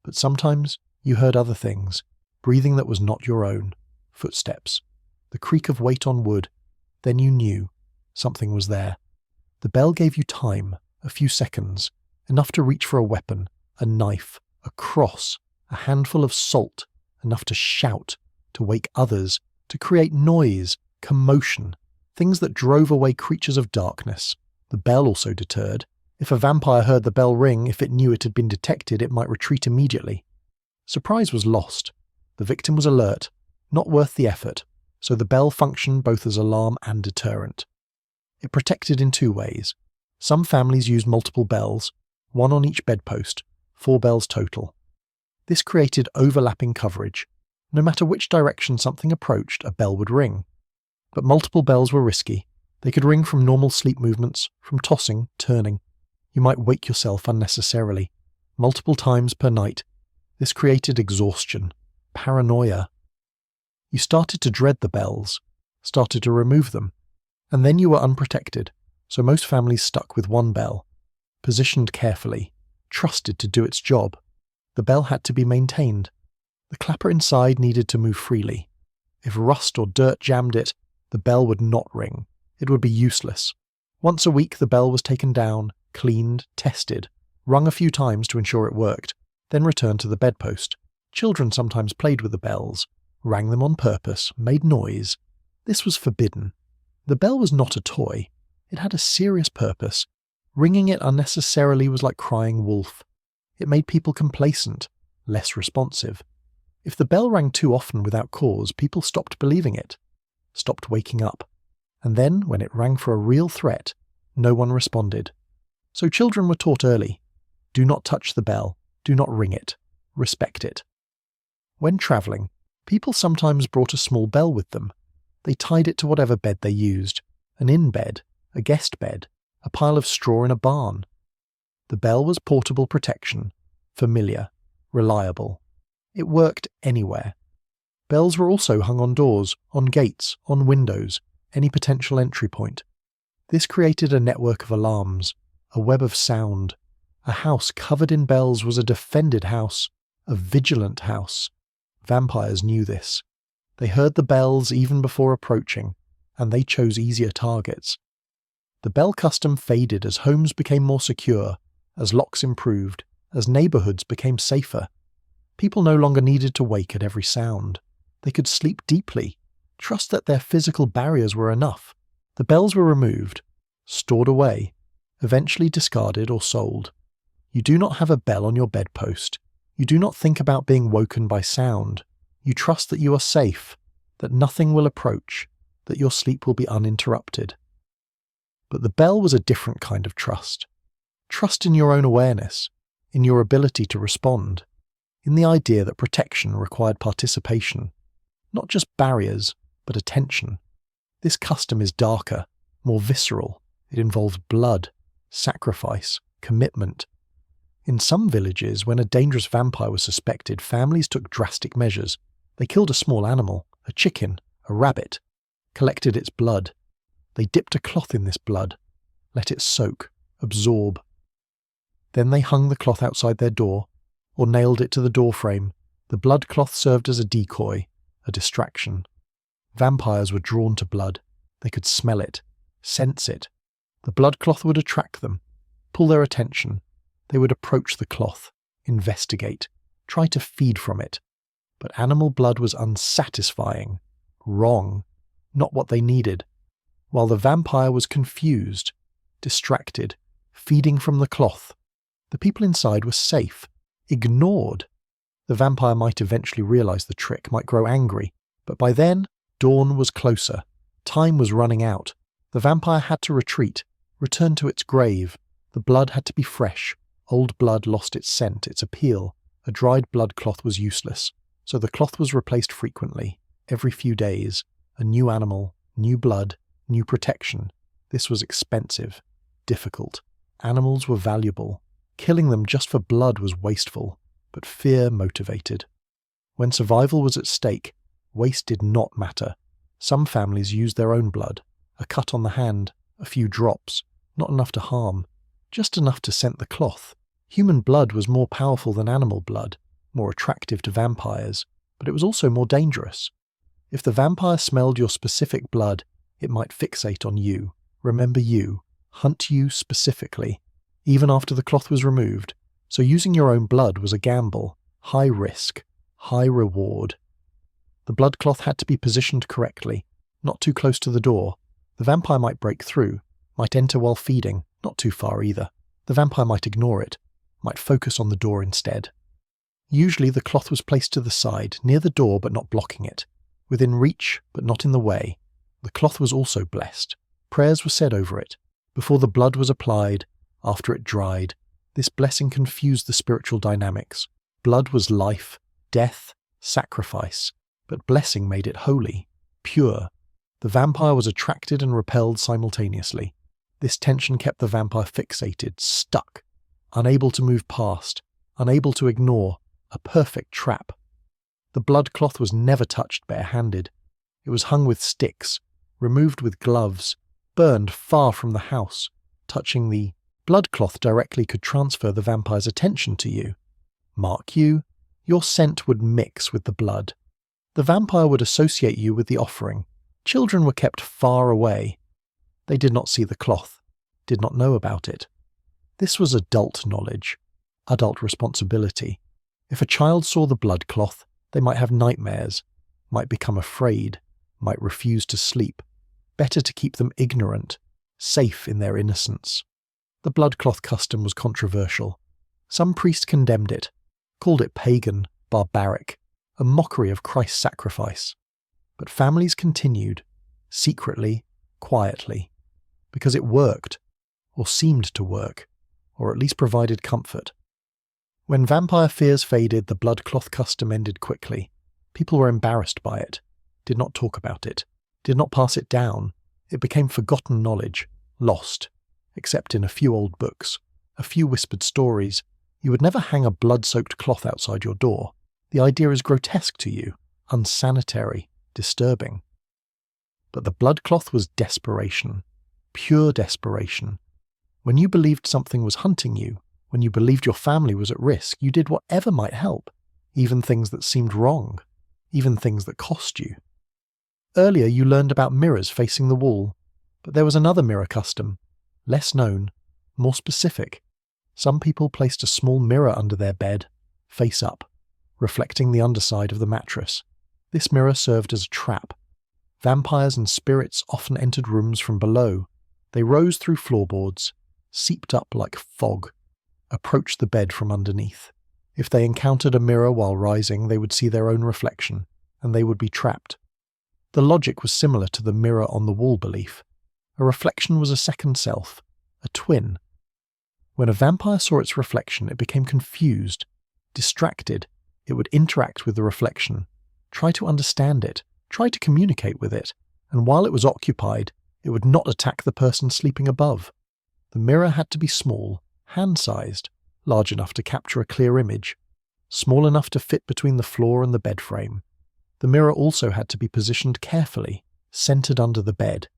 But sometimes you heard other things, breathing that was not your own, footsteps, the creak of weight on wood. Then you knew something was there. The bell gave you time, a few seconds, enough to reach for a weapon, a knife, a cross, a handful of salt, enough to shout, to wake others, to create noise, commotion, things that drove away creatures of darkness. The bell also deterred. If a vampire heard the bell ring, if it knew it had been detected, it might retreat immediately. Surprise was lost. The victim was alert, not worth the effort, so the bell functioned both as alarm and deterrent. It protected in two ways. Some families used multiple bells, one on each bedpost, 4 bells total. This created overlapping coverage. No matter which direction something approached, a bell would ring. But multiple bells were risky. They could ring from normal sleep movements, from tossing, turning. You might wake yourself unnecessarily, multiple times per night. This created exhaustion, paranoia. You started to dread the bells, started to remove them, and then you were unprotected, so most families stuck with one bell, positioned carefully, trusted to do its job. The bell had to be maintained. The clapper inside needed to move freely. If rust or dirt jammed it, the bell would not ring. It would be useless. Once a week the bell was taken down, cleaned, tested, rung a few times to ensure it worked, then returned to the bedpost. Children sometimes played with the bells, rang them on purpose, made noise. This was forbidden. The bell was not a toy. It had a serious purpose. Ringing it unnecessarily was like crying wolf. It made people complacent, less responsive. If the bell rang too often without cause, people stopped believing it, stopped waking up. And then, when it rang for a real threat, no one responded. So children were taught early, do not touch the bell, do not ring it, respect it. When travelling, people sometimes brought a small bell with them. They tied it to whatever bed they used, an inn bed, a guest bed, a pile of straw in a barn. The bell was portable protection, familiar, reliable. It worked anywhere. Bells were also hung on doors, on gates, on windows, any potential entry point. This created a network of alarms, a web of sound. A house covered in bells was a defended house, a vigilant house. Vampires knew this. They heard the bells even before approaching, and they chose easier targets. The bell custom faded as homes became more secure, as locks improved, as neighbourhoods became safer. People no longer needed to wake at every sound. They could sleep deeply, trust that their physical barriers were enough. The bells were removed, stored away, eventually discarded or sold. You do not have a bell on your bedpost. You do not think about being woken by sound. You trust that you are safe, that nothing will approach, that your sleep will be uninterrupted. But the bell was a different kind of trust. Trust in your own awareness, in your ability to respond, in the idea that protection required participation, not just barriers, but attention. This custom is darker, more visceral. It involves blood, sacrifice, commitment. In some villages, when a dangerous vampire was suspected, families took drastic measures. They killed a small animal, a chicken, a rabbit, collected its blood. They dipped a cloth in this blood, let it soak, absorb. Then they hung the cloth outside their door, or nailed it to the doorframe. The blood cloth served as a decoy, a distraction. Vampires were drawn to blood. They could smell it, sense it. The blood cloth would attract them, pull their attention. They would approach the cloth, investigate, try to feed from it. But animal blood was unsatisfying, wrong, not what they needed. While the vampire was confused, distracted, feeding from the cloth, the people inside were safe, ignored. The vampire might eventually realize the trick, might grow angry, but by then, dawn was closer. Time was running out. The vampire had to retreat, return to its grave. The blood had to be fresh. Old blood lost its scent, its appeal. A dried blood cloth was useless. So the cloth was replaced frequently, every few days. A new animal, new blood, new protection. This was expensive, difficult. Animals were valuable. Killing them just for blood was wasteful, but fear motivated. When survival was at stake, waste did not matter. Some families used their own blood. A cut on the hand, a few drops, not enough to harm, just enough to scent the cloth. Human blood was more powerful than animal blood, more attractive to vampires, but it was also more dangerous. If the vampire smelled your specific blood, it might fixate on you, remember you, hunt you specifically, even after the cloth was removed. So using your own blood was a gamble, high risk, high reward. The blood cloth had to be positioned correctly, not too close to the door. The vampire might break through, might enter while feeding, not too far either. The vampire might ignore it, might focus on the door instead. Usually the cloth was placed to the side, near the door but not blocking it, within reach but not in the way. The cloth was also blessed. Prayers were said over it, before the blood was applied, after it dried. This blessing confused the spiritual dynamics. Blood was life, death, sacrifice, but blessing made it holy, pure. The vampire was attracted and repelled simultaneously. This tension kept the vampire fixated, stuck, unable to move past, unable to ignore, a perfect trap. The blood cloth was never touched bare-handed. It was hung with sticks, removed with gloves, burned far from the house. Touching the blood cloth directly could transfer the vampire's attention to you. Mark you, your scent would mix with the blood. The vampire would associate you with the offering. Children were kept far away. They did not see the cloth, did not know about it. This was adult knowledge, adult responsibility. If a child saw the blood cloth, they might have nightmares, might become afraid, might refuse to sleep. Better to keep them ignorant, safe in their innocence. The bloodcloth custom was controversial. Some priests condemned it, called it pagan, barbaric, a mockery of Christ's sacrifice. But families continued, secretly, quietly, because it worked, or seemed to work, or at least provided comfort. When vampire fears faded, the bloodcloth custom ended quickly. People were embarrassed by it, did not talk about it, did not pass it down. It became forgotten knowledge, lost, except in a few old books, a few whispered stories. You would never hang a blood-soaked cloth outside your door. The idea is grotesque to you, unsanitary, disturbing. But the bloodcloth was desperation, pure desperation. When you believed something was hunting you, when you believed your family was at risk, you did whatever might help, even things that seemed wrong, even things that cost you. Earlier you learned about mirrors facing the wall, but there was another mirror custom, less known, more specific. Some people placed a small mirror under their bed, face up, reflecting the underside of the mattress. This mirror served as a trap. Vampires and spirits often entered rooms from below. They rose through floorboards, seeped up like fog, approached the bed from underneath. If they encountered a mirror while rising, they would see their own reflection, and they would be trapped. The logic was similar to the mirror on the wall belief. A reflection was a second self, a twin. When a vampire saw its reflection, it became confused, distracted. It would interact with the reflection, try to understand it, try to communicate with it, and while it was occupied, it would not attack the person sleeping above. The mirror had to be small, hand-sized, large enough to capture a clear image, small enough to fit between the floor and the bed frame. The mirror also had to be positioned carefully, centered under the bed,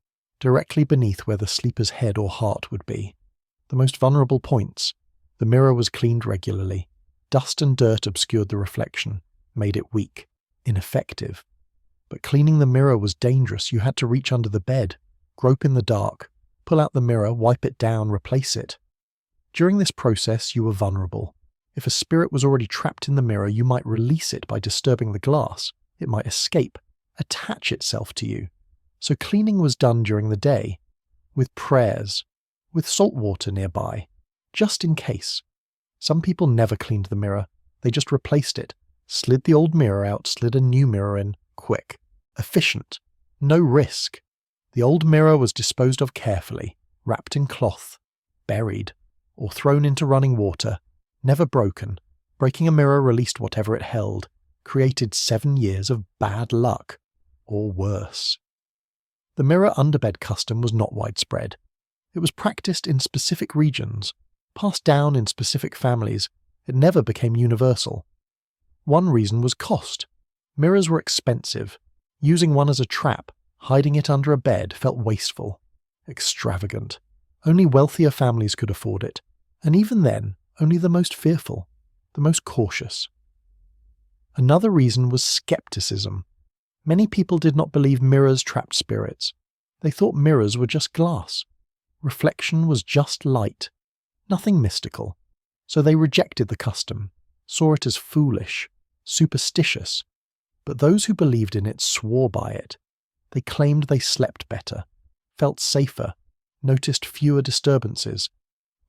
directly beneath where the sleeper's head or heart would be. The most vulnerable points. The mirror was cleaned regularly. Dust and dirt obscured the reflection, made it weak, ineffective. But cleaning the mirror was dangerous. You had to reach under the bed, grope in the dark, pull out the mirror, wipe it down, replace it. During this process, you were vulnerable. If a spirit was already trapped in the mirror, you might release it by disturbing the glass. It might escape, attach itself to you. So cleaning was done during the day, with prayers, with salt water nearby, just in case. Some people never cleaned the mirror. They just replaced it, slid the old mirror out, slid a new mirror in, quick, efficient, no risk. The old mirror was disposed of carefully, wrapped in cloth, buried, or thrown into running water, never broken. Breaking a mirror released whatever it held, created 7 years of bad luck, or worse. The mirror underbed custom was not widespread. It was practiced in specific regions, passed down in specific families. It never became universal. One reason was cost. Mirrors were expensive. Using one as a trap, hiding it under a bed, felt wasteful, extravagant. Only wealthier families could afford it, and even then, only the most fearful, the most cautious. Another reason was skepticism. Many people did not believe mirrors trapped spirits. They thought mirrors were just glass. Reflection was just light, nothing mystical. So they rejected the custom, saw it as foolish, superstitious. But those who believed in it swore by it. They claimed they slept better, felt safer, noticed fewer disturbances.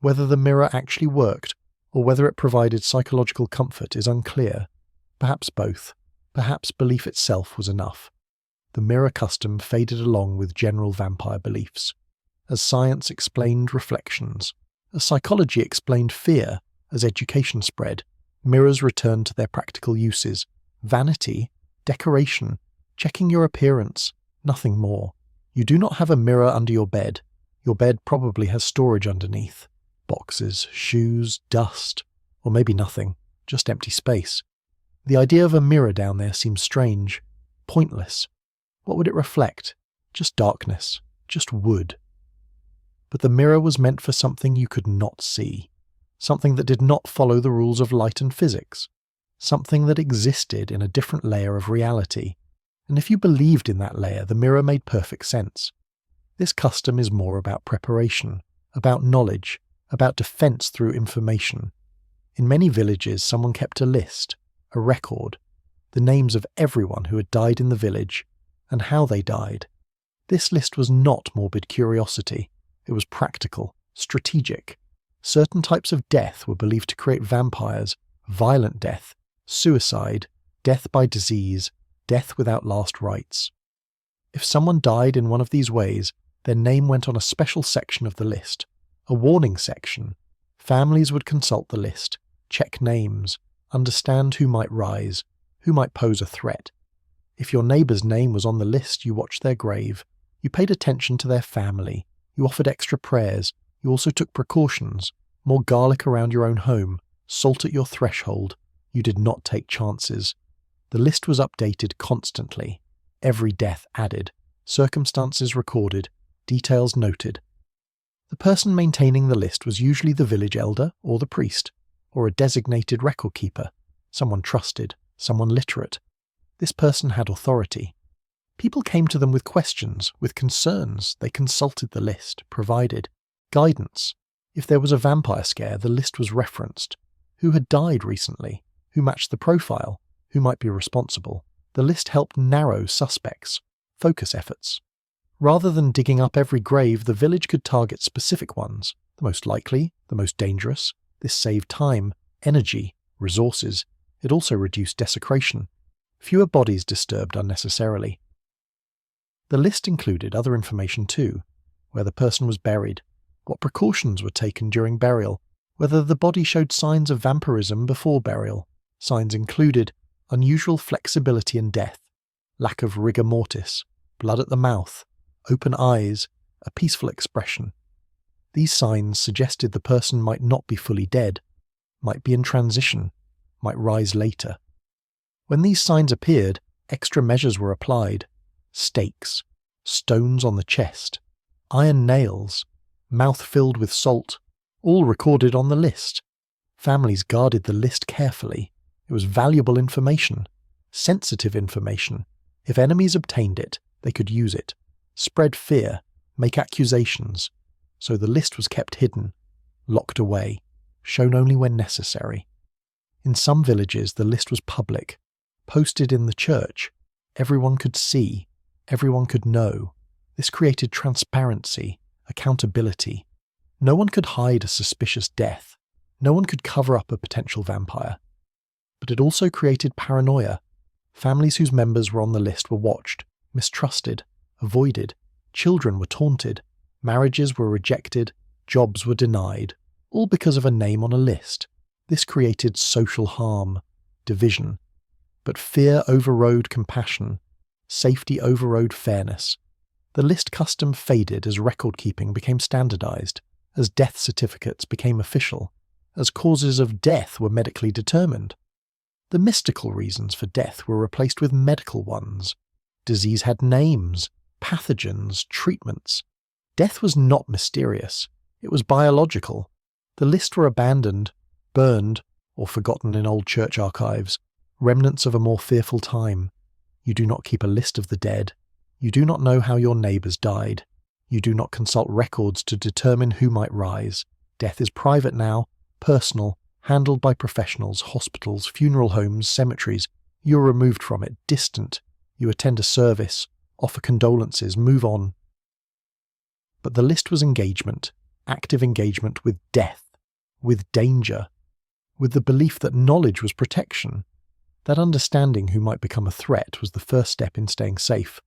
Whether the mirror actually worked, or whether it provided psychological comfort is unclear. Perhaps both. Perhaps belief itself was enough. The mirror custom faded along with general vampire beliefs. As science explained reflections, as psychology explained fear, as education spread, mirrors returned to their practical uses. Vanity, decoration, checking your appearance, nothing more. You do not have a mirror under your bed. Your bed probably has storage underneath. Boxes, shoes, dust, or maybe nothing, just empty space. The idea of a mirror down there seems strange, pointless. What would it reflect? Just darkness, just wood. But the mirror was meant for something you could not see, something that did not follow the rules of light and physics, something that existed in a different layer of reality. And if you believed in that layer, the mirror made perfect sense. This custom is more about preparation, about knowledge, about defense through information. In many villages, someone kept a list, a record, the names of everyone who had died in the village, and how they died. This list was not morbid curiosity. It was practical, strategic. Certain types of death were believed to create vampires: violent death, suicide, death by disease, death without last rites. If someone died in one of these ways, their name went on a special section of the list, a warning section. Families would consult the list, check names, understand who might rise, who might pose a threat. If your neighbour's name was on the list, you watched their grave, you paid attention to their family, you offered extra prayers, you also took precautions, more garlic around your own home, salt at your threshold. You did not take chances. The list was updated constantly. Every death added, circumstances recorded, details noted. The person maintaining the list was usually the village elder or the priest, or a designated record keeper, someone trusted, someone literate. This person had authority. People came to them with questions, with concerns. They consulted the list, provided guidance. If there was a vampire scare, the list was referenced. Who had died recently? Who matched the profile? Who might be responsible? The list helped narrow suspects, focus efforts. Rather than digging up every grave, the village could target specific ones, the most likely, the most dangerous. This saved time, energy, resources. It also reduced desecration. Fewer bodies disturbed unnecessarily. The list included other information too: where the person was buried, what precautions were taken during burial, whether the body showed signs of vampirism before burial. Signs included unusual flexibility in death, lack of rigor mortis, blood at the mouth, open eyes, a peaceful expression. These signs suggested the person might not be fully dead, might be in transition, might rise later. When these signs appeared, extra measures were applied: stakes, stones on the chest, iron nails, mouth filled with salt, all recorded on the list. Families guarded the list carefully. It was valuable information, sensitive information. If enemies obtained it, they could use it, spread fear, make accusations. So the list was kept hidden, locked away, shown only when necessary. In some villages, the list was public, posted in the church. Everyone could see, everyone could know. This created transparency, accountability. No one could hide a suspicious death. No one could cover up a potential vampire. But it also created paranoia. Families whose members were on the list were watched, mistrusted, avoided. Children were taunted. Marriages were rejected. Jobs were denied. All because of a name on a list. This created social harm, division. But fear overrode compassion. Safety overrode fairness. The list custom faded as record-keeping became standardized, as death certificates became official, as causes of death were medically determined. The mystical reasons for death were replaced with medical ones. Disease had names, pathogens, treatments. Death was not mysterious. It was biological. The list were abandoned, burned, or forgotten in old church archives, remnants of a more fearful time. You do not keep a list of the dead. You do not know how your neighbours died. You do not consult records to determine who might rise. Death is private now, personal, handled by professionals, hospitals, funeral homes, cemeteries. You are removed from it, distant. You attend a service, offer condolences, move on. But the list was engagement, active engagement with death, with danger, with the belief that knowledge was protection. That understanding who might become a threat was the first step in staying safe.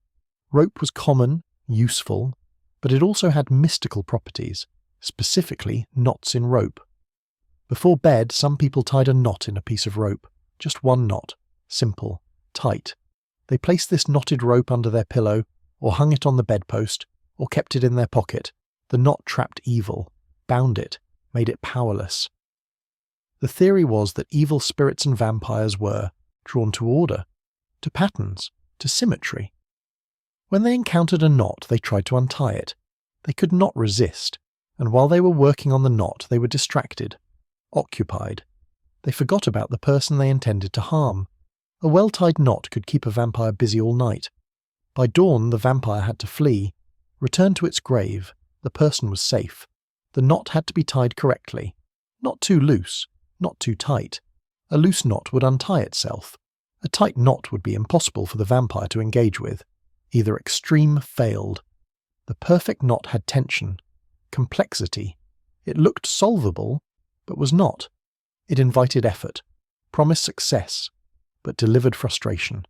Rope was common, useful, but it also had mystical properties, specifically knots in rope. Before bed, some people tied a knot in a piece of rope, just one knot, simple, tight. They placed this knotted rope under their pillow, or hung it on the bedpost, or kept it in their pocket. The knot trapped evil, bound it, made it powerless. The theory was that evil spirits and vampires were drawn to order, to patterns, to symmetry. When they encountered a knot, they tried to untie it. They could not resist, and while they were working on the knot, they were distracted, occupied. They forgot about the person they intended to harm. A well-tied knot could keep a vampire busy all night. By dawn, the vampire had to flee. Return to its grave. The person was safe. The knot had to be tied correctly. Not too loose, not too tight. A loose knot would untie itself. A tight knot would be impossible for the vampire to engage with. Either extreme failed. The perfect knot had tension, complexity. It looked solvable, but was not. It invited effort, promised success, but delivered frustration.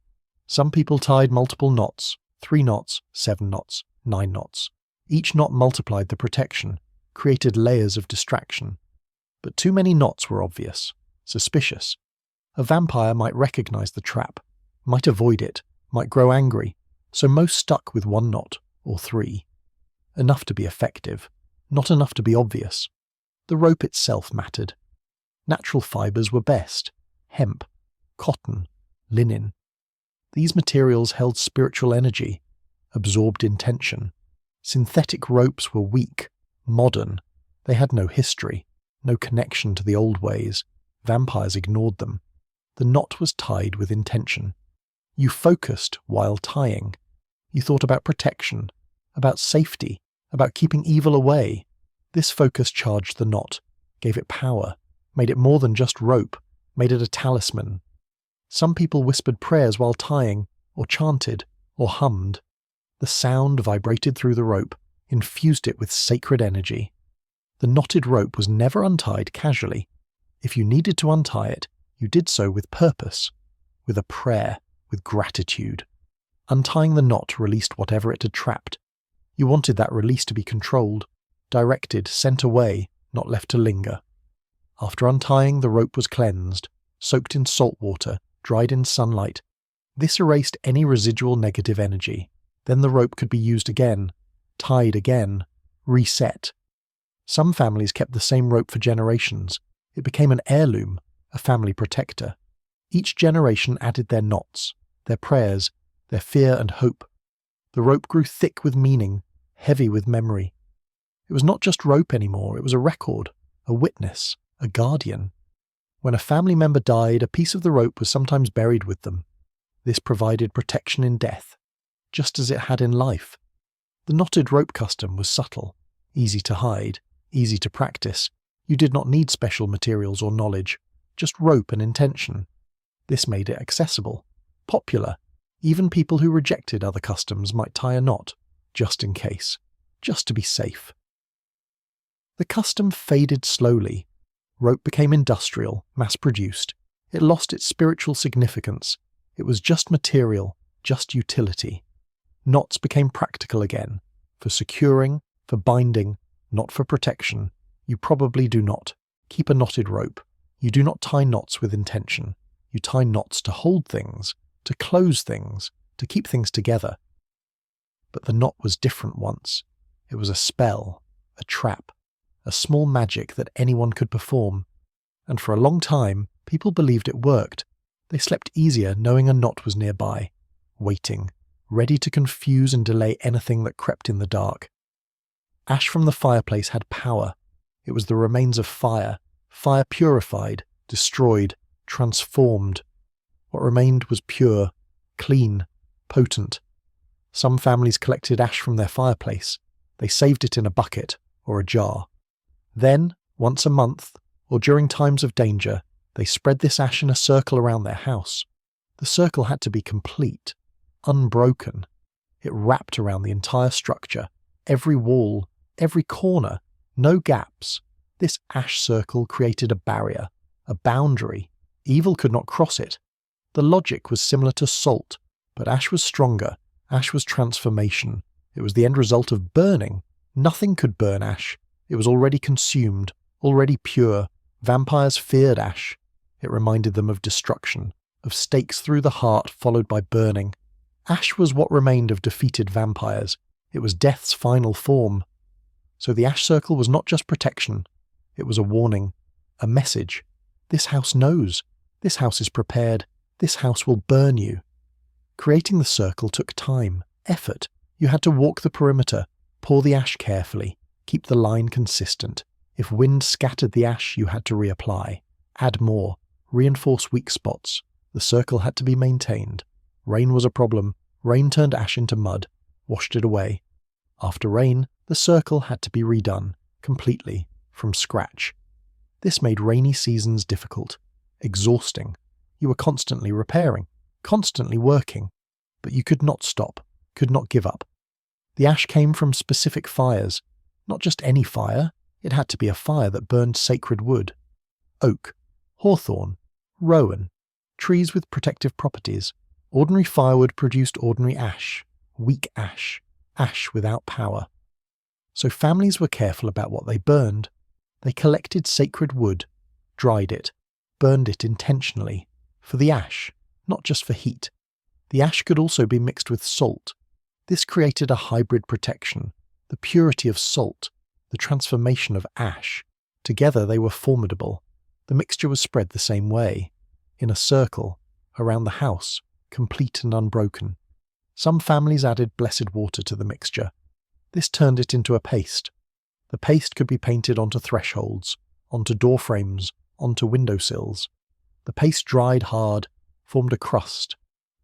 Some people tied multiple knots, 3 knots, 7 knots, 9 knots. Each knot multiplied the protection, created layers of distraction. But too many knots were obvious, suspicious. A vampire might recognize the trap, might avoid it, might grow angry, so most stuck with 1 knot or 3. Enough to be effective, not enough to be obvious. The rope itself mattered. Natural fibers were best: hemp, cotton, linen. These materials held spiritual energy, absorbed intention. Synthetic ropes were weak, modern. They had no history, no connection to the old ways. Vampires ignored them. The knot was tied with intention. You focused while tying. You thought about protection, about safety, about keeping evil away. This focus charged the knot, gave it power, made it more than just rope, made it a talisman. Some people whispered prayers while tying, or chanted, or hummed. The sound vibrated through the rope, infused it with sacred energy. The knotted rope was never untied casually. If you needed to untie it, you did so with purpose, with a prayer, with gratitude. Untying the knot released whatever it had trapped. You wanted that release to be controlled, directed, sent away, not left to linger. After untying, the rope was cleansed, soaked in salt water, dried in sunlight. This erased any residual negative energy. Then the rope could be used again, tied again, reset. Some families kept the same rope for generations. It became an heirloom, a family protector. Each generation added their knots, their prayers, their fear and hope. The rope grew thick with meaning, heavy with memory. It was not just rope anymore, it was a record, a witness, a guardian. When a family member died, a piece of the rope was sometimes buried with them. This provided protection in death, just as it had in life. The knotted rope custom was subtle, easy to hide, easy to practice. You did not need special materials or knowledge, just rope and intention. This made it accessible, popular. Even people who rejected other customs might tie a knot, just in case, just to be safe. The custom faded slowly. Rope became industrial, mass-produced. It lost its spiritual significance. It was just material, just utility. Knots became practical again, for securing, for binding, not for protection. You probably do not keep a knotted rope. You do not tie knots with intention. You tie knots to hold things, to close things, to keep things together. But the knot was different once. It was a spell, a trap, a small magic that anyone could perform. And for a long time, people believed it worked. They slept easier knowing a knot was nearby, waiting, ready to confuse and delay anything that crept in the dark. Ash from the fireplace had power. It was the remains of fire, fire purified, destroyed, transformed. What remained was pure, clean, potent. Some families collected ash from their fireplace. They saved it in a bucket or a jar. Then, once a month, or during times of danger, they spread this ash in a circle around their house. The circle had to be complete, unbroken. It wrapped around the entire structure, every wall, every corner, no gaps. This ash circle created a barrier, a boundary. Evil could not cross it. The logic was similar to salt, but ash was stronger. Ash was transformation. It was the end result of burning. Nothing could burn ash. It was already consumed, already pure. Vampires feared ash. It reminded them of destruction, of stakes through the heart followed by burning. Ash was what remained of defeated vampires. It was death's final form. So the ash circle was not just protection. It was a warning, a message. This house knows. This house is prepared. This house will burn you. Creating the circle took time, effort. You had to walk the perimeter, pour the ash carefully, keep the line consistent. If wind scattered the ash, you had to reapply, add more, reinforce weak spots. The circle had to be maintained. Rain was a problem. Rain turned ash into mud, washed it away. After rain, the circle had to be redone, completely, from scratch. This made rainy seasons difficult, exhausting. You were constantly repairing, constantly working, but you could not stop, could not give up. The ash came from specific fires. Not just any fire, it had to be a fire that burned sacred wood. Oak, hawthorn, rowan, trees with protective properties. Ordinary firewood produced ordinary ash, weak ash, ash without power. So families were careful about what they burned. They collected sacred wood, dried it, burned it intentionally, for the ash, not just for heat. The ash could also be mixed with salt. This created a hybrid protection, the purity of salt, the transformation of ash. Together they were formidable. The mixture was spread the same way, in a circle, around the house, complete and unbroken. Some families added blessed water to the mixture. This turned it into a paste. The paste could be painted onto thresholds, onto door frames, onto windowsills. The paste dried hard, formed a crust.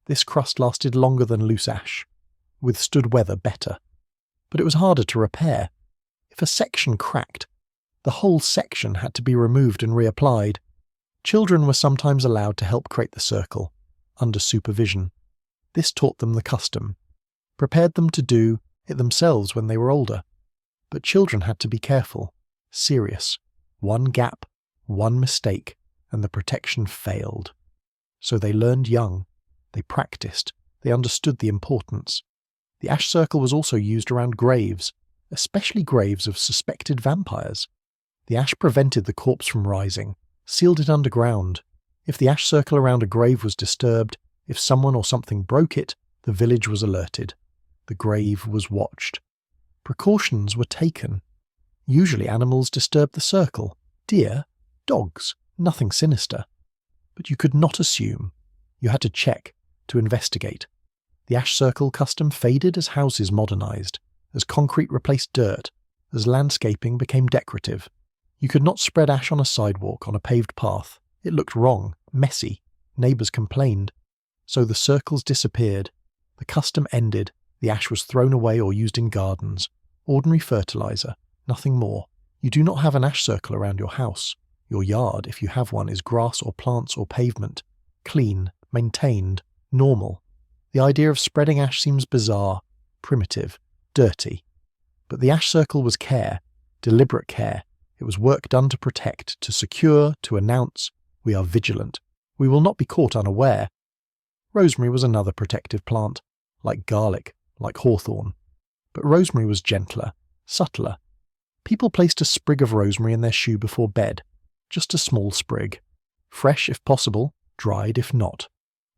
This crust lasted longer than loose ash, withstood weather better. But it was harder to repair. If a section cracked, the whole section had to be removed and reapplied. Children were sometimes allowed to help create the circle, under supervision. This taught them the custom, prepared them to do it themselves when they were older. But children had to be careful, serious. One gap, one mistake, and the protection failed. So they learned young, they practiced, they understood the importance. The ash circle was also used around graves, especially graves of suspected vampires. The ash prevented the corpse from rising, sealed it underground. If the ash circle around a grave was disturbed, if someone or something broke it, the village was alerted. The grave was watched. Precautions were taken. Usually animals disturbed the circle. Deer, dogs, nothing sinister. But you could not assume. You had to check, to investigate. The ash circle custom faded as houses modernized, as concrete replaced dirt, as landscaping became decorative. You could not spread ash on a sidewalk on a paved path. It looked wrong, messy. Neighbors complained. So the circles disappeared. The custom ended. The ash was thrown away or used in gardens. Ordinary fertilizer, nothing more. You do not have an ash circle around your house. Your yard, if you have one, is grass or plants or pavement. Clean, maintained, normal. The idea of spreading ash seems bizarre, primitive, dirty. But the ash circle was care, deliberate care. It was work done to protect, to secure, to announce, we are vigilant. We will not be caught unaware. Rosemary was another protective plant, like garlic, like hawthorn. But rosemary was gentler, subtler. People placed a sprig of rosemary in their shoe before bed, just a small sprig. Fresh if possible, dried if not.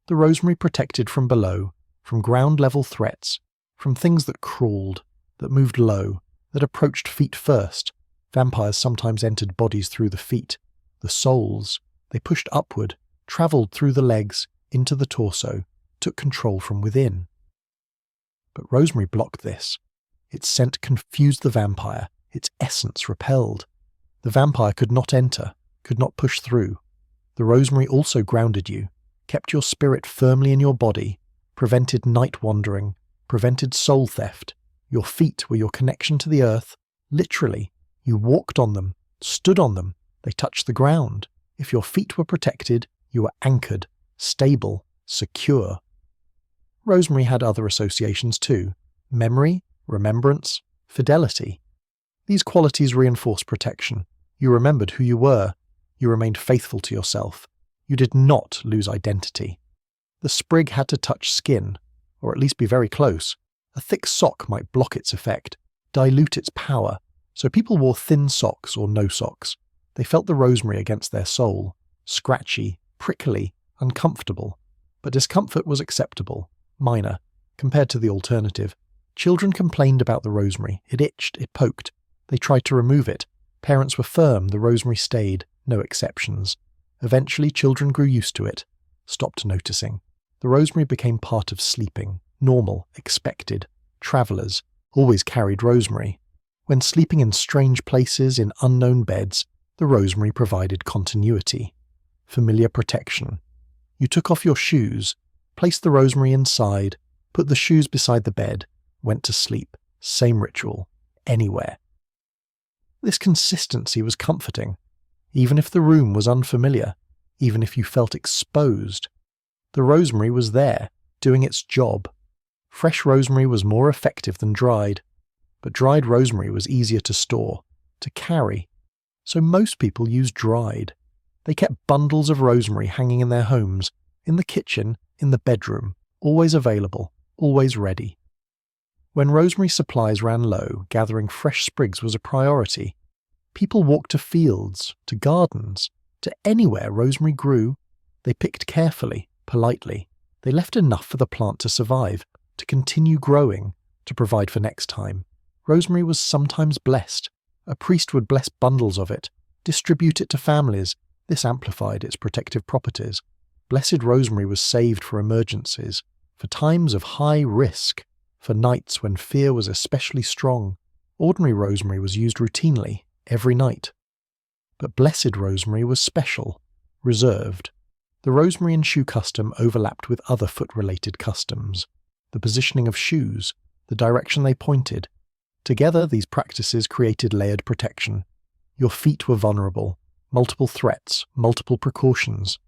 The rosemary protected from below, from ground-level threats, from things that crawled, that moved low, that approached feet first. Vampires sometimes entered bodies through the feet, the soles. They pushed upward, travelled through the legs, into the torso, took control from within. But rosemary blocked this. Its scent confused the vampire, its essence repelled. The vampire could not enter, could not push through. The rosemary also grounded you, kept your spirit firmly in your body, prevented night wandering, prevented soul theft. Your feet were your connection to the earth. Literally, you walked on them, stood on them, they touched the ground. If your feet were protected, you were anchored, stable, secure. Rosemary had other associations too. Memory, remembrance, fidelity. These qualities reinforced protection. You remembered who you were. You remained faithful to yourself. You did not lose identity. The sprig had to touch skin, or at least be very close. A thick sock might block its effect, dilute its power, so people wore thin socks or no socks. They felt the rosemary against their soul, scratchy, prickly, uncomfortable. But discomfort was acceptable, minor, compared to the alternative. Children complained about the rosemary. It itched, it poked. They tried to remove it. Parents were firm, the rosemary stayed, no exceptions. Eventually children grew used to it, stopped noticing. The rosemary became part of sleeping, normal, expected. Travellers always carried rosemary. When sleeping in strange places, in unknown beds, the rosemary provided continuity, familiar protection. You took off your shoes, placed the rosemary inside, put the shoes beside the bed, went to sleep. Same ritual, anywhere. This consistency was comforting, even if the room was unfamiliar, even if you felt exposed. The rosemary was there, doing its job. Fresh rosemary was more effective than dried, but dried rosemary was easier to store, to carry, so most people used dried. They kept bundles of rosemary hanging in their homes, in the kitchen, in the bedroom, always available, always ready. When rosemary supplies ran low, gathering fresh sprigs was a priority. People walked to fields, to gardens, to anywhere rosemary grew. They picked carefully, politely. They left enough for the plant to survive, to continue growing, to provide for next time. Rosemary was sometimes blessed. A priest would bless bundles of it, distribute it to families. This amplified its protective properties. Blessed rosemary was saved for emergencies, for times of high risk, for nights when fear was especially strong. Ordinary rosemary was used routinely, every night. But blessed rosemary was special, reserved. The rosemary and shoe custom overlapped with other foot-related customs. The positioning of shoes, the direction they pointed. Together, these practices created layered protection. Your feet were vulnerable, multiple threats, multiple precautions.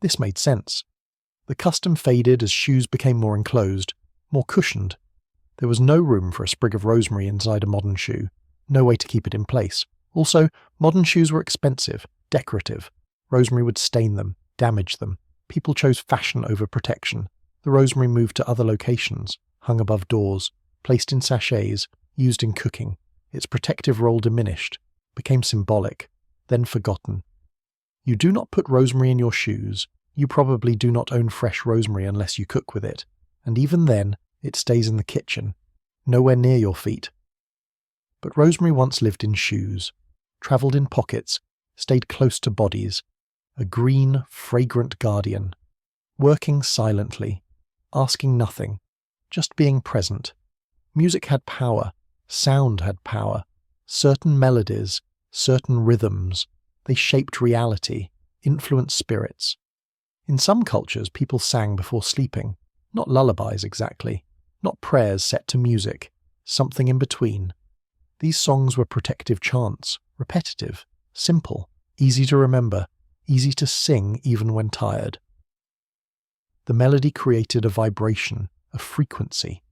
This made sense. The custom faded as shoes became more enclosed, more cushioned. There was no room for a sprig of rosemary inside a modern shoe, no way to keep it in place. Also, modern shoes were expensive, decorative. Rosemary would stain them, damage them. People chose fashion over protection. The rosemary moved to other locations, hung above doors, placed in sachets, used in cooking. Its protective role diminished, became symbolic, then forgotten. You do not put rosemary in your shoes. You probably do not own fresh rosemary unless you cook with it, and even then, it stays in the kitchen, nowhere near your feet. But rosemary once lived in shoes, travelled in pockets, stayed close to bodies, a green, fragrant guardian, working silently, asking nothing, just being present. Music had power, sound had power, certain melodies, certain rhythms. They shaped reality, influenced spirits. In some cultures, people sang before sleeping, not lullabies exactly, not prayers set to music, something in between. These songs were protective chants, repetitive, simple, easy to remember, easy to sing even when tired. The melody created a vibration, a frequency.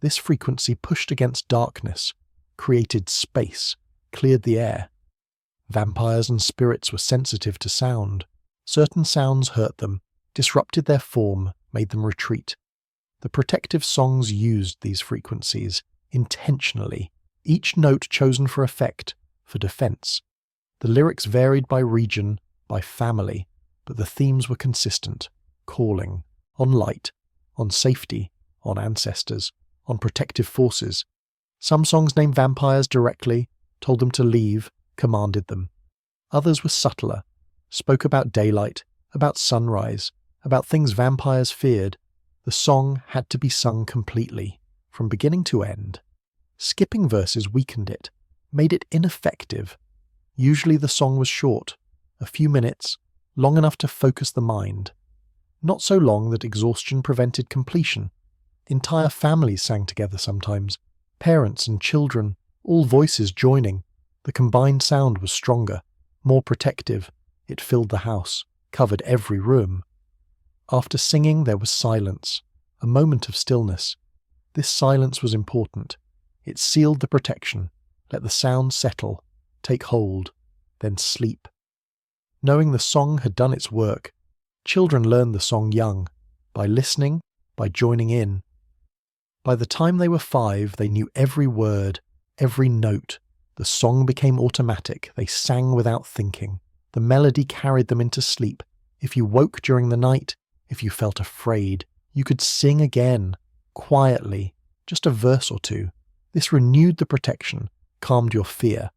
This frequency pushed against darkness, created space, cleared the air. Vampires and spirits were sensitive to sound. Certain sounds hurt them, disrupted their form, made them retreat. The protective songs used these frequencies, intentionally, each note chosen for effect, for defense. The lyrics varied by region, by family, but the themes were consistent, calling, on light, on safety, on ancestors, on protective forces. Some songs named vampires directly, told them to leave, commanded them. Others were subtler, spoke about daylight, about sunrise, about things vampires feared. The song had to be sung completely, from beginning to end. Skipping verses weakened it, made it ineffective. Usually the song was short, a few minutes, long enough to focus the mind. Not so long that exhaustion prevented completion. Entire families sang together sometimes, parents and children, all voices joining. The combined sound was stronger, more protective. It filled the house, covered every room. After singing there was silence, a moment of stillness. This silence was important. It sealed the protection, let the sound settle, take hold, then sleep. Knowing the song had done its work, children learned the song young, by listening, by joining in. By the time they were 5, they knew every word, every note. The song became automatic. They sang without thinking. The melody carried them into sleep. If you woke during the night, if you felt afraid, you could sing again, quietly, just a verse or two. This renewed the protection, calmed your fear.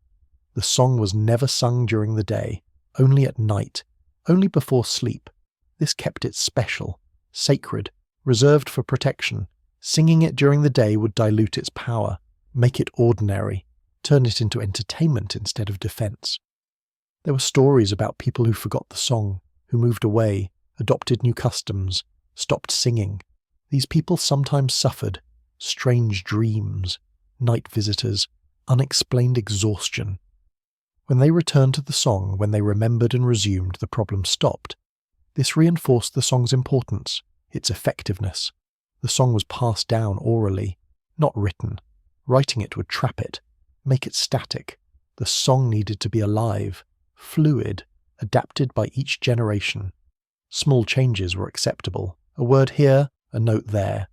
The song was never sung during the day, only at night, only before sleep. This kept it special, sacred, reserved for protection. Singing it during the day would dilute its power, make it ordinary, turn it into entertainment instead of defense. There were stories about people who forgot the song, who moved away, adopted new customs, stopped singing. These people sometimes suffered strange dreams, night visitors, unexplained exhaustion. When they returned to the song, when they remembered and resumed, the problem stopped. This reinforced the song's importance, its effectiveness. The song was passed down orally, not written. Writing it would trap it, make it static. The song needed to be alive, fluid, adapted by each generation. Small changes were acceptable, a word here, a note there,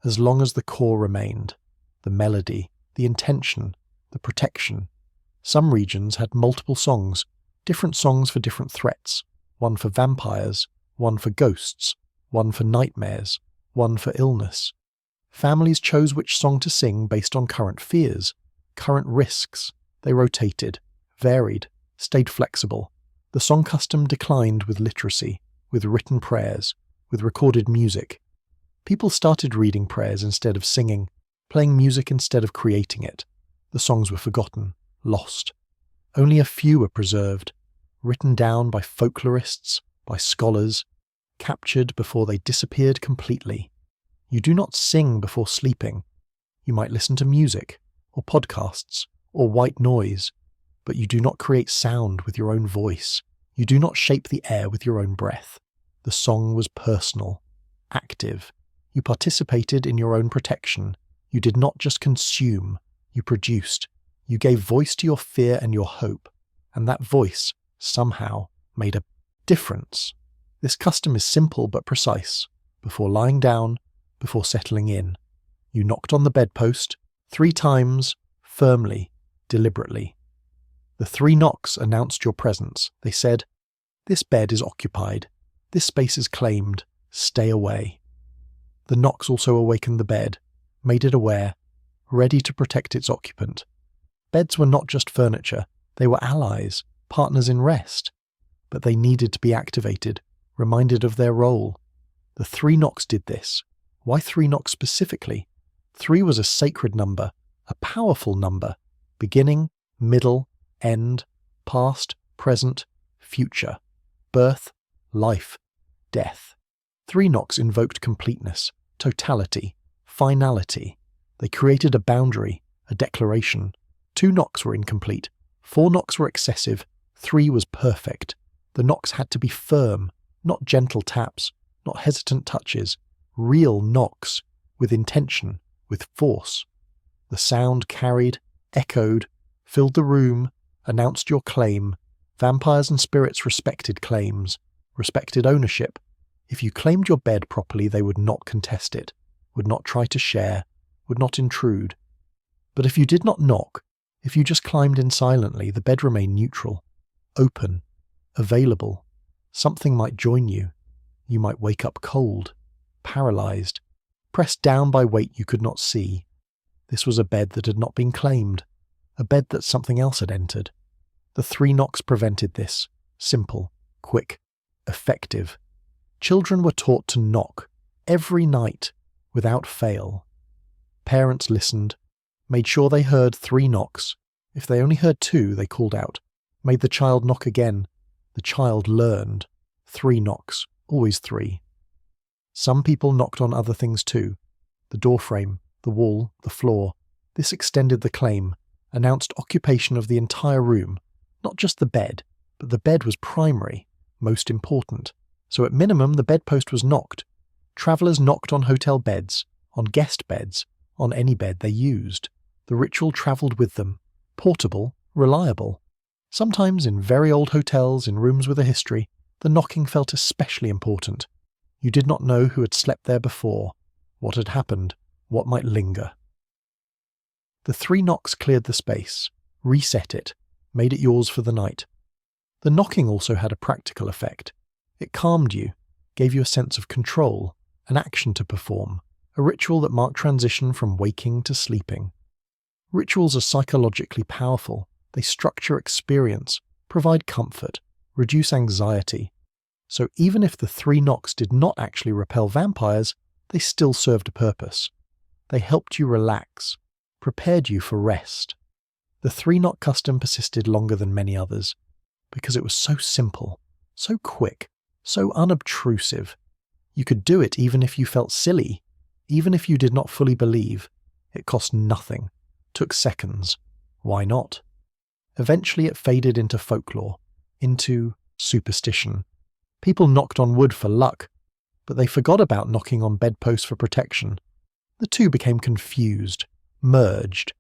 as long as the core remained, the melody, the intention, the protection. Some regions had multiple songs, different songs for different threats, one for vampires, one for ghosts, one for nightmares, one for illness. Families chose which song to sing based on current fears, current risks. They rotated, varied, stayed flexible. The song custom declined with literacy, with written prayers, with recorded music. People started reading prayers instead of singing, playing music instead of creating it. The songs were forgotten, lost. Only a few were preserved, written down by folklorists, by scholars, captured before they disappeared completely. You do not sing before sleeping. You might listen to music, or podcasts, or white noise, but you do not create sound with your own voice. You do not shape the air with your own breath. The song was personal, active. You participated in your own protection. You did not just consume, you produced. You gave voice to your fear and your hope, and that voice, somehow, made a difference. This custom is simple but precise. Before lying down, before settling in, you knocked on the bedpost 3 times, firmly, deliberately. The 3 knocks announced your presence. They said, "This bed is occupied. This space is claimed. Stay away." The knocks also awakened the bed, made it aware, ready to protect its occupant. Beds were not just furniture. They were allies, partners in rest. But they needed to be activated, reminded of their role. The 3 knocks did this. Why 3 knocks specifically? 3 was a sacred number, a powerful number. Beginning, middle, end, past, present, future. Birth, life, death. 3 knocks invoked completeness, totality, finality. They created a boundary, a declaration. 2 knocks were incomplete. 4 knocks were excessive. 3 was perfect. The knocks had to be firm, not gentle taps, not hesitant touches. Real knocks, with intention, with force. The sound carried, echoed, filled the room, announced your claim. Vampires and spirits respected claims, respected ownership. If you claimed your bed properly, they would not contest it, would not try to share, would not intrude. But if you did not knock, if you just climbed in silently, the bed remained neutral, open, available. Something might join you. You might wake up cold, paralyzed, pressed down by weight you could not see. This was a bed that had not been claimed, a bed that something else had entered. The 3 knocks prevented this. Simple, quick, effective. Children were taught to knock, every night, without fail. Parents listened, made sure they heard 3 knocks. If they only heard 2, they called out, made the child knock again. The child learned. 3 knocks, always 3. Some people knocked on other things too. The doorframe, the wall, the floor. This extended the claim, announced occupation of the entire room. Not just the bed, but the bed was primary, most important. So at minimum, the bedpost was knocked. Travellers knocked on hotel beds, on guest beds, on any bed they used. The ritual travelled with them. Portable, reliable. Sometimes in very old hotels, in rooms with a history, the knocking felt especially important. You did not know who had slept there before, what had happened, what might linger. The 3 knocks cleared the space, reset it, made it yours for the night. The knocking also had a practical effect. It calmed you, gave you a sense of control, an action to perform, a ritual that marked transition from waking to sleeping. Rituals are psychologically powerful. They structure experience, provide comfort, reduce anxiety. So even if the 3 knocks did not actually repel vampires, they still served a purpose. They helped you relax, prepared you for rest. The 3 knock custom persisted longer than many others, because it was so simple, so quick, so unobtrusive. You could do it even if you felt silly, even if you did not fully believe. It cost nothing, took seconds. Why not? Eventually it faded into folklore, into superstition. People knocked on wood for luck. but they forgot about knocking on bedposts for protection. The two became confused, merged.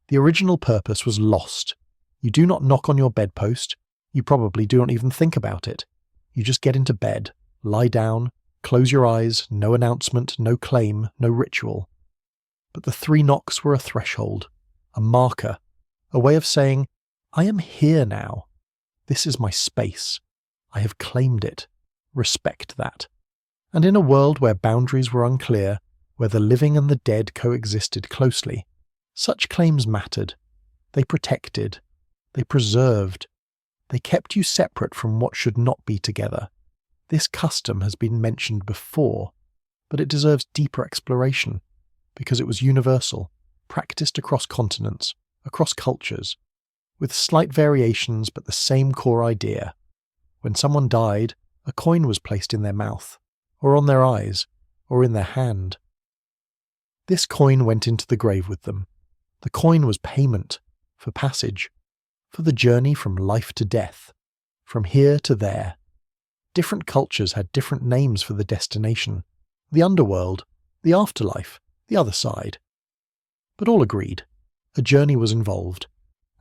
The original purpose was lost. You do not knock on your bedpost. You probably do not even think about it. You just get into bed, lie down, close your eyes, no announcement, no claim, no ritual. But the 3 knocks were a threshold, a marker, a way of saying, I am here now. This is my space. I have claimed it. Respect that. And in a world where boundaries were unclear, where the living and the dead coexisted closely, such claims mattered. They protected. They preserved. They kept you separate from what should not be together. This custom has been mentioned before, but it deserves deeper exploration, because it was universal, practiced across continents, across cultures, with slight variations but the same core idea. When someone died, a coin was placed in their mouth, or on their eyes, or in their hand. This coin went into the grave with them. The coin was payment, for passage, for the journey from life to death, from here to there. Different cultures had different names for the destination, the underworld, the afterlife, the other side. But all agreed, a journey was involved,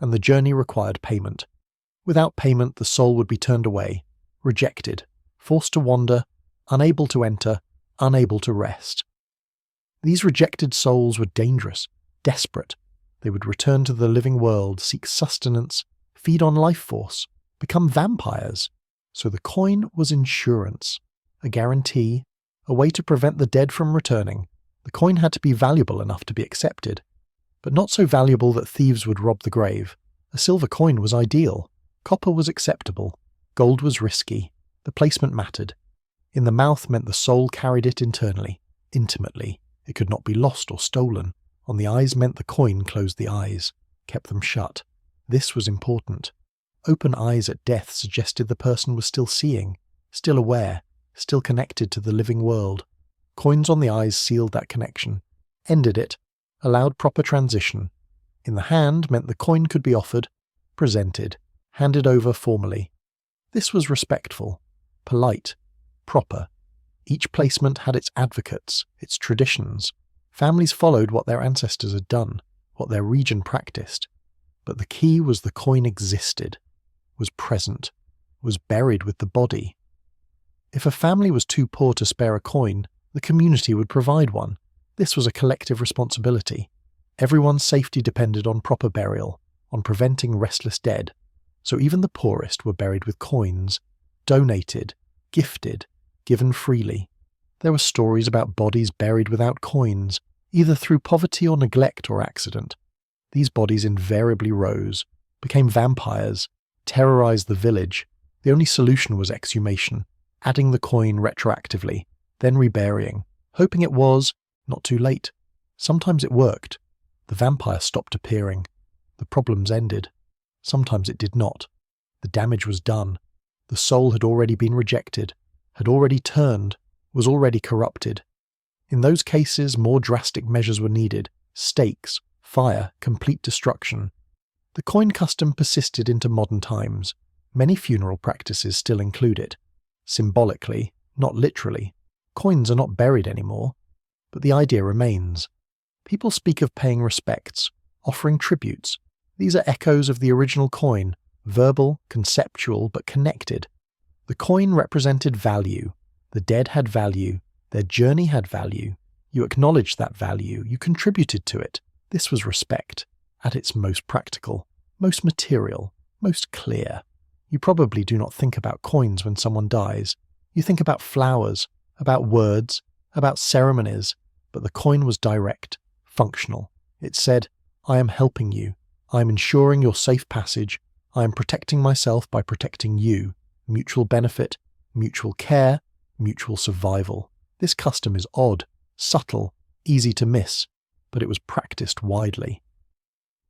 and the journey required payment. Without payment, the soul would be turned away, rejected, forced to wander, unable to enter, unable to rest. These rejected souls were dangerous, desperate. They would return to the living world, seek sustenance, feed on life force, become vampires. So the coin was insurance, a guarantee, a way to prevent the dead from returning. The coin had to be valuable enough to be accepted, but not so valuable that thieves would rob the grave. A silver coin was ideal. Copper was acceptable. Gold was risky. The placement mattered. In the mouth meant the soul carried it internally, intimately. It could not be lost or stolen. On the eyes meant the coin closed the eyes, kept them shut. This was important. Open eyes at death suggested the person was still seeing, still aware, still connected to the living world. Coins on the eyes sealed that connection, ended it, allowed proper transition. In the hand meant the coin could be offered, presented, handed over formally. This was respectful, polite, proper. Each placement had its advocates, its traditions. Families followed what their ancestors had done, what their region practiced. But the key was the coin existed, was present, was buried with the body. If a family was too poor to spare a coin, the community would provide one. This was a collective responsibility. Everyone's safety depended on proper burial, on preventing restless dead. So even the poorest were buried with coins, donated, gifted, given freely. There were stories about bodies buried without coins, either through poverty or neglect or accident. These bodies invariably rose, became vampires, terrorized the village. The only solution was exhumation, adding the coin retroactively, then reburying, hoping it was not too late. Sometimes it worked. The vampire stopped appearing. The problems ended. Sometimes it did not. The damage was done. The soul had already been rejected, had already turned, was already corrupted. In those cases, more drastic measures were needed: stakes, fire, complete destruction. The coin custom persisted into modern times. Many funeral practices still include it. Symbolically, not literally. Coins are not buried anymore, but the idea remains. People speak of paying respects, offering tributes. These are echoes of the original coin, verbal, conceptual, but connected. The coin represented value. The dead had value. Their journey had value. You acknowledged that value. You contributed to it. This was respect, at its most practical, most material, most clear. You probably do not think about coins when someone dies. You think about flowers, about words, about ceremonies, but the coin was direct, functional. It said, I am helping you. I am ensuring your safe passage. I am protecting myself by protecting you. Mutual benefit, mutual care, mutual survival. This custom is odd, subtle, easy to miss, but it was practiced widely.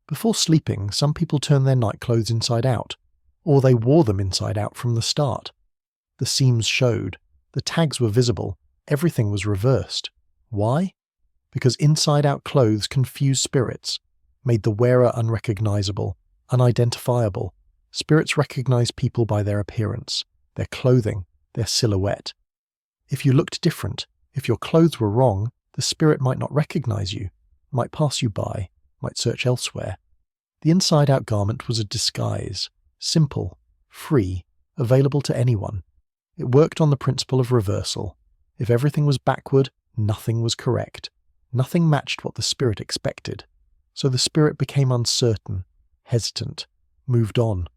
Before sleeping, some people turned their nightclothes inside out, or they wore them inside out from the start. The seams showed, the tags were visible, everything was reversed. Why? Because inside-out clothes confused spirits, made the wearer unrecognizable, unidentifiable. Spirits recognize people by their appearance, their clothing, their silhouette. If you looked different, if your clothes were wrong, the spirit might not recognize you, might pass you by, might search elsewhere. The inside-out garment was a disguise, simple, free, available to anyone. It worked on the principle of reversal. If everything was backward, nothing was correct. Nothing matched what the spirit expected. So the spirit became uncertain, hesitant, moved on.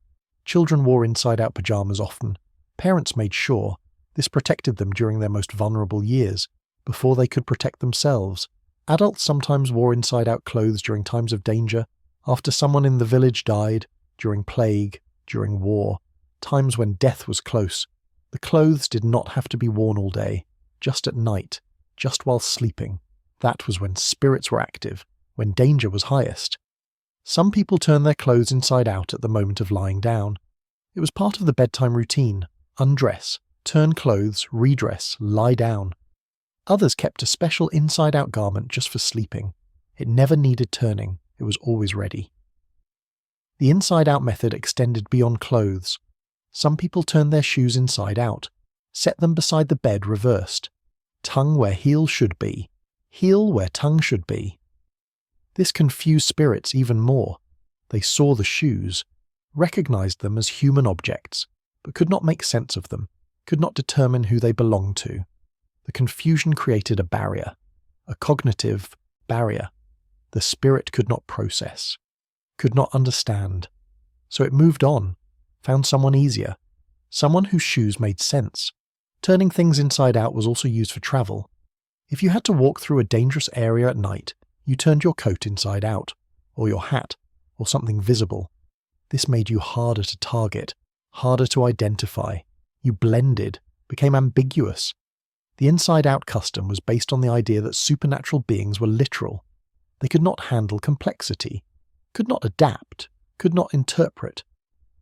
Children wore inside-out pajamas often. Parents made sure. This protected them during their most vulnerable years, before they could protect themselves. Adults sometimes wore inside-out clothes during times of danger, after someone in the village died, during plague, during war, times when death was close. The clothes did not have to be worn all day, just at night, just while sleeping. That was when spirits were active, when danger was highest. Some people turned their clothes inside out at the moment of lying down. It was part of the bedtime routine. Undress, turn clothes, redress, lie down. Others kept a special inside-out garment just for sleeping. It never needed turning, it was always ready. The inside-out method extended beyond clothes. Some people turned their shoes inside out, set them beside the bed reversed. Tongue where heel should be, heel where tongue should be. This confused spirits even more. They saw the shoes, recognized them as human objects, but could not make sense of them, could not determine who they belonged to. The confusion created a barrier, a cognitive barrier. The spirit could not process, could not understand. So it moved on, found someone easier, someone whose shoes made sense. Turning things inside out was also used for travel. If you had to walk through a dangerous area at night, you turned your coat inside out, or your hat, or something visible. This made you harder to target, harder to identify. You blended, became ambiguous. The inside-out custom was based on the idea that supernatural beings were literal. They could not handle complexity, could not adapt, could not interpret.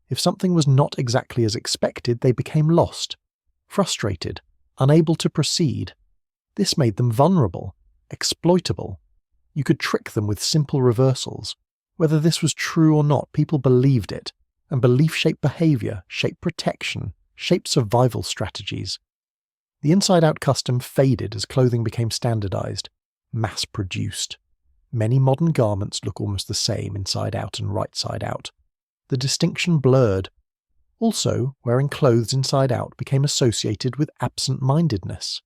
If something was not exactly as expected, they became lost, frustrated, unable to proceed. This made them vulnerable, exploitable. You could trick them with simple reversals. Whether this was true or not, people believed it, and belief shaped behavior, shaped protection, shaped survival strategies. The inside-out custom faded as clothing became standardized, mass-produced. Many modern garments look almost the same inside out and right side out. The distinction blurred. Also, wearing clothes inside out became associated with absent-mindedness,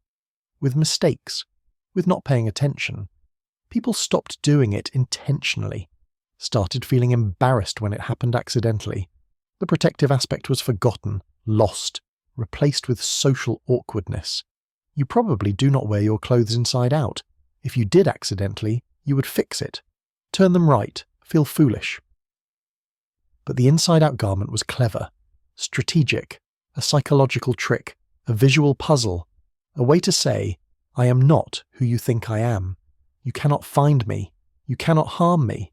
with mistakes, with not paying attention. People stopped doing it intentionally, started feeling embarrassed when it happened accidentally. The protective aspect was forgotten, lost, replaced with social awkwardness. You probably do not wear your clothes inside out. If you did accidentally, you would fix it, turn them right, feel foolish. But the inside-out garment was clever, strategic, a psychological trick, a visual puzzle, a way to say, I am not who you think I am. You cannot find me. You cannot harm me.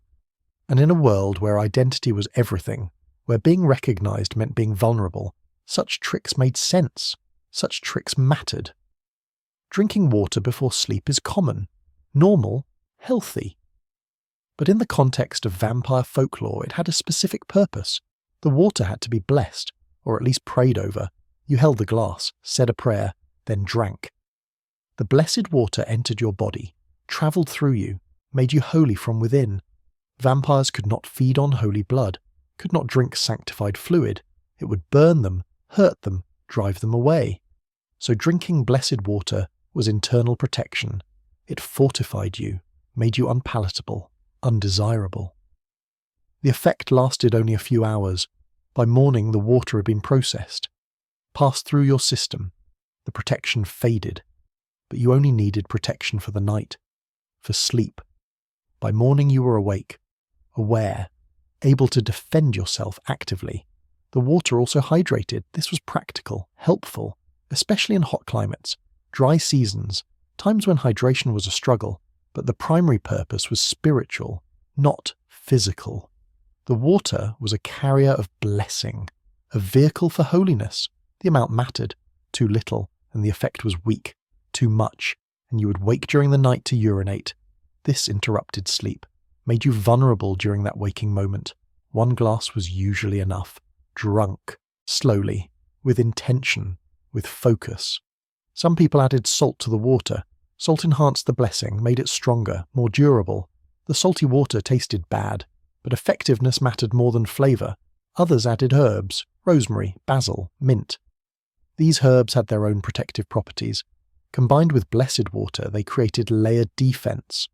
And in a world where identity was everything, where being recognized meant being vulnerable, such tricks made sense. Such tricks mattered. Drinking water before sleep is common, normal, healthy. But in the context of vampire folklore, it had a specific purpose. The water had to be blessed, or at least prayed over. You held the glass, said a prayer, then drank. The blessed water entered your body, travelled through you, made you holy from within. Vampires could not feed on holy blood, could not drink sanctified fluid. It would burn them, hurt them, drive them away. So drinking blessed water was internal protection. It fortified you, made you unpalatable, undesirable. The effect lasted only a few hours. By morning the water had been processed, passed through your system. The protection faded, but you only needed protection for the night, for sleep. By morning you were awake, aware, able to defend yourself actively. The water also hydrated. This was practical, helpful, especially in hot climates, dry seasons, times when hydration was a struggle, but the primary purpose was spiritual, not physical. The water was a carrier of blessing, a vehicle for holiness. The amount mattered, too little, and the effect was weak, too much, and you would wake during the night to urinate. This interrupted sleep, made you vulnerable during that waking moment. One glass was usually enough. Drunk, slowly, with intention, with focus. Some people added salt to the water. Salt enhanced the blessing, made it stronger, more durable. The salty water tasted bad, but effectiveness mattered more than flavour. Others added herbs, rosemary, basil, mint. These herbs had their own protective properties. Combined with blessed water, they created layered defence.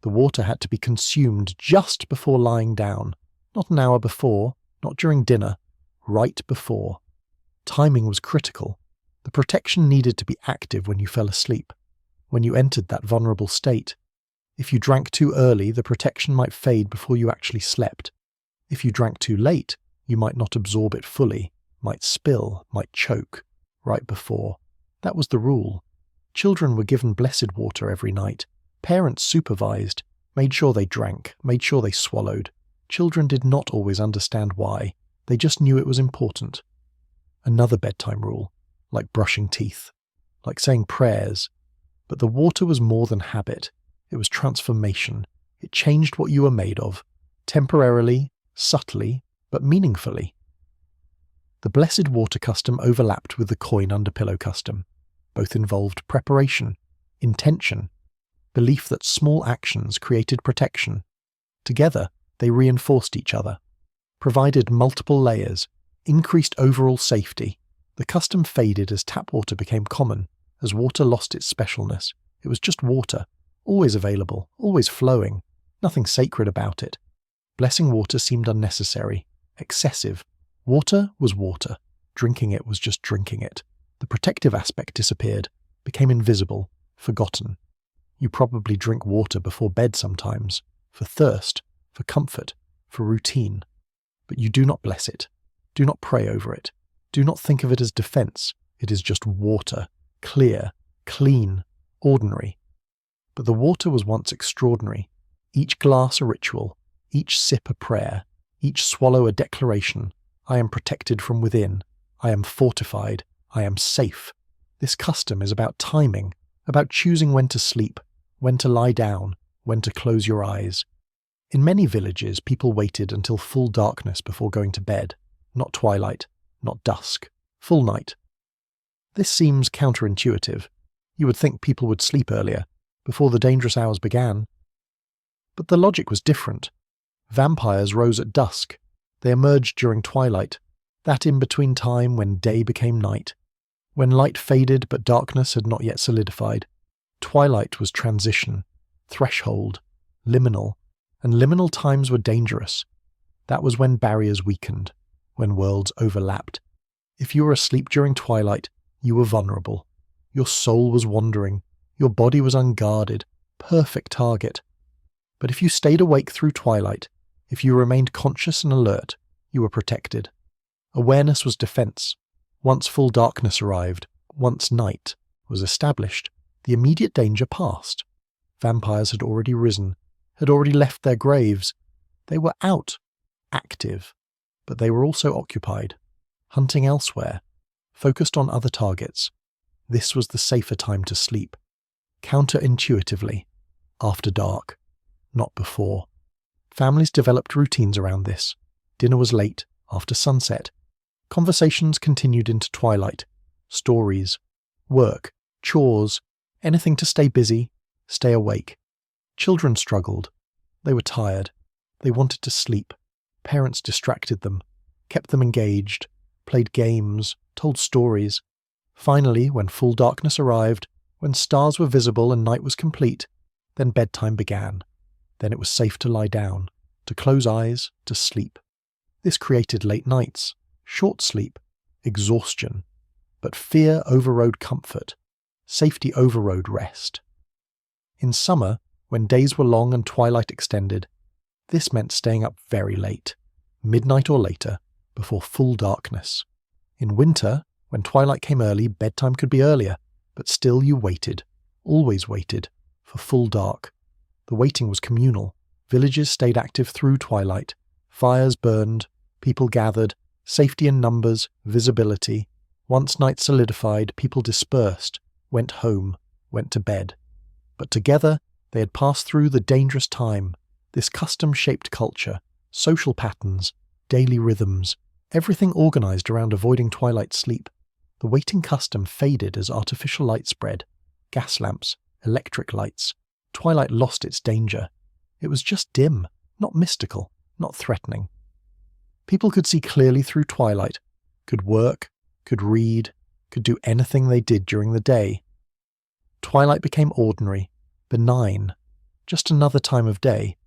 The water had to be consumed just before lying down, not an hour before, not during dinner, right before. Timing was critical. The protection needed to be active when you fell asleep, when you entered that vulnerable state. If you drank too early, the protection might fade before you actually slept. If you drank too late, you might not absorb it fully, might spill, might choke, right before. That was the rule. Children were given blessed water every night. Parents supervised, made sure they drank, made sure they swallowed. Children did not always understand why. They just knew it was important. Another bedtime rule, like brushing teeth, like saying prayers. But the water was more than habit. It was transformation. It changed what you were made of, temporarily, subtly, but meaningfully. The blessed water custom overlapped with the coin under pillow custom. Both involved preparation, intention, belief that small actions created protection. Together, they reinforced each other, provided multiple layers, increased overall safety. The custom faded as tap water became common, as water lost its specialness. It was just water, always available, always flowing, nothing sacred about it. Blessing water seemed unnecessary, excessive. Water was water. Drinking it was just drinking it. The protective aspect disappeared, became invisible, forgotten. You probably drink water before bed sometimes, for thirst, for comfort, for routine. But you do not bless it. Do not pray over it. Do not think of it as defense. It is just water, clear, clean, ordinary. But the water was once extraordinary. Each glass a ritual, each sip a prayer, each swallow a declaration. I am protected from within. I am fortified. I am safe. This custom is about timing, about choosing when to sleep, when to lie down, when to close your eyes. In many villages, people waited until full darkness before going to bed. Not twilight, not dusk, full night. This seems counterintuitive. You would think people would sleep earlier, before the dangerous hours began. But the logic was different. Vampires rose at dusk. They emerged during twilight, that in-between time when day became night. When light faded but darkness had not yet solidified. Twilight was transition, threshold, liminal, and liminal times were dangerous. That was when barriers weakened, when worlds overlapped. If you were asleep during twilight, you were vulnerable. Your soul was wandering, your body was unguarded, perfect target. But if you stayed awake through twilight, if you remained conscious and alert, you were protected. Awareness was defense. Once full darkness arrived, once night was established, the immediate danger passed. Vampires had already risen, had already left their graves. They were out, active, but they were also occupied, hunting elsewhere, focused on other targets. This was the safer time to sleep. Counterintuitively, after dark, not before. Families developed routines around this. Dinner was late, after sunset. Conversations continued into twilight. Stories, work, chores, anything to stay busy, stay awake. Children struggled. They were tired. They wanted to sleep. Parents distracted them, kept them engaged, played games, told stories. Finally, when full darkness arrived, when stars were visible and night was complete, then bedtime began. Then it was safe to lie down, to close eyes, to sleep. This created late nights, short sleep, exhaustion. But fear overrode comfort. Safety overrode rest. In summer, when days were long and twilight extended, this meant staying up very late, midnight or later, before full darkness. In winter, when twilight came early, bedtime could be earlier, but still you waited, always waited, for full dark. The waiting was communal. Villages stayed active through twilight. Fires burned, people gathered, safety in numbers, visibility. Once night solidified, people dispersed, went home, went to bed. But together, they had passed through the dangerous time. This custom-shaped culture, social patterns, daily rhythms, everything organized around avoiding twilight sleep. The waiting custom faded as artificial light spread. Gas lamps, electric lights. Twilight lost its danger. It was just dim, not mystical, not threatening. People could see clearly through twilight, could work, could read, could do anything they did during the day. Twilight became ordinary, benign, just another time of day.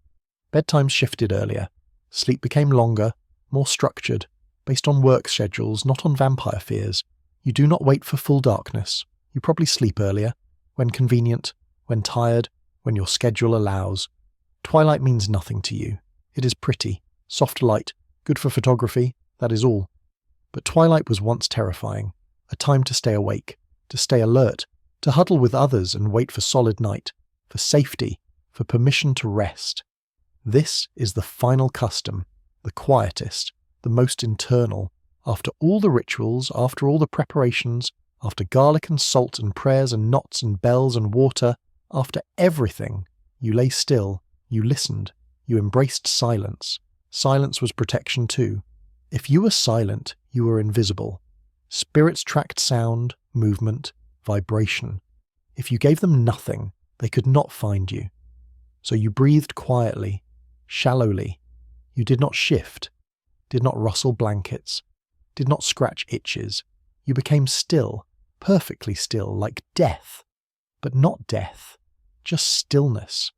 Bedtimes shifted earlier. Sleep became longer, more structured, based on work schedules, not on vampire fears. You do not wait for full darkness. You probably sleep earlier, when convenient, when tired, when your schedule allows. Twilight means nothing to you. It is pretty, soft light, good for photography, that is all. But twilight was once terrifying, a time to stay awake, to stay alert, to huddle with others and wait for solid night, for safety, for permission to rest. This is the final custom, the quietest, the most internal. After all the rituals, after all the preparations, after garlic and salt and prayers and knots and bells and water, after everything, you lay still, you listened, you embraced silence. Silence was protection too. If you were silent, you were invisible. Spirits tracked sound, movement, vibration. If you gave them nothing, they could not find you. So you breathed quietly, shallowly. You did not shift, did not rustle blankets, did not scratch itches. You became still, perfectly still, like death. But not death, just stillness.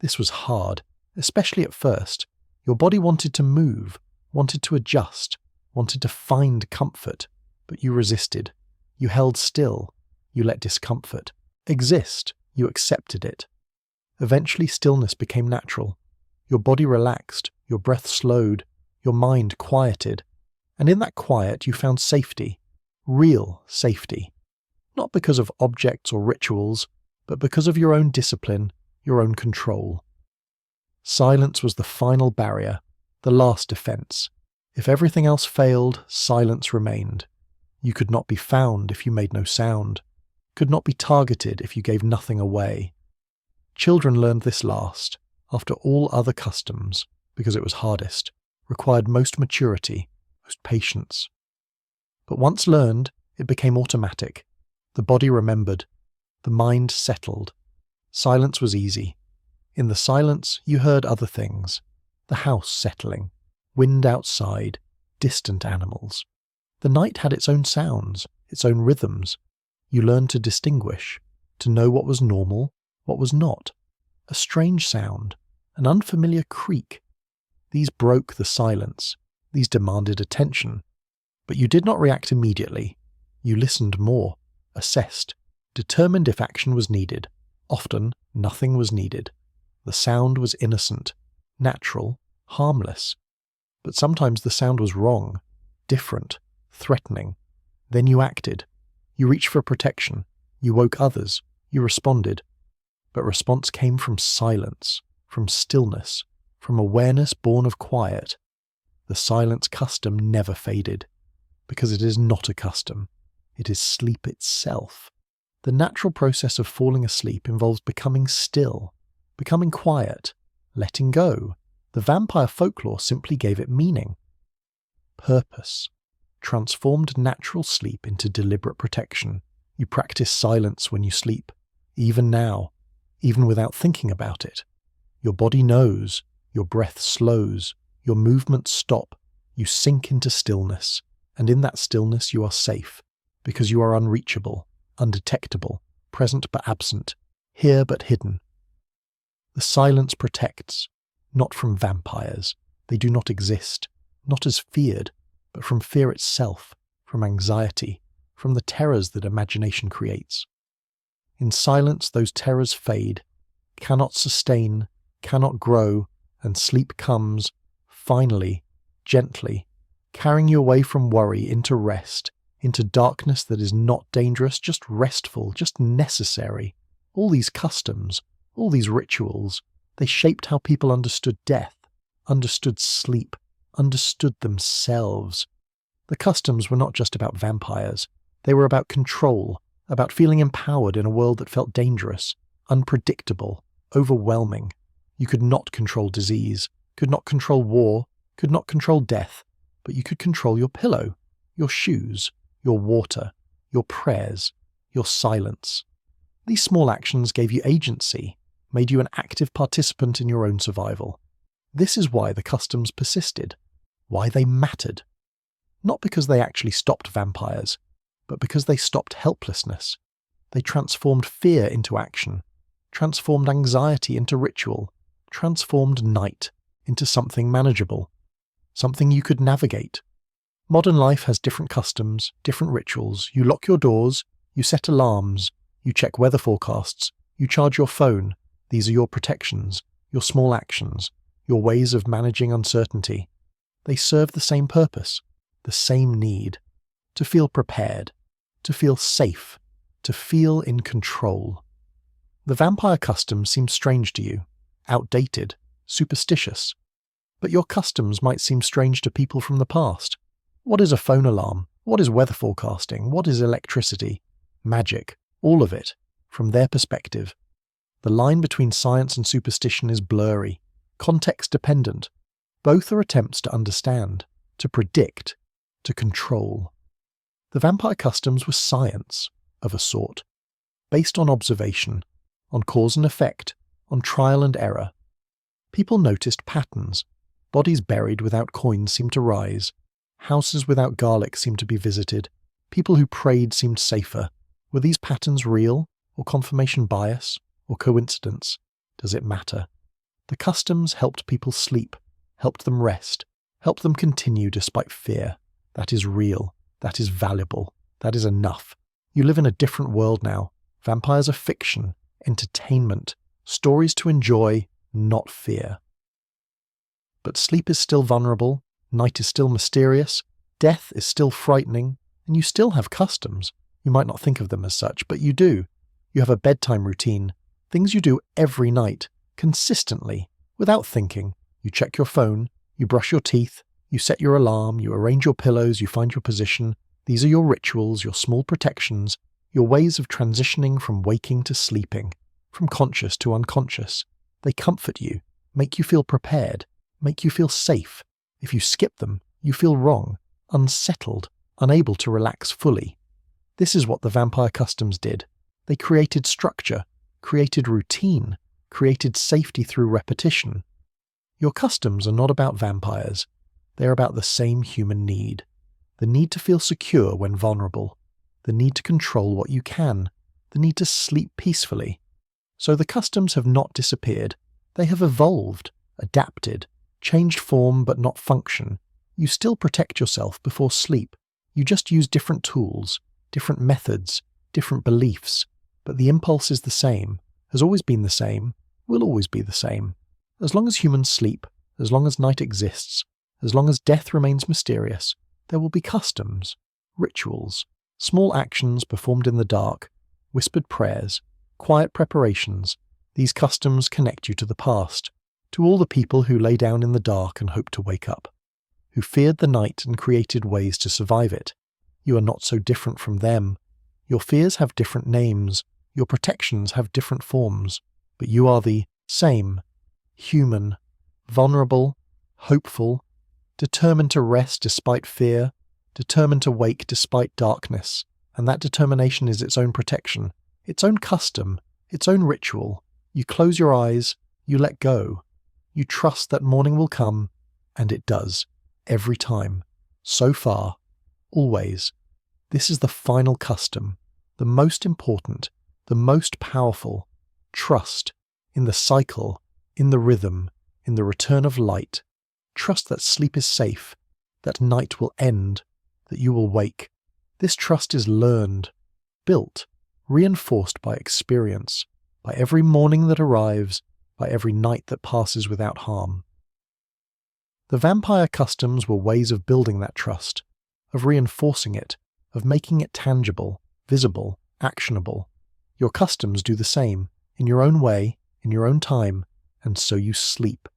This was hard, especially at first. Your body wanted to move, wanted to adjust, wanted to find comfort, but you resisted. You held still. You let discomfort exist. You accepted it. Eventually stillness became natural. Your body relaxed, your breath slowed, your mind quieted. And in that quiet you found safety, real safety. Not because of objects or rituals, but because of your own discipline, your own control. Silence was the final barrier, the last defense. If everything else failed, silence remained. You could not be found if you made no sound, could not be targeted if you gave nothing away. Children learned this last, after all other customs, because it was hardest, required most maturity, most patience. But once learned, it became automatic. The body remembered. The mind settled. Silence was easy. In the silence, you heard other things. The house settling, wind outside, distant animals. The night had its own sounds, its own rhythms. You learned to distinguish, to know what was normal, what was not. A strange sound, an unfamiliar creak. These broke the silence. These demanded attention. But you did not react immediately. You listened more, assessed, determined if action was needed. Often, nothing was needed. The sound was innocent, natural, harmless. But sometimes the sound was wrong, different, threatening. Then you acted. You reached for protection. You woke others. You responded. But response came from silence, from stillness, from awareness born of quiet. The silence custom never faded, because it is not a custom. It is sleep itself. The natural process of falling asleep involves becoming still, becoming quiet, letting go. The vampire folklore simply gave it meaning. Purpose. Transformed natural sleep into deliberate protection. You practice silence when you sleep, even now, even without thinking about it. Your body knows, your breath slows, your movements stop, you sink into stillness, and in that stillness you are safe, because you are unreachable, undetectable, present but absent, here but hidden. The silence protects, not from vampires. They do not exist, not as feared, but from fear itself, from anxiety, from the terrors that imagination creates. In silence those terrors fade, cannot sustain, cannot grow, and sleep comes, finally, gently, carrying you away from worry into rest, into darkness that is not dangerous, just restful, just necessary. All these customs, all these rituals, they shaped how people understood death, understood sleep, understood themselves. The customs were not just about vampires. They were about control, about feeling empowered in a world that felt dangerous, unpredictable, overwhelming. You could not control disease, could not control war, could not control death, but you could control your pillow, your shoes, your water, your prayers, your silence. These small actions gave you agency, made you an active participant in your own survival. This is why the customs persisted, why they mattered. Not because they actually stopped vampires, but because they stopped helplessness. They transformed fear into action, transformed anxiety into ritual, transformed night into something manageable, something you could navigate. Modern life has different customs, different rituals. You lock your doors, you set alarms, you check weather forecasts, you charge your phone. These are your protections, your small actions, your ways of managing uncertainty. They serve the same purpose, the same need, to feel prepared, to feel safe, to feel in control. The vampire customs seem strange to you, outdated, superstitious. But your customs might seem strange to people from the past. What is a phone alarm? What is weather forecasting? What is electricity? Magic, all of it, from their perspective. The line between science and superstition is blurry, context-dependent. Both are attempts to understand, to predict, to control. The vampire customs were science, of a sort, based on observation, on cause and effect, on trial and error. People noticed patterns. Bodies buried without coins seemed to rise. Houses without garlic seemed to be visited. People who prayed seemed safer. Were these patterns real, or confirmation bias, or coincidence? Does it matter? The customs helped people sleep, helped them rest, helped them continue despite fear. That is real. That is valuable. That is enough. You live in a different world now. Vampires are fiction, entertainment, stories to enjoy, not fear. But sleep is still vulnerable, night is still mysterious, death is still frightening, and you still have customs. You might not think of them as such, but you do. You have a bedtime routine, things you do every night, consistently, without thinking. You check your phone, you brush your teeth, you set your alarm, you arrange your pillows, you find your position. These are your rituals, your small protections, your ways of transitioning from waking to sleeping, from conscious to unconscious. They comfort you, make you feel prepared, make you feel safe. If you skip them, you feel wrong, unsettled, unable to relax fully. This is what the vampire customs did. They created structure, created routine, created safety through repetition. Your customs are not about vampires. They are about the same human need. The need to feel secure when vulnerable. The need to control what you can. The need to sleep peacefully. So the customs have not disappeared. They have evolved, adapted, changed form but not function. You still protect yourself before sleep. You just use different tools, different methods, different beliefs. But the impulse is the same, has always been the same, will always be the same. As long as humans sleep, as long as night exists, as long as death remains mysterious, there will be customs, rituals, small actions performed in the dark, whispered prayers, quiet preparations. These customs connect you to the past, to all the people who lay down in the dark and hoped to wake up, who feared the night and created ways to survive it. You are not so different from them. Your fears have different names, your protections have different forms, but you are the same, human, vulnerable, hopeful, determined to rest despite fear, determined to wake despite darkness, and that determination is its own protection, its own custom, its own ritual. You close your eyes, you let go. You trust that morning will come, and it does, every time, so far, always. This is the final custom, the most important, the most powerful. Trust in the cycle, in the rhythm, in the return of light. Trust that sleep is safe, that night will end, that you will wake. This trust is learned, built, reinforced by experience, by every morning that arrives, by every night that passes without harm. The vampire customs were ways of building that trust, of reinforcing it, of making it tangible, visible, actionable. Your customs do the same, in your own way, in your own time, and so you sleep,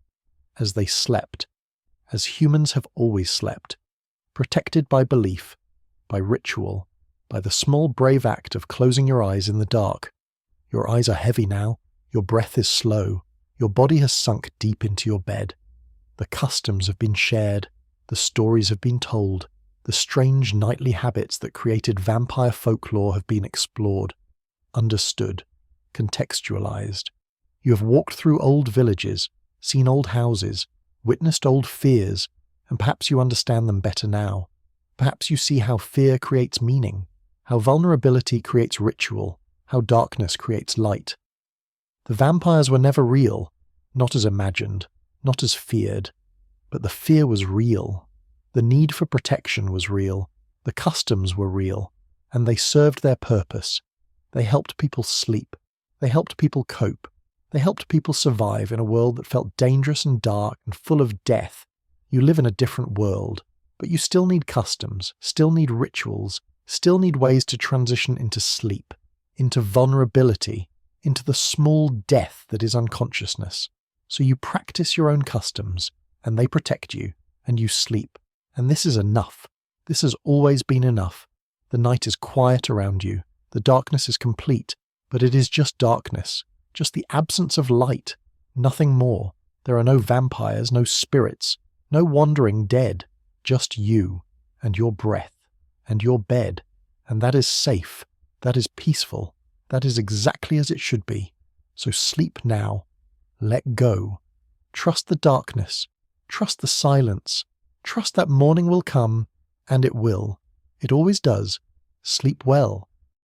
as they slept, as humans have always slept, protected by belief, by ritual, by the small brave act of closing your eyes in the dark. Your eyes are heavy now, your breath is slow, your body has sunk deep into your bed. The customs have been shared, the stories have been told, The strange nightly habits that created vampire folklore have been explored, understood, contextualized. You have walked through old villages, seen old houses, witnessed old fears, and perhaps you understand them better now. Perhaps you see how fear creates meaning, how vulnerability creates ritual, how darkness creates light. The vampires were never real, not as imagined, not as feared, but the fear was real. The need for protection was real, the customs were real, and they served their purpose. They helped people sleep, they helped people cope, they helped people survive in a world that felt dangerous and dark and full of death. You live in a different world, but you still need customs, still need rituals, still need ways to transition into sleep, into vulnerability, into the small death that is unconsciousness. So you practice your own customs, and they protect you, and you sleep. And this is enough. This has always been enough. The night is quiet around you. The darkness is complete, but it is just darkness, just the absence of light, nothing more. There are no vampires, no spirits, no wandering dead, just you, and your breath, and your bed, and that is safe, that is peaceful, that is exactly as it should be. So sleep now. Let go. Trust the darkness. Trust the silence. Trust that morning will come, and it will. It always does. Sleep well.